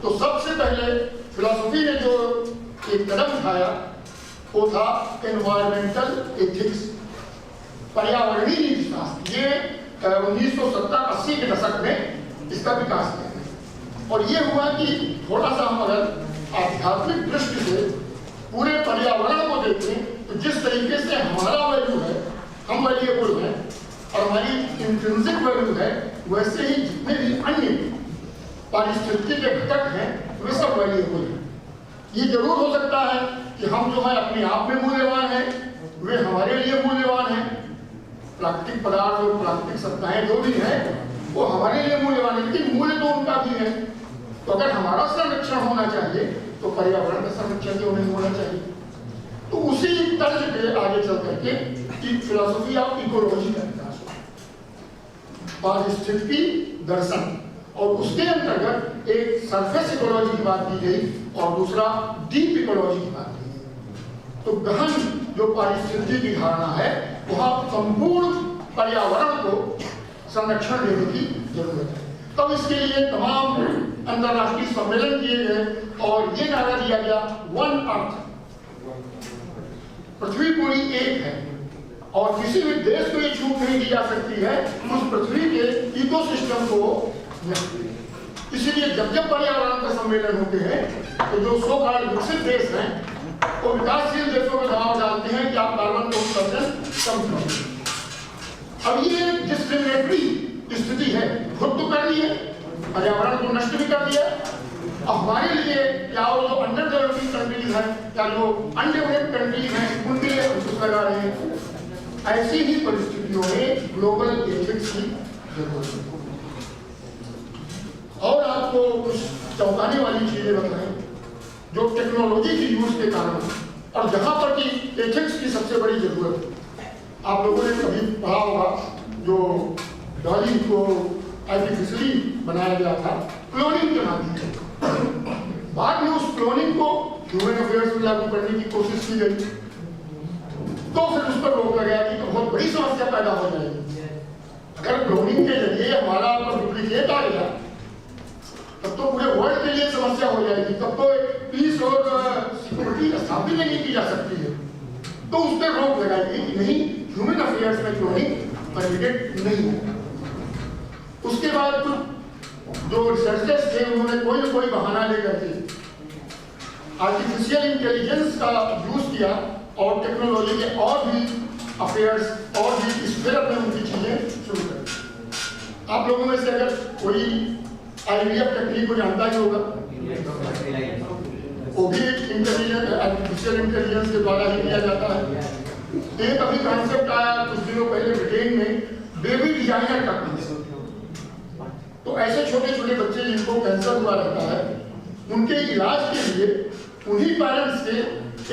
तो सबसे पहले फिलॉसफी ने जो एक कदम उठाया वो था एनवायरमेंटल एथिक्स, पर्यावरणीय नीतिशास्त्र। ये 1970-80 के दशक में इसका विकास किया। और ये हुआ कि थोड़ा सा हम अगर आध्यात्मिक दृष्टि से पूरे पर्यावरण को देखें तो जिस तरीके से हमारा वैल्यू है, हम वैल्यूएबल हैं और हमारी इंट्रिंसिक वैल्यू है, वैसे ही जितने भी अन्य पारिस्थितिकी के घटक हैं वे सब वैल्यूएबल हैं। ये जरूर हो सकता है कि हम जो है अपने आप में मूल्यवान हैं, वे हमारे लिए मूल्यवान हैं। प्राकृतिक पदार्थ और प्राकृतिक सत्ताएं जो भी हैं वो हमारे लिए मूल्यवान है, लेकिन मूल्य तो उनका भी है। तो अगर हमारा संरक्षण होना चाहिए तो पर्यावरण का संरक्षण क्यों नहीं होना चाहिए? तो उसी तर्ज पे आगे चल करके कि फिलॉसफी ऑफ इकोलॉजी का विकास हुआ, पारिस्थितिकी दर्शन, और उसके अंतर्गत एक सरफेस इकोलॉजी की बात की गई और दूसरा डीप इकोलॉजी की बात की गई। तो गहन जो पारिस्थितिकी की धारणा है वहां संपूर्ण पर्यावरण को संरक्षण देने की जरूरत है। तब इसके लिए तमाम अंतर्राष्ट्रीय सम्मेलन किए गए और ये नारा दिया गया वन अर्थ, पृथ्वी पूरी एक है और किसी भी देश को ये छूट नहीं दी जा सकती है उस पृथ्वी के इकोसिस्टम को। इसीलिए जब जब पर्यावरण का सम्मेलन होते हैं तो जो सो कॉल्ड विकसित देश हैं वो विकासशील देशों को दबाव डालते हैं कि आप कार्बन को उत्सर्जन कम करें। अब ये डिस्क्रिमिनेटरी स्थिति है, खुद तो कर ली है, पर्यावरण को नष्ट भी कर दिया। अब हमारे लिए क्या वो जो अंडर डेवलपिंग कंट्रीज हैं या जो अनडेवलप्ड कंट्रीज हैं उनके लिए हम कुछ लगा रहे हैं। ऐसी ही परिस्थितियों में ग्लोबल एथिक्स की जरूरत है। और आपको कुछ चौंकाने वाली चीजें बताएं जो टेक्नोलॉजी की यूज के कारण और जहां पर कि एथिक्स की सबसे बड़ी जरूरत है। आप लोगों ने कभी पढ़ा होगा जो डॉली को आर्टिफिशियली बनाया गया था क्लोनिंग के माध्यम से। बाद में उस क्लोनिंग को ह्यूमन अफेयर्स में लागू करने की कोशिश की गई तो फिर उस पर रोक लगाया कि तो बहुत बड़ी समस्या पैदा हो जाएगी। अगर क्लोनिंग के जरिए हमारा डुप्लीकेट आ गया तब तो पूरे वर्ल्ड के लिए समस्या हो जाएगी, तब तो पीस और सिक्योरिटी स्थापित नहीं की जा सकती है। तो उस पर रोक लगाई गई कि नहीं, ह्यूमन अफेयर्स में क्लोनिंग परमिटेड नहीं है। उसके बाद जो रिसर्चर्स थे उन्होंने कोई न कोई बहाना लेकर के आर्टिफिशियल इंटेलिजेंस का यूज किया और टेक्नोलॉजी के और भी अफेयर्स और भी स्फीयर में उनकी चीजें शुरू कर दी। आप लोगों में से अगर कोई IVF टेक्निक को जानता ही होगा, वो भी आर्टिफिशियल इंटेलिजेंस के द्वारा ही किया जाता है। एक अभी कॉन्सेप्ट आया कुछ दिनों पहले ब्रिटेन में बेबी डिजाइनर टेक्निक। तो ऐसे छोटे छोटे बच्चे जिनको कैंसर हुआ रहता है उनके इलाज के लिए उन्हीं पेरेंट्स से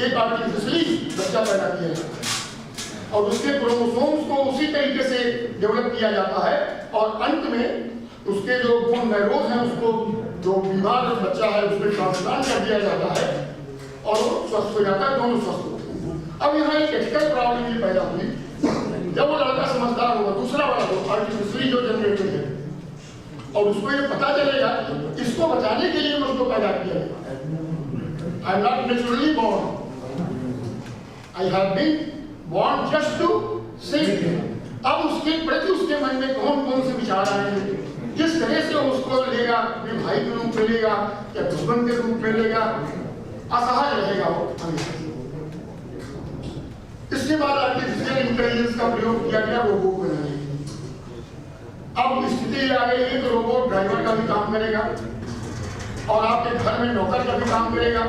एक आर्टिफिशियली बच्चा पैदा किया जाता है और उसके क्रोमोसोम्स को उसी तरीके से डेवलप किया जाता है और अंत में उसके जो बोन मैरोज हैं उसको जो बीमार बच्चा है उसमें ट्रांसप्लांट कर दिया जाता है और वो स्वस्थ हो जाता है, दोनों स्वस्थ होते हैं। अब यहाँ एक एथिकल प्रॉब्लम ये पैदा हुई, जब वो लड़का समझदार होगा, दूसरा वाला हो आर्टिफिशियली जो जनरेटेड है और उसको ये पता चलेगा इसको बचाने के लिए उसको पैदा किया गया। I am not naturally born, I have been born just to save him. अब उसके प्रति उसके मन में कौन कौन से विचार आएंगे, किस तरह से उसको लेगा, अपने भाई के रूप में लेगा या दुश्मन के रूप में लेगा, असहज रहेगा वो हमेशा। इसके बाद आर्टिफिशियल इंटेलिजेंस का प्रयोग किया गया रोबोट बनाने के लिए। अब स्थिति आ गई, एक रोबोट ड्राइवर का भी काम करेगा और आपके घर में नौकर का भी काम करेगा।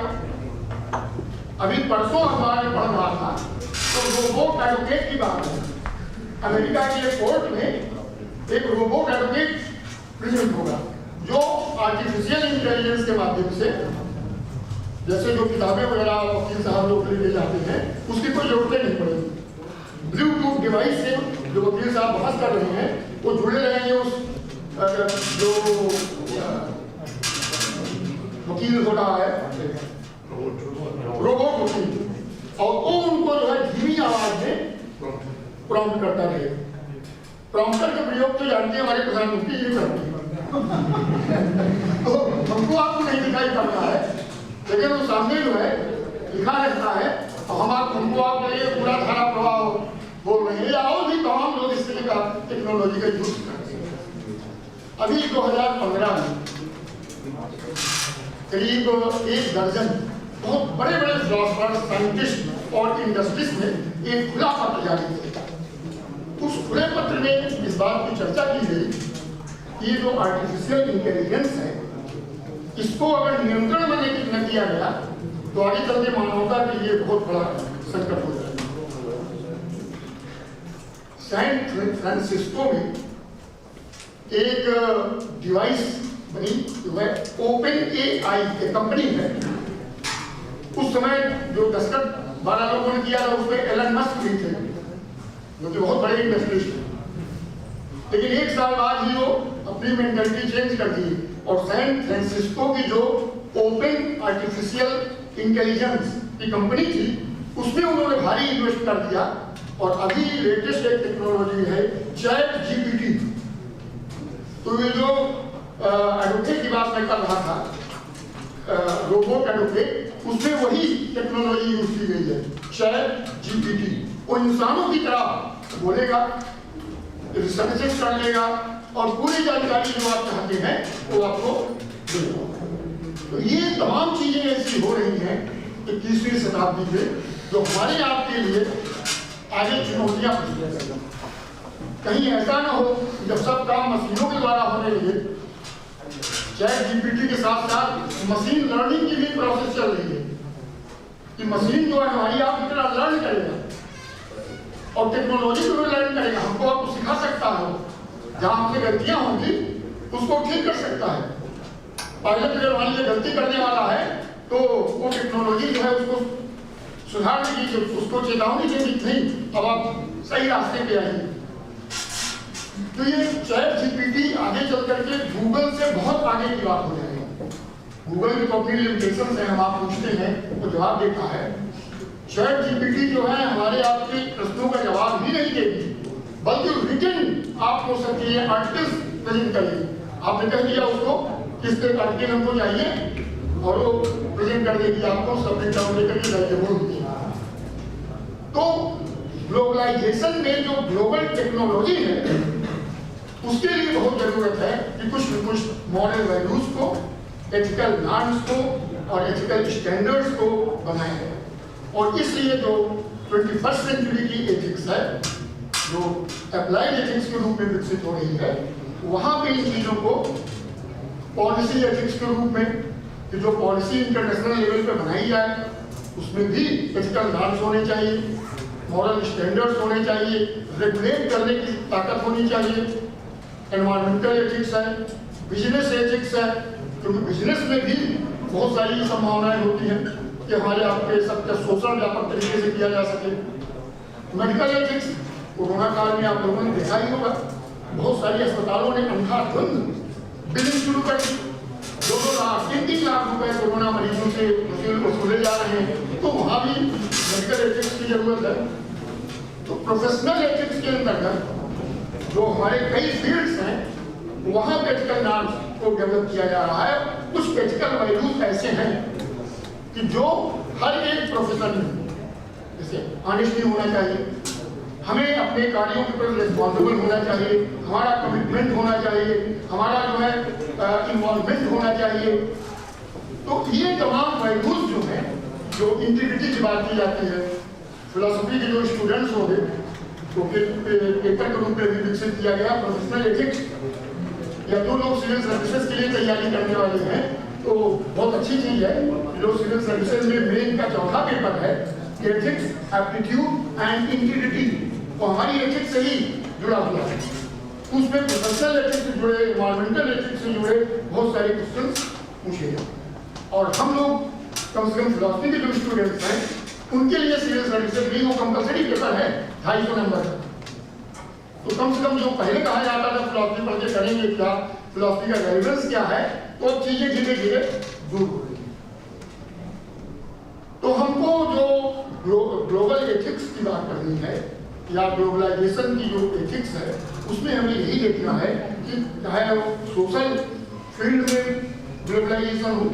अभी परसों अखबार में पढ़ रहा था तो रोबोट एडवोकेट की बात है। अमेरिका के कोर्ट में एक रोबोट एडवोकेट प्रेजेंट होगा जो आर्टिफिशियल इंटेलिजेंस के माध्यम से, जैसे जो किताबें वगैरह वकील साहब लोग खरीदे जाते हैं उसकी कोई जरूरत नहीं पड़ेगी। ब्लूटूथ डिवाइस से जो वकील साहब बहस कर रहे हैं वो जुड़े रहेंगे उस जो वकील हो रहा है रोबोट वकील, और वो उनको जो है धीमी आवाज में प्रॉम्प्ट करता रहेगा। प्रॉम्प्टर का प्रयोग तो जानते हैं हमारे प्रधानमंत्री ये करते हैं तो हमको आपको नहीं दिखाई पड़ रहा है, लेकिन वो सामने जो है लिखा रहता है और हमको आपके लिए पूरा धारा प्रवाह बोल रहे हैं या और भी तमाम लोग इस तरह का टेक्नोलॉजी का यूज करते हैं। अभी 2015 में करीब 1 दर्जन बहुत बड़े बड़े फिलोसफर, साइंटिस्ट और इंडस्ट्रीज ने एक खुला पत्र जारी किया। उस खुले पत्र में इस बात की चर्चा की गई कि ये जो आर्टिफिशियल इंटेलिजेंस है, इसको अगर नियंत्रण में न किया गया तो आगे चल के मानवता के लिए बहुत बड़ा संकट हो जाएगा। सैन फ्रांसिस्को में एक डिवाइस बनी जो है OpenAI, एक कंपनी है। उस समय जो दस्तखत 12 लोगों ने किया था उसमें एलन मस्क भी थे, जो कि बहुत बड़े इंडस्ट्रियलिस्ट थे। लेकिन 1 साल बाद ही वो अपनी मेंटालिटी चेंज कर दी और सैन फ्रांसिस्को की जो ओपन आर्टिफिशियल इंटेलिजेंस की कंपनी थी उसमें उन्होंने भारी इन्वेस्ट कर दिया। और अभी लेटेस्ट एक टेक्नोलॉजी है ChatGPT। तो ये जो एडवोकेट की बात मैं कर रहा था, रोबोट एडवोकेट, उसमें वही टेक्नोलॉजी यूज की गई है ChatGPT। वो इंसानों की तरह बोलेगा, रिसर्चेस कर लेगा और पूरी जानकारी जो आप चाहते हैं वो आपको देगा। तो ये तमाम चीजें ऐसी हो रही हैं 21वीं शताब्दी में जो हमारे आपके लिए आगे चुनौतियां बनी हैं। कहीं ऐसा ना हो जब सब काम मशीनों के द्वारा होने लगे। ChatGPT के साथ साथ मशीन लर्निंग की भी प्रोसेस चल रही है कि मशीन जो है हमारी आप की तरह लर्न करेगा और टेक्नोलॉजी को भी लर्न करेगा। हमको आपको सिखा सकता है, जहां हमसे गलतियां होंगी उसको ठीक कर सकता है। पायलट अगर मान लीजिए गलती करने वाला है तो वो टेक्नोलॉजी जो है उसको सुधारने की, उसको चेतावनी देगी, नहीं अब आप सही रास्ते पे आइए। तो ये ChatGPT आगे चल करके गूगल से बहुत आगे की बात हो जाएगी। गूगल की तो अपनी लिमिटेशंस है, हम आप पूछते हैं तो जवाब देता है। ChatGPT जो है हमारे आपके प्रश्नों का जवाब ही नहीं देगी, बल्कि रिटन आपको सके आर्टिकल्स प्रेजेंट करेगी। आपने कह दिया उसको किस तरह आर्टिकल हमको चाहिए और वो प्रेजेंट कर देगी आपको, सबमिट डाउन लेकर के जाइए बोल दीजिए। तो ग्लोबलाइजेशन में जो ग्लोबल टेक्नोलॉजी है उसके लिए बहुत जरूरत है कि कुछ न कुछ मॉरल वैल्यूज को, एथिकल नॉर्म्स को और एथिकल स्टैंडर्ड्स को बनाया है। और इसलिए जो 21st सेंचुरी की एथिक्स है, जो अप्लाइड एथिक्स के रूप में विकसित हो रही है, वहां पे इन चीजों को पॉलिसी एथिक्स के रूप में कि जो पॉलिसी इंटरनेशनल लेवल पे बनाई जाए उसमें भी एथिकल नॉर्म्स होने चाहिए, मॉरल स्टैंडर्ड्स होने चाहिए, रेगुलेट करने की ताकत होनी चाहिए। एनवायरमेंटल एथिक्स है, बिजनेस एथिक्स है, क्योंकि बिजनेस में भी बहुत सारी संभावनाएं होती हैं कि हमारे आपके सबका शोषण व्यापक तरीके से किया जा सके। मेडिकल एथिक्स, कोरोना काल में आप लोगों ने देखा ही होगा, बहुत सारी अस्पतालों ने अंधाधुंध बिलिंग शुरू कर दी। 2-2 लाख 3-3 लाख रुपए कोरोना मरीजों से वसूले जा रहे हैं। तो वहाँ भी मेडिकल एथिक्स की जरूरत है। तो प्रोफेशनल एथिक्स के अंतर्गत जो हमारे कई फील्ड्स हैं वहाँ पे एथिकल नॉर्म्स को डेवलप किया जा रहा है। कुछ एथिकल वैल्यूज ऐसे हैं कि जो हर एक प्रोफेशन में, जैसे ऑनेस्टी होना चाहिए, हमें अपने कार्यों के प्रति रिस्पॉन्सिबल होना चाहिए, हमारा कमिटमेंट होना चाहिए, हमारा जो है इन्वॉल्वमेंट होना चाहिए। तो ये तमाम वैल्यूज जो हैं, जो इंटीग्रिटी की बात की जाती है, फिलोसफी के जो स्टूडेंट्स होंगे तो पेपर के रूप में भी विकसित किया गया। प्रोफेशनल एथिक्स, या जो लोग सिविल सर्विसेज के लिए तैयारी करने वाले हैं तो बहुत अच्छी चीज है। जो सिविल सर्विसेज में मेन का चौथा पेपर है एथिक्स, एप्टीट्यूड एंड इंटीग्रिटी, तो हमारी एथिक्स से ही जुड़ा हुआ है। उसमें प्रोफेशनल एथिक्स से जुड़े, एनवायरमेंटल एथिक्स से जुड़े बहुत सारे क्वेश्चंस पूछे गए। और हम लोग कम से कम फिलोसफी के जो स्टूडेंट्स हैं उनके लिए सिविल सर्विसेज भी वो कंपलसरी पेपर है 250 नंबर का। तो कम से कम जो पहले कहा जाता था फिलोसफी पढ़ के करेंगे क्या, फिलोसफी का रेलेवेंस क्या है, तो अब चीजें धीरे धीरे दूर हो रही। तो हमको जो ग्लोबल एथिक्स की बात करनी है या ग्लोबलाइजेशन की जो एथिक्स है उसमें हमें यही देखना है कि चाहे वो सोशल फील्ड में ग्लोबलाइजेशन हो,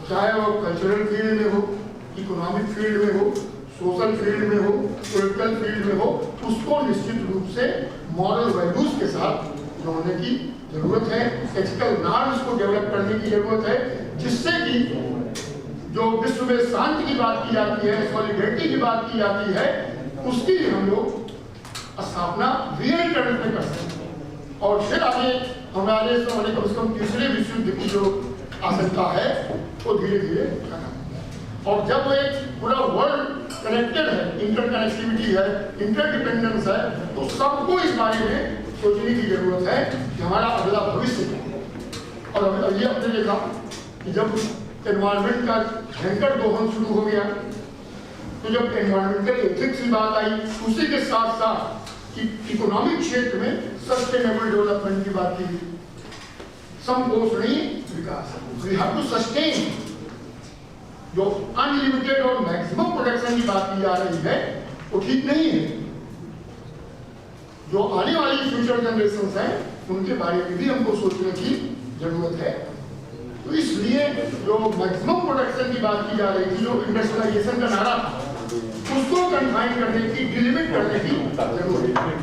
चाहे वो कल्चरल फील्ड में हो, इकोनॉमिक फील्ड में हो, सोशल फील्ड में हो, पॉलिटिकल फील्ड में हो, उसको निश्चित रूप से मॉरल वैल्यूज के साथ जोड़ने की जरूरत है, एथिकल नॉर्म्स को डेवलप करने की जरूरत है, जिससे कि जो विश्व में शांति की बात की जाती है, सॉलिडेरिटी की बात की जाती है, उसकी हम लोग स्थापना रियल टर्म्स में कर सकते हैं। और फिर आगे हमारे होने कम से कम तीसरे विश्व युद्ध की जो आशंका है वो धीरे धीरे खत्म। और जब एक पूरा वर्ल्ड कनेक्टेड है, इंटरकनेक्टिविटी है, इंटरडिपेंडेंस है, तो सबको इस बारे में सोचने की जरूरत है कि हमारा अगला भविष्य है। और अभी आपने देखा कि जब एनवायरमेंट का भयंकर दोहन शुरू हो गया, तो जब एनवायरमेंटल एथिक्स की बात आई, उसी के साथ साथ कि इकोनॉमिक क्षेत्र में सस्टेनेबल डेवलपमेंट की बात की, समपोषणीय विकास, वी हैव टू सस्टेन। जो अनलिमिटेड और मैक्सिमम प्रोडक्शन की बात की जा रही है वो ठीक नहीं है। जो आने वाली फ्यूचर जनरेशंस हैं उनके बारे में भी हमको सोचने की जरूरत है। तो इसलिए जो मैक्सिमम प्रोडक्शन की बात की जा रही थी, जो इंडस्ट्रियलाइजेशन का नारा था, उसको कन्फाइन करने की, डिलिमिट करने की जरूरत है।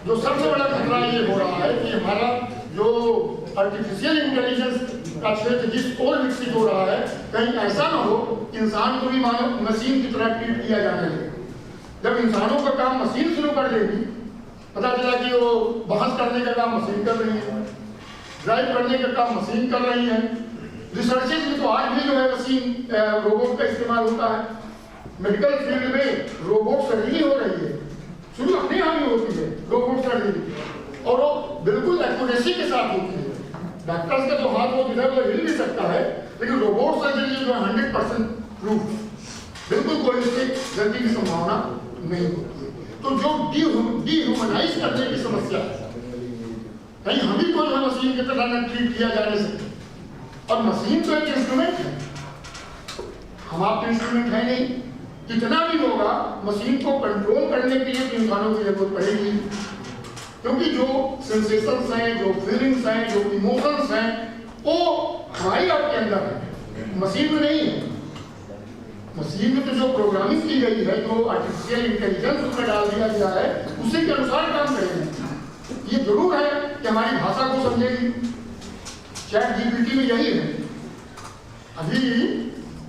जो सबसे बड़ा खतरा ये हो रहा है कि हमारा जो आर्टिफिशियल इंटेलिजेंस का क्षेत्र जिस ओर विकसित हो रहा है, कहीं ऐसा ना हो इंसान को भी मानव मशीन की तरह ट्रीट किया जाने लगे। जब इंसानों का काम मशीन शुरू कर देगी, पता चला कि वो बहस करने का काम मशीन कर रही है, ड्राइव करने का काम मशीन कर रही है, रिसर्चेज में तो आज भी जो है मशीन रोबोट का इस्तेमाल होता है। मेडिकल फील्ड में रोबोट सर्जरी हो रही है, शुरू अपने यहाँ ही होती है रोबोट सर्जरी, और वो बिल्कुल एक्यूरेसी के साथ होती है। डॉक्टर्स का जो हाथ वो इधर उधर हिल भी सकता है, लेकिन रोबोट सर्जरी जो 100% प्रूफ, बिल्कुल कोई उससे गलती की संभावना नहीं होती है। तो जो डिह्यूमनाइज करने की समस्या है, कहीं हम ही को मशीन की तरह न ट्रीट किया जा नहीं सकता। और मशीन तो एक इंस्ट्रूमेंट है, हम आपके इंस्ट्रूमेंट है नहीं। कितना भी होगा, मशीन को कंट्रोल करने के लिए इंसानों की जरूरत पड़ेगी, क्योंकि जो सेंसेशंस हैं, जो फीलिंग्स हैं, जो इमोशंस हैं, वो हमारी आपके अंदर है, मशीन में नहीं है। मशीन में तो जो प्रोग्रामिंग की गई है, जो आर्टिफिशियल इंटेलिजेंस उसमें डाल दिया गया है, उसी के अनुसार काम करेगी। ये जरूर है कि हमारी भाषा को समझेगी। चैट जीपीटी में यही है। अभी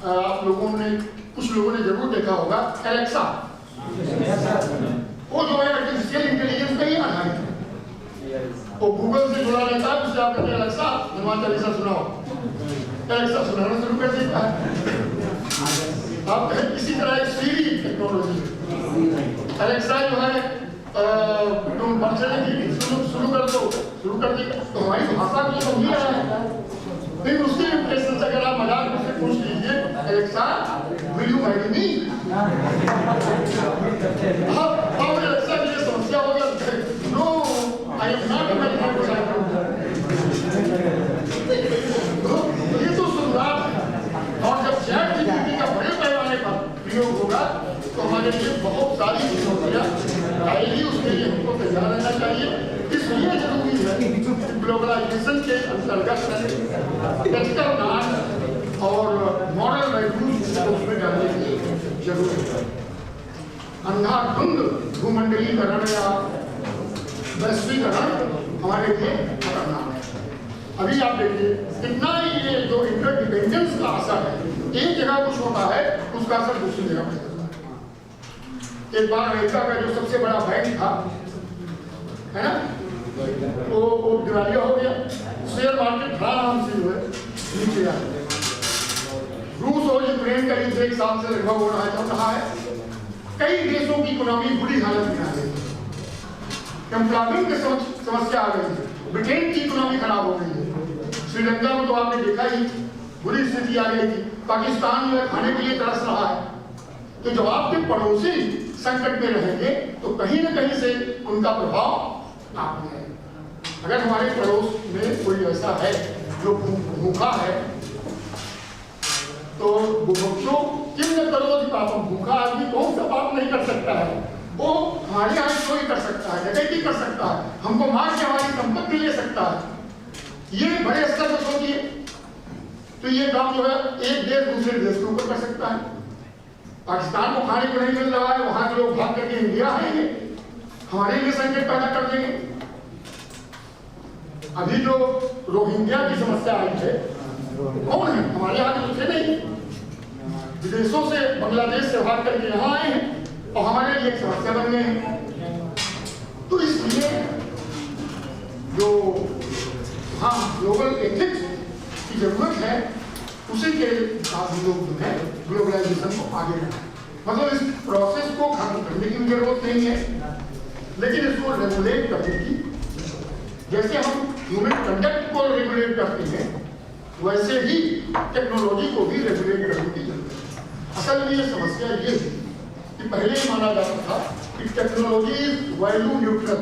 आप लोगों ने, कुछ लोगों ने जरूर देखा होगा एलेक्सा, वो जो है आर्टिफिशियल इंटेलिजेंस का ही आधार है। वो गूगल से जुड़ा रहता है, उससे आप कहते हैं एलेक्सा हनुमान चालीसा सुनाओ, एलेक्सा सुनाना शुरू कर देता है। आप कहें इसी तरह एक सीरी टेक्नोलॉजी, एलेक्सा जो है तुम बच्चे की शुरू कर दो, शुरू कर दी, तो हमारी भाषा को समझ रहा है। फिर उसके इम्प्रेशन अगर आप मजाक में से पूछ लीजिए, Alexa will you marry me, अब एलेक्सा की समस्या हो गया, no I am not married. ये तो शुरुआत है। और जब चैट जीपीटी का बड़े पैमाने पर प्रयोग होगा तो हमारे लिए बहुत सारी समस्या आएगी, उसके लिए हमको तैयार रहना चाहिए। इसलिए जरूरी है कि ग्लोबलाइजेशन के अंतर्गत एथिकल नॉर्म्स और मॉरल वैल्यूज उसमें डालने की जरूरत है। अंधाधुंध भूमंडलीकरण या वैश्वीकरण हमारे लिए खतरनाक है। अभी आप देखिए कितना ये जो इंटरडिपेंडेंस का असर है, एक जगह कुछ होता है उसका असर दूसरी जगह पे होता है। एक बार अमेरिका का जो सबसे बड़ा बैंक था, है ना, वो दिवालिया हो गया, शेयर मार्केट आराम से जो है नीचे आ गया। रूस और यूक्रेन का युद्ध 1 साल से लगभग हो रहा है। कई देशों की इकोनॉमी बुरी हालत में आ गई, एम्प्लॉयमेंट की समस्या आ गई, ब्रिटेन की इकोनॉमी खराब हो गई है, श्रीलंका में तो आपने देखा ही बुरी स्थिति आ गई थी, पाकिस्तान में खाने के लिए तरस रहा है। तो जब आपके पड़ोसी संकट में रहेंगे तो कहीं न कहीं से उनका प्रभाव आप में है। अगर हमारे पड़ोस में कोई ऐसा है जो भूखा है, तो बुभुक्षों किम न करोति पापम, भूखा आदमी कौन सा पाप नहीं कर सकता है, वो हमारे यहाँ चोरी कर सकता है, डकैती कर सकता है, हमको मार के हमारी संपत्ति ले सकता है। ये बड़े स्तर पर सोचिए, तो ये काम जो है एक देश दूसरे देश के ऊपर कर सकता है। पाकिस्तान को खाने को नहीं मिल रहा है, वहां के लोग भाग करके इंडिया आएंगे, हमारे लिए संकट पैदा कर देंगे। अभी जो रोहिंग्या की समस्या आई है, कौन है? हमारे यहाँ के दूसरे नहीं, विदेशों से, बांग्लादेश से भाग करके यहाँ आए हैं और हमारे लिए एक समस्या बन गए हैं। तो इसलिए जो ग्लोबल एथिक्स की जरूरत है, उसी के साथ हम लोग जो है ग्लोबलाइजेशन को आगे बढ़ाएं। मतलब इस प्रोसेस को खत्म करने की जरूरत नहीं है, लेकिन इसको रेगुलेट करने की, जैसे हम ह्यूमन कंडक्ट को रेगुलेट करते हैं, वैसे ही टेक्नोलॉजी को भी रेगुलेट करने की जरूरत है। असल में ये समस्या ये है कि पहले ही माना जाता था कि टेक्नोलॉजी इज वैल्यू न्यूट्रल,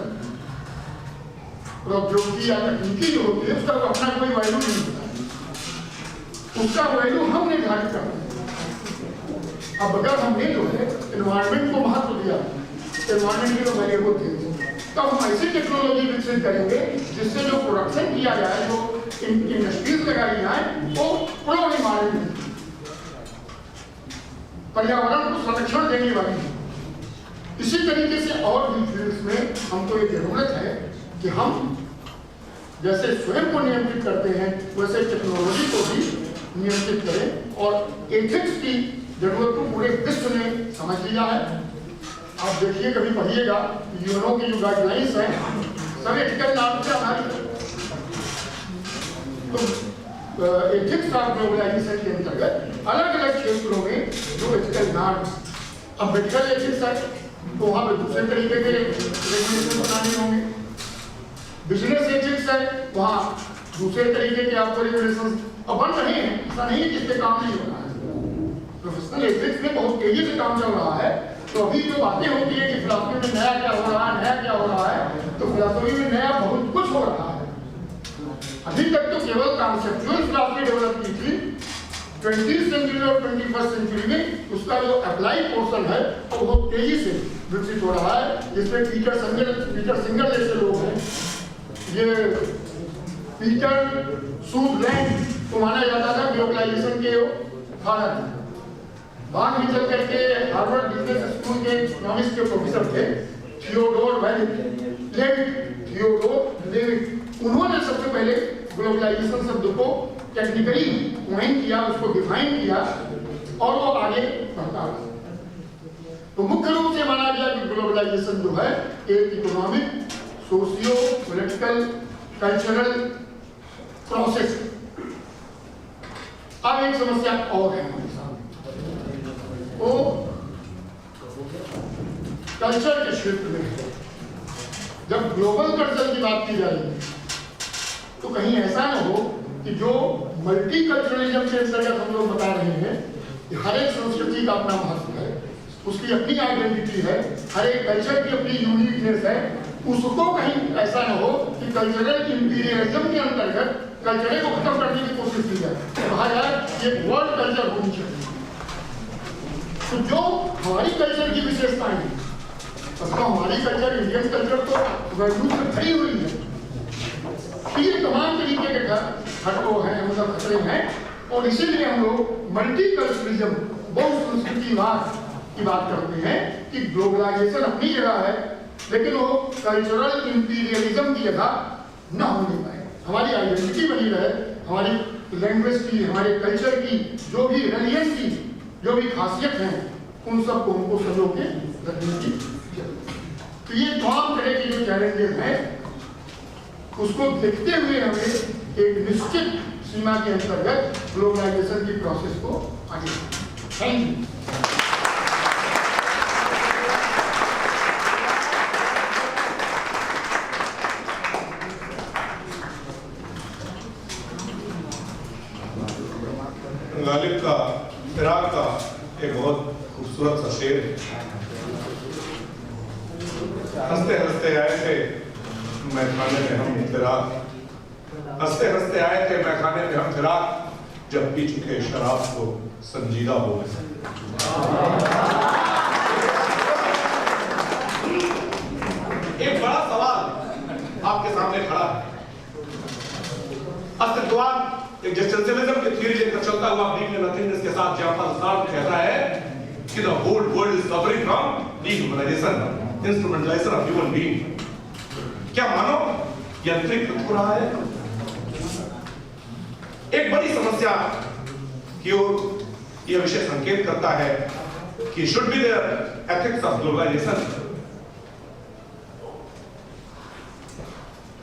प्रौद्योगिकी या तकनीकी जो होती है उसका अपना कोई वैल्यू नहीं होता, उसका वैल्यू हम निर्धारित करते हैं। अब अगर हमने जो है एनवायरमेंट को महत्व दिया, एनवायरमेंट की जो वेरिएबल थे, तब हम ऐसी टेक्नोलॉजी विकसित करेंगे जिससे जो प्रोडक्शन किया जाए, जो इंडस्ट्रीज लगाई जाए, वो प्रो एनवायरमेंट, पर्यावरण को संरक्षण देने वाली है। इसी तरीके से और भी फील्ड्स में हमको ये जरूरत है कि हम जैसे स्वयं को नियंत्रित करते हैं, वैसे टेक्नोलॉजी को भी नियंत्रित करें। और एथिक्स की जरूरत को पूरे विश्व ने समझ लिया है। आप देखिए, कभी पढ़िएगा, यूएनओ की जो गाइडलाइंस है सब एथिकल नाम से आधारित है। तो एथिक्स ऑफ ग्लोबलाइजेशन के अंतर्गत अलग अलग क्षेत्रों में जो एथिकल नॉर्म्स, अब मेडिकल एथिक्स है तो वहाँ पे दूसरे तरीके के रेगुलेशन बनाने होंगे। बिजनेस एथिक्स है, वहाँ दूसरे तरीके के आपको रेगुलेशन अब बन रहे हैं। ऐसा नहीं कि इस पे काम नहीं हो रहा है। प्रोफेशनल एथिक्स में बहुत तेजी से काम चल रहा है। तो अभी जो बातें होती है कि फिलॉसफी में नया क्या हो रहा है, नया क्या हो रहा है, तो फिलॉसफी में नया बहुत कुछ हो रहा है। अभी तक तो केवल कॉन्सेप्चुअल फिलॉसफी डेवलप की थी। 20th सेंचुरी और 21st सेंचुरी में उसका जो अप्लाई पोर्शन है वो बहुत तेजी से विकसित हो रहा है, जिसमें पीटर सिंगर जैसे लोग हैं। ये पीटर सूदलैंड को माना जाता था ग्लोबलाइजेशन के फादर। बाद में चल करके हार्वर्ड बिजनेस स्कूल के इकोनॉमिक्स के प्रोफेसर थे थियोडोर लेविट। उन्होंने सबसे पहले ग्लोबलाइजेशन शब्द को टेक्निकली डिफाइन किया, उसको डिफाइन किया और वो आगे बढ़ता रहा। तो मुख्य रूप से माना गया कि ग्लोबलाइजेशन जो है एक economic, socio political, cultural process. अब एक समस्या और है हमारे सामने, वो कल्चर के क्षेत्र में है। जब ग्लोबल कल्चर की बात की जाएगी तो कहीं ऐसा न हो कि जो मल्टी कल्चरलिज्म के अंतर्गत हम लोग बता रहे हैं कि हर एक संस्कृति का अपना महत्व है, उसकी अपनी आइडेंटिटी है, हर एक कल्चर की अपनी यूनिकनेस है, उसको कहीं ऐसा न हो कि कल्चरल इंपीरियलिज्म के अंतर्गत कल्चर को खत्म करने की कोशिश की जाए, कहा जाए ये वर्ल्ड कल्चर होनी चाहिए। तो जो हमारी कल्चर की विशेषताएं हैं, तो हमारी कल्चर, इंडियन कल्चर तो वैल्यू से भरी हुई है। ये तमाम तरीके के खतरे हैं, मतलब खतरे हैं, और इसीलिए हम लोग मल्टी कल्चरलिज्म, बहु संस्कृतिवाद की बात करते हैं कि ग्लोबलाइजेशन अपनी जगह है, लेकिन वो कल्चरल इंपीरियलिज्म की जगह न होने पाए। हमारी आइडेंटिटी बनी रहे, हमारी लैंग्वेज की, हमारे कल्चर की, जो भी रिलीजन की जो भी खासियत है, उन सबको हमको संजो के रखने की जरूरत है। तो ये तमाम तरह के जो चैलेंजेस हैं, उसको देखते हुए हमें एक निश्चित सीमा के अंतर्गत ग्लोबलाइजेशन की प्रोसेस को आगे बढ़ाना। Thank you. गालिब का फिराक का एक बहुत खूबसूरत सा शेर है। हंसते हंसते आए थे मैं खाने में हम फिराक, हंसते हंसते आए थे मैं खाने में हम फिराक, जब पी चुके शराब को संजीदा हो गए। एक बड़ा सवाल आपके सामने खड़ा है। अस्तित्ववाद एक एक्जिस्टेंशियलिज्म की थ्योरी लेकर चलता हुआ बीइंग में नथिंगनेस के साथ जॉन साल्ट कहता है कि the whole world is suffering from dehumanization, instrumentalization of human being. क्या मानो यंत्रीकृत हो रहा है। एक बड़ी समस्या की ओर यह विषय संकेत करता है कि should be there ethics of globalization.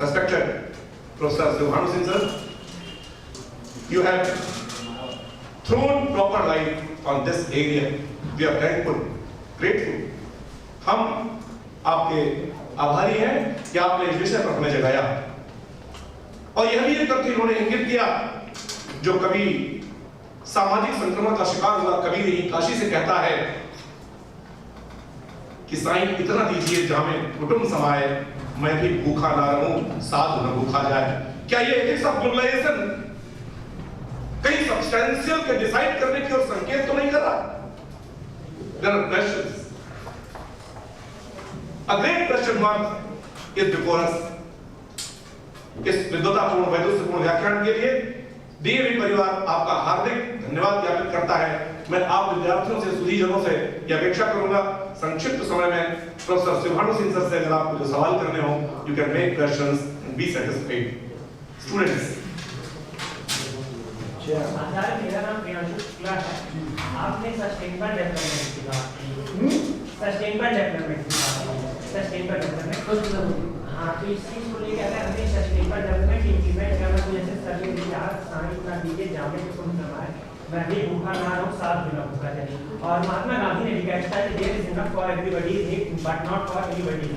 Respected Professor Singh sir, you have thrown proper light on this area. We are thankful, grateful. हम आपके आभारी हैं कि आपने इस विषय पर हमें जगाया। और यह भी एक तथ्य उन्होंने इंगित किया, जो कभी सामाजिक संक्रमण का शिकार हुआ कभी नहीं काशी से कहता है कि साईं इतना दीजिए जहां में कुटुंब समाए, मैं भी भूखा ना रहूं, साधु न भूखा जाए। क्या ये एथिक्स ऑफ ग्लोबलाइजेशन कहीं सब्सटेंशियल के डिसाइड करने की ओर संकेत तो नहीं कर रहा? There are questions. A great question mark is before us. इस विद्वतापूर्ण वैदुष्यपूर्ण व्याख्यान के लिए D.A.V परिवार आपका हार्दिक धन्यवाद ज्ञापित करता है। मैं आप विद्यार्थियों से, सुधीजनों से यह अपेक्षा करूंगा संक्षिप्त समय में प्रोफेसर सिंह सर से अगर आपको जो सवाल करने हो, you can make questions and be satisfied. Students, आचार्य, मेरा नाम प्रियांशु शुक्ला है। आपने सस्टेनेबल डेवलपमेंट की बात की, सस्टेनेबल डेवलपमेंट की बात की, सस्टेनेबल डेवलपमेंट। हाँ, तो इस चीज को लेकर अगर हमें सस्टेनेबल डेवलपमेंट इंप्लीमेंट करना, तो जैसे सभी विचार साइंस ना दीजिए जामे को तुम समाए, मैं भी भूखा ना रहूं, साथ भी ना भूखा जाए। और महात्मा गांधी ने भी कहता है कि there is enough for everybody but not for everybody.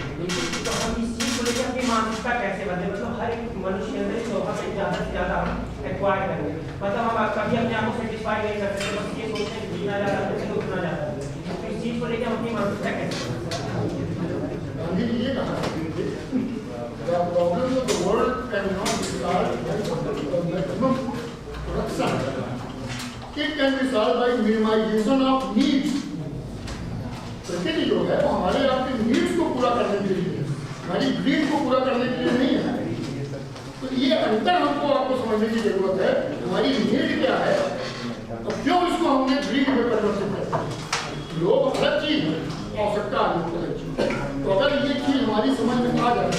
तो हम इस चीज को लेकर अपनी मानसिकता कैसे बदले, मतलब हर एक मनुष्य अंदर इस स्वभाव से ज्यादा हम एक्वायर करेंगे। मतलब हम कभी अपने आप को सेटिस्फाई नहीं कर सकते, बस ये सोचते हैं कि जीना जा रहा है तो उठना जा रहा है। तो इस चीज को लेकर हम अपनी मानसिकता कैसे गांधी जी ये कहा the problems of the world cannot be solved by maximum production. It can be solved by minimization of needs. प्रकृति जो है वो हमारे आपके नीड्स को पूरा करने के लिए, हमारी ग्रीड को पूरा करने के लिए नहीं है। तो ये अंतर हमको आपको समझने की जरूरत है, हमारी नीड क्या है और क्यों इसको हमने ग्रीड में परिवर्तित किया। लोग अलग चीज है, आवश्यकता अलग चीज। तो अगर ये चीज हमारी समझ में आ जाए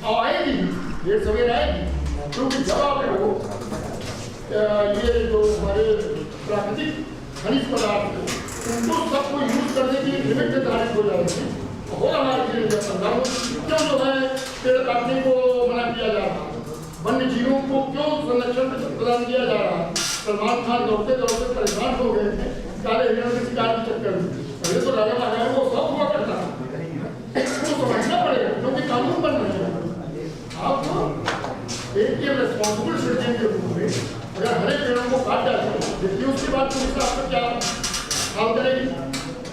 और आएगी, देर सवेर आएगी, क्योंकि जब आपको ये जो हमारे प्राकृतिक खनिज पदार्थ है उनको सबको यूज करने की लिमिट निर्धारित हो जाएगी, हो हमारे लिए क्यों जो है पेड़ काटने को मना किया जा रहा है, वन्य जीवों को क्यों संरक्षण प्रदान किया जा रहा है। सलमान खान दौड़ते दौड़ते परेशान हो गए थे काले हिरण के शिकार के चक्कर में। पहले तो राजा महाराजा वो सब हुआ करता था, तो समझना पड़ेगा क्योंकि कानून बन रहे हैं। आप एक रेस्पॉन्सिबल सिटीजन के रूप में अगर हरे पेड़ों को काट डालें, देखिए उसके बाद पुलिस आपको क्या हाल करेगी।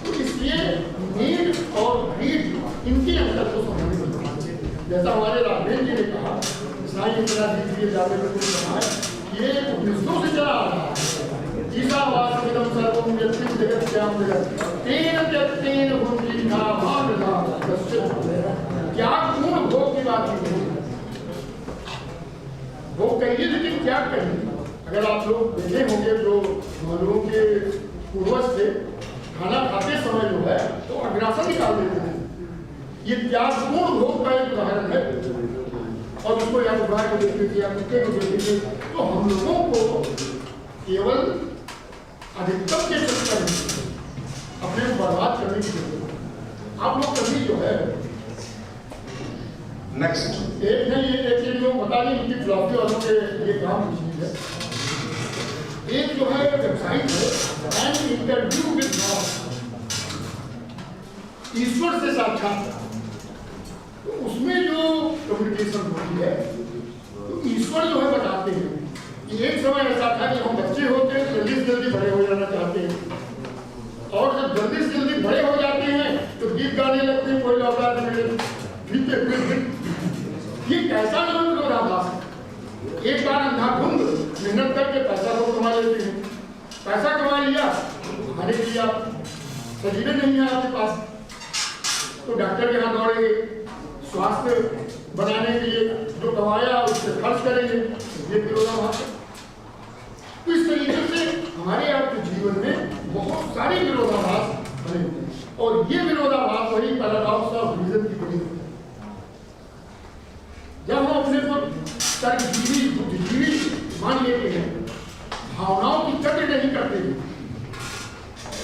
तो इसलिए नीड और ग्रीड इनके अंतर को समझने की जरूरत है। जैसा हमारे राघवेंद्र जी ने कहा, साईं इंदिरा दीजिए जावे में कुछ कहा है, ये उपनिषदों से चला आ रहा है। ईशावास्यमिदं सर्वं यत्किं जगत् श्याम जगत् तेन त्यक्तेन भुंजी नामामृता कश्चित्। क्या पूर्ण भोग की बात की, भोग कहिए लेकिन क्या कहिए। अगर आप लोग देखे होंगे जो लोगों के पूर्वज थे, खाना खाते समय जो है तो अग्रासन निकाल देते हैं। ये त्यागपूर्ण भोग का एक उदाहरण है। और उसको या उभा को देख लीजिए, आप कुत्ते को देख लीजिए, तो हम लोगों को केवल अधिकतम के चक्कर में अपने को बर्बाद करने की जरूरत है। आप लोग कभी जो है नेक्स्ट एक नहीं एक चीज लोग बता दें, इनकी फिलॉसफी वालों के ये काम चीज है। एक जो है वेबसाइट है एन इंटरव्यू विद गॉड, ईश्वर से साक्षात्कार। तो उसमें जो कम्युनिकेशन होती है तो ईश्वर जो है बताते हैं कि एक समय ऐसा था कि हम बच्चे होते हैं जल्दी से जल्दी बड़े हो जाना चाहते हैं, और जब जल्दी से जल्दी बड़े हो जाते हैं तो गीत गाने लगते हैं, कोई लौटा ये कैसा विरोधाभास है। एक बार अंधाधुंध मेहनत करके पैसा को कमा लेते हैं, पैसा कमा लिया, खाने के लिए आप सजीवे नहीं है आपके पास, तो डॉक्टर के यहाँ दौड़ेंगे, स्वास्थ्य बनाने के लिए जो कमाया उससे खर्च करेंगे, ये विरोधाभास है। तो इस तरीके से हमारे आपके जीवन में बहुत सारे विरोधाभास बने हुए हैं, और ये विरोधाभास वही पैराडॉक्स ऑफ रीजन की बनी हुई है। जब हम अपने मान लेते हैं, भावनाओं की कद्र नहीं करते।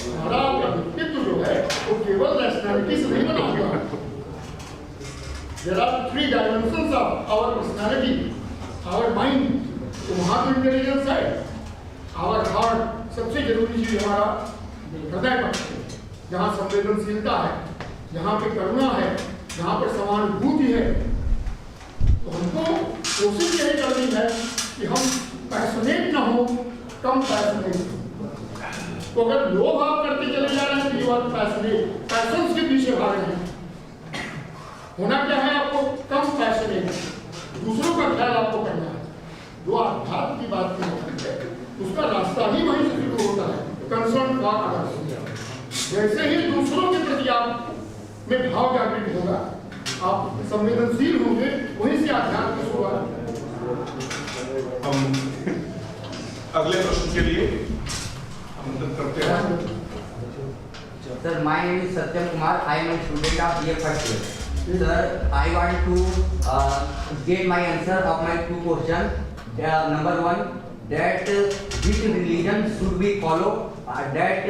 हमारा व्यक्तित्व जो है वो केवल रैशनैलिटी से नहीं बना हुआ है। There are 3 dimensions of our personality, our mind, तो वहाँ तो इंटेलिजेंस है। our heart, सबसे जरूरी चीज हमारा हृदय पक्ष है, जहाँ संवेदनशीलता है, जहाँ पे करुणा है, जहाँ पर समानुभूति है। तो हमको कोशिश यही करनी है कि हम पैशनेट ना हो, कम पैशनेट। तो अगर लोभ आप करते चले जा रहे हैं तो यू आर पैशनेट, पैशंस के पीछे भाग रहे हैं। होना क्या है आपको? कम पैशनेट, दूसरों का ख्याल आपको करना है। जो आध्यात्म की बात की है उसका रास्ता ही वहीं से शुरू होता है, कंसर्न फॉर अदर्स। जैसे ही दूसरों के प्रति आप में भाव जागृत होगा, आप संवेदनशील होंगे, वहीं से आध्यात्म की शुरुआत। हम अगले प्रश्न के लिए आमंत्रित करते हैं। Sir, my name is Satyam Kumar. I am a student of D.A.V first year. Sir, I want to get my answer of my 2 questions. Number 1, that which religion should we follow? That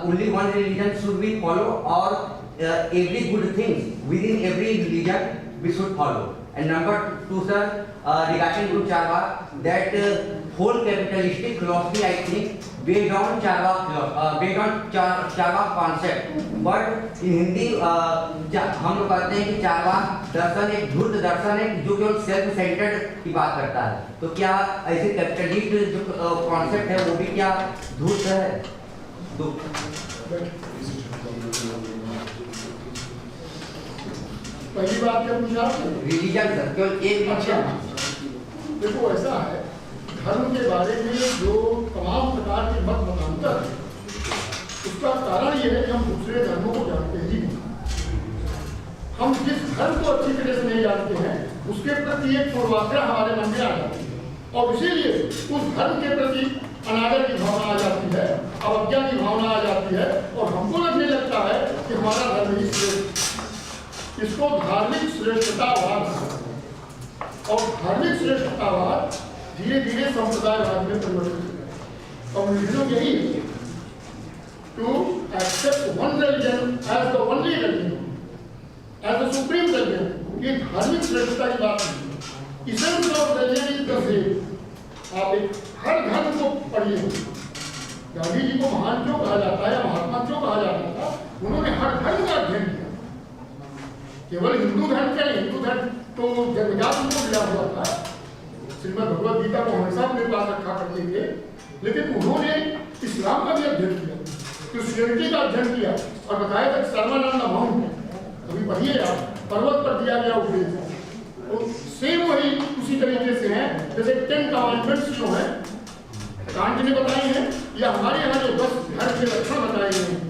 only one religion should we follow, or every good things within every religion we should follow? And number 2, sir, regarding to Charva, that whole capitalistic philosophy, I think, based on Charva concept. But in Hindi हम लोग कहते हैं कि चारवा दर्शन एक धूर्त दर्शन है जो केवल सेल्फ सेंटर्ड की बात करता है। तो क्या ऐसे कैपिटलिस्ट जो कॉन्सेप्ट है वो भी क्या धूर्त है? पहली बात क्या पूछा आपने? रिलीजन सर, केवल एक रिलीजन। देखो ऐसा है, धर्म के बारे में जो तमाम प्रकार के मत मतांतर है, उसका कारण यह है कि हम दूसरे धर्मों को जानते ही नहीं। हम जिस धर्म को अच्छी तरह से नहीं जानते हैं उसके प्रति एक पूर्वाग्रह हमारे मन में आ जाती है, और इसीलिए उस धर्म के प्रति अनादर की भावना आ जाती है, अवज्ञा की भावना आ जाती है, और हमको लगने लगता है कि हमारा धर्म ही श्रेष्ठ। इसको धार्मिक श्रेष्ठतावाद, और धार्मिक श्रेष्ठतावाद धीरे धीरे संप्रदायवाद में परिवर्तित। कम्युनिज्म यही है, to accept one religion as the only religion, as the supreme religion. ये धार्मिक श्रेष्ठता की बात नहीं। Essence of religion is the same. आप एक हर धर्म को पढ़िए। गांधी जी को महान क्यों कहा जाता है या महात्मा क्यों कहा जाता था? उन्होंने हर धर्म का अध्ययन किया। केवल हिंदू धर्म का नहीं, हिंदू धर्म तो जन्मजात उनको मिला हुआ था। श्रीमद् भगवद गीता को हमेशा अपने पास रखा करते थे, लेकिन उन्होंने इस्लाम का भी अध्ययन किया, क्रिश्चियनिटी का अध्ययन किया, और बताया था सर्वानंद माउंट, अभी पढ़िए आप, पर्वत पर दिया गया उपदेश। तो सेम वही उसी तरीके से है जैसे 10 कमांडमेंट्स जो हैं कांट ने बताई हैं, या हमारे यहाँ जो 10 धर्म के लक्षण बताए गए हैं,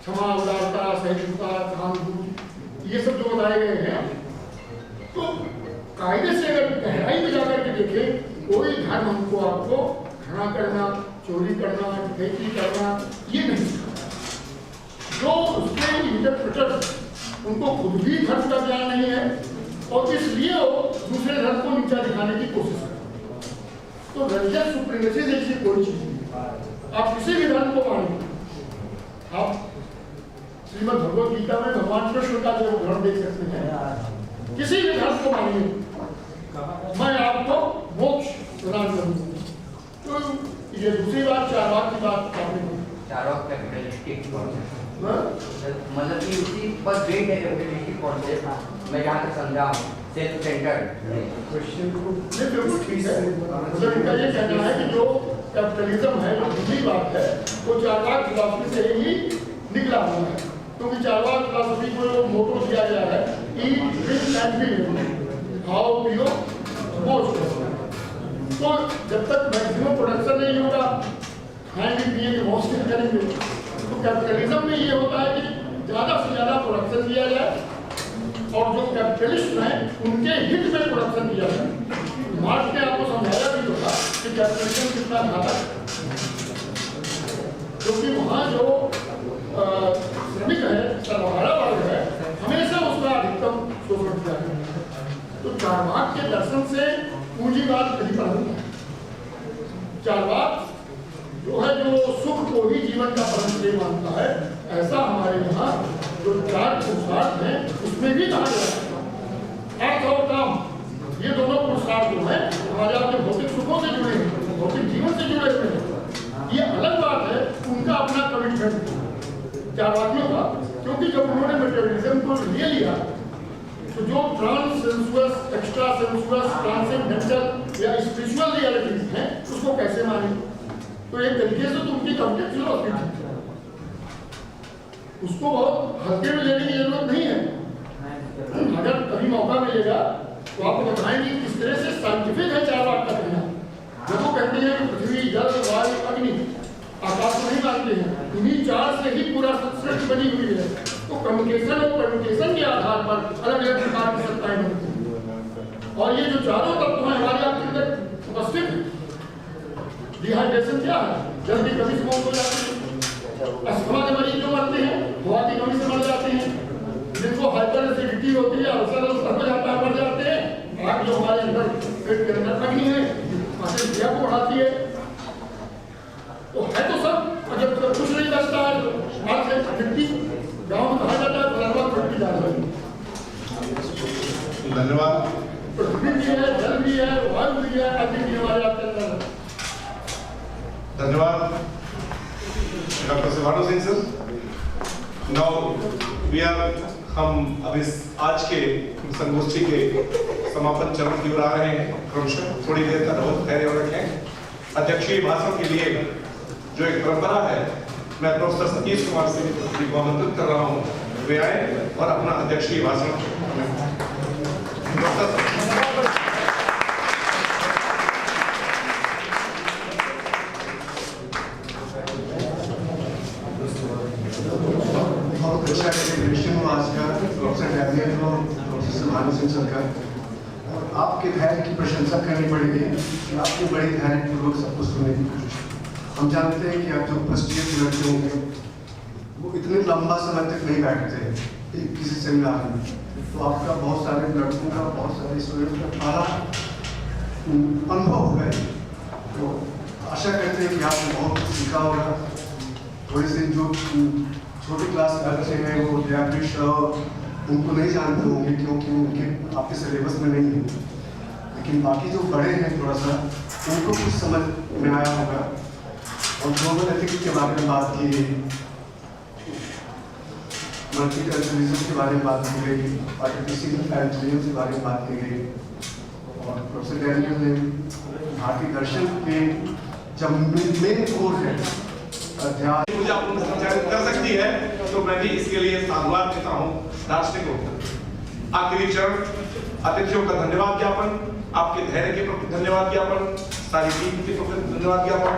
क्षमा, उदारता, सहिष्णुता, सहानुभूति, ये सब जो बताए गए हैं, तो कायदे से अगर गहराई में जाकर के देखें, कोई धर्म हमको आपको घृणा करना, चोरी करना, खेती करना ये नहीं सिखाता। जो उसके इंटरप्रेटर्स, उनको खुद भी धर्म का ज्ञान नहीं है, और इसलिए वो दूसरे धर्म को नीचा दिखाने की कोशिश करते हैं। तो रिलीजियस सुप्रीमेसी जैसी कोई चीज नहीं। आप किसी भी धर्म को मानिए, आप श्रीमद् भगवद गीता में भगवान कृष्ण का जो उदाहरण देख सकते हैं, किसी भी धर्म को मानिए, मैं आपको मोक्ष प्रदान करूंगा। तो ये दूसरी बात, चारवाक की बात आपने, चारवाक कैपिटलिस्टिक मतलब कि उसी पर बेस्ड है कैपिटलिस्टिक कॉन्सेप्ट। मैं यहाँ तक समझा हूँ, सेल्फ सेंटर्ड क्वेश्चन को बिल्कुल ठीक है। मतलब इनका ये कहना है कि जो कैपिटलिज्म है, जो दूसरी बात है, वो चारवाक फिलॉसफी से ही निकला हुआ है। क्योंकि चारवाक फिलॉसफी को जो मोटो दिया गया है, ईट, ड्रिंक एंड ड्रीम, खाओ पियो मौज करो। तो जब तक मैक्सिमम प्रोडक्शन नहीं होगा, खाएंगे पिएंगे मौज करेंगे। तो कैपिटलिज्म में ये होता है कि ज़्यादा से ज़्यादा प्रोडक्शन दिया जाए, और जो कैपिटलिस्ट हैं उनके हित में प्रोडक्शन दिया जाए। मार्क्स ने आपको समझाया भी होगा कि कैपिटलिज्म कितना घातक है, क्योंकि वहाँ जो श्रमिक है, सर्वहारा वर्ग है, हमेशा उसका अधिकतम शोषण किया जाता है। तो चारवाक के दर्शन से पूंजीवाद नहीं चारवाक जो है जो सुख को ही जीवन का परम श्रेय मानता है, ऐसा हमारे यहाँ जो चार पुरुषार्थ हैं उसमें भी कहा गया है। अर्थ और काम, ये दोनों पुरुषार्थ जो है हमारे आपके भौतिक सुखों से जुड़े हैं, भौतिक जीवन से जुड़े हुए हैं। ये अलग बात है, उनका अपना कमिटमेंट चारवाकियों का, क्योंकि जब उन्होंने मेटेरियलिज्म को ले लिया तो जो ट्रांससेंसुअस, एक्स्ट्रा सेंसुअस, ट्रांसेंडेंटल या स्पिरिचुअल रियलिटीज हैं उसको कैसे माने? तो एक तरीके से तो उनकी कम्प्लीट फिलॉसफी थी, उसको बहुत हल्के में लेने की जरूरत नहीं है। अगर कभी मौका मिलेगा तो आपको बताएंगे किस तरह से साइंटिफिक है चारवाक का कहना। जब वो कहते हैं कि पृथ्वी, जल, वायु, अग्नि, आकाश को नहीं मानते हैं, इन्हीं चार से ही पूरा सृष्टि बनी हुई है। तो कम्युनिकेशन और कम्युनिकेशन के आधार पर अलग अलग प्रकार की सत्ताएं बनती हैं। और ये जो चारों तत्व हैं हमारे आपके अंदर उपस्थित हैं। डिहाइड्रेशन क्या है? जल की कमी से मौत हो जाती है। अस्थमा के मरीज जो मरते हैं हवा की कमी से मर जाते हैं। जिनको हाइपर एसिडिटी होती है, अल्सर हो जाता है, मर जाते हैं। आग जो हमारे अंदर पेट के अंदर अग्नि है, क्रिया को बढ़ाती है। तो है तो सब, जब कुछ नहीं बचता है तो आग से मिट्टी, गाँव में कहा जाता है फलरवा मिट्टी जा रही है। धन्यवाद। पृथ्वी भी है, जल भी है, वायु भी है, अग्नि भी हमारे आपके अंदर। धन्यवाद doctor Shivanand Singh sir. Now हम अब इस आज के संगोष्ठी के समापन चरण की ओर आ रहे हैं। क्रमशः थोड़ी देर तक बहुत खैर और रखें। अध्यक्षीय भाषण के लिए जो एक परंपरा है, मैं प्रोफेसर सतीश कुमार सिंह को आमंत्रित कर रहा हूँ, वे आए और अपना अध्यक्षीय भाषण बहुत अच्छा डेकोरेशन हुआ आज का, प्रोफेसर D.A.V और प्रोफेसर भानु सिंह सर का। और आपके धैर्य की प्रशंसा करनी पड़ेगी कि आपने बड़े धैर्यपूर्वक सब कुछ सुनने की कोशिश की। हम जानते हैं कि आप जो फर्स्ट ईयर के लड़के होंगे वो इतने लंबा समय तक नहीं बैठते किसी सेमिनार में। तो आपका बहुत सारे लड़कों का, बहुत सारे स्टूडेंट्स का पहला अनुभव है। तो आशा करते हैं कि आपने बहुत कुछ सीखा होगा। थोड़े से जो छोटे क्लास के बच्चे हैं वो D.A.V उनको नहीं जानते होंगे क्योंकि उनके आपके सिलेबस में नहीं है, लेकिन बाकी जो बड़े हैं थोड़ा सा उनको कुछ समझ में आया होगा। और ग्लोबल एथिक्स के बारे में बात की गई, मल्टीकल्चरलिज्म के बारे में बात की गई, आर्टिफिशियल इंटेलिजेंस के बारे में बात की गई। और प्रोफेसर D.A.V ने भारतीय दर्शन के जब मेन कोर है अध्याय मुझे आपको संचालित कर सकती है, तो मैं भी इसके लिए साधुवाद देता हूँ राष्ट्र को। आखिरी चरण, अतिथियों का धन्यवाद ज्ञापन, आपके धैर्य के प्रति धन्यवाद ज्ञापन, सारी टीम के प्रति धन्यवाद ज्ञापन,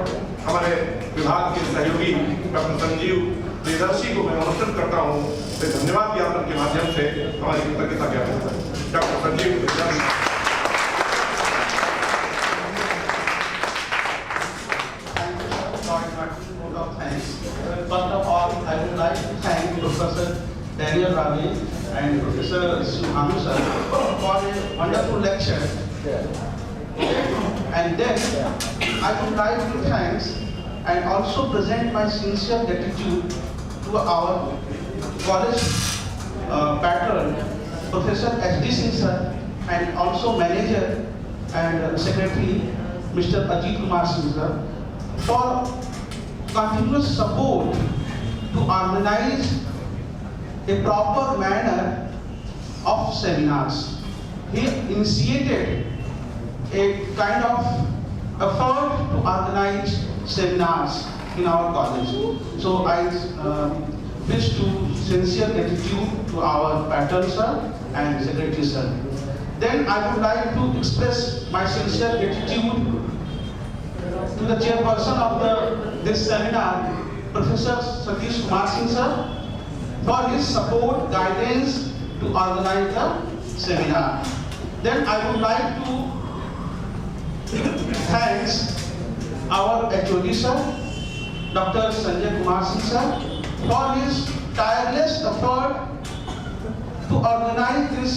हमारे विभाग के सहयोगी डॉक्टर संजीव प्रियदर्शी को मैं आमंत्रित करता हूँ तो धन्यवाद ज्ञापन के माध्यम से हमारी कृतज्ञता ज्ञापन doctor Sanjeev Priyadarshi. First of all, I would like to thank Professor D.A.V and Professor Singh sir for a wonderful lecture. And then I would like to thank and also present my sincere gratitude to our college patron, Professor S.D. Singh sir, and also manager and secretary, Mr. Ajit Kumar Singh sir, for continuous support to organize a proper manner of seminars. He initiated a kind of effort to organize seminars in our college. So I wish to sincere gratitude to our patron sir and secretary sir. Then I would like to express my sincere gratitude to the chairperson of this seminar, Professor Satish Kumar Singh sir, for his support, guidance to organize the seminar. Then I would like to thank our HOD sir, Dr. Sanjay Kumar Singh sir, for his tireless effort to organize this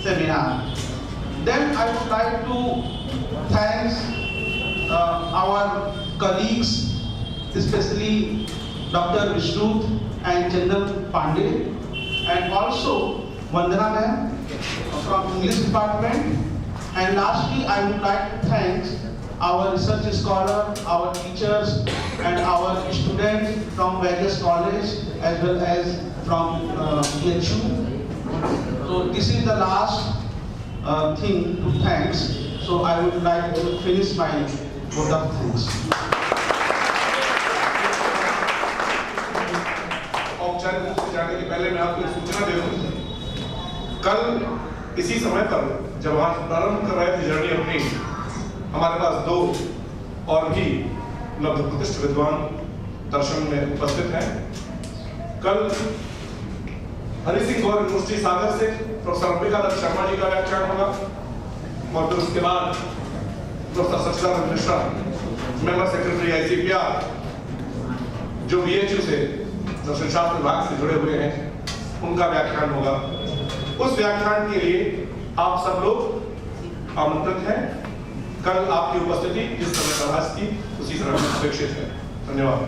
seminar. Then I would like to thank our colleagues, especially Dr. Vishnu and Chandan Pandey, and also Vandana ma'am from English department. And lastly, I would like to thank our research scholar, our teachers, and our students from various colleges as well as from PHU. So this is the last thing to thanks. So I would like to finish my vote of thanks. औपचारिक रूप से जाने के पहले मैं आपको एक सूचना दे दूं। कल इसी समय पर जब हम प्रारंभ कर रहे थे जर्नी अपनी, हमारे पास दो और भी लब्ध प्रतिष्ठित विद्वान दर्शन में उपस्थित हैं। कल हरि सिंह गौर यूनिवर्सिटी सागर से प्रोफेसर अंबिका दत्त शर्मा जी का व्याख्यान होगा और फिर उसके बाद प्रोफेसर सच्चिदानंद मिश्रा, मेंबर सेक्रेटरी ICPR, जो VHU से दर्शन शास्त्र विभाग से जुड़े हुए हैं, उनका व्याख्यान होगा। उस व्याख्यान के लिए आप सब लोग आमंत्रित हैं। कल आपकी उपस्थिति जिस समय प्रभास की उसी समय अपेक्षित है। धन्यवाद।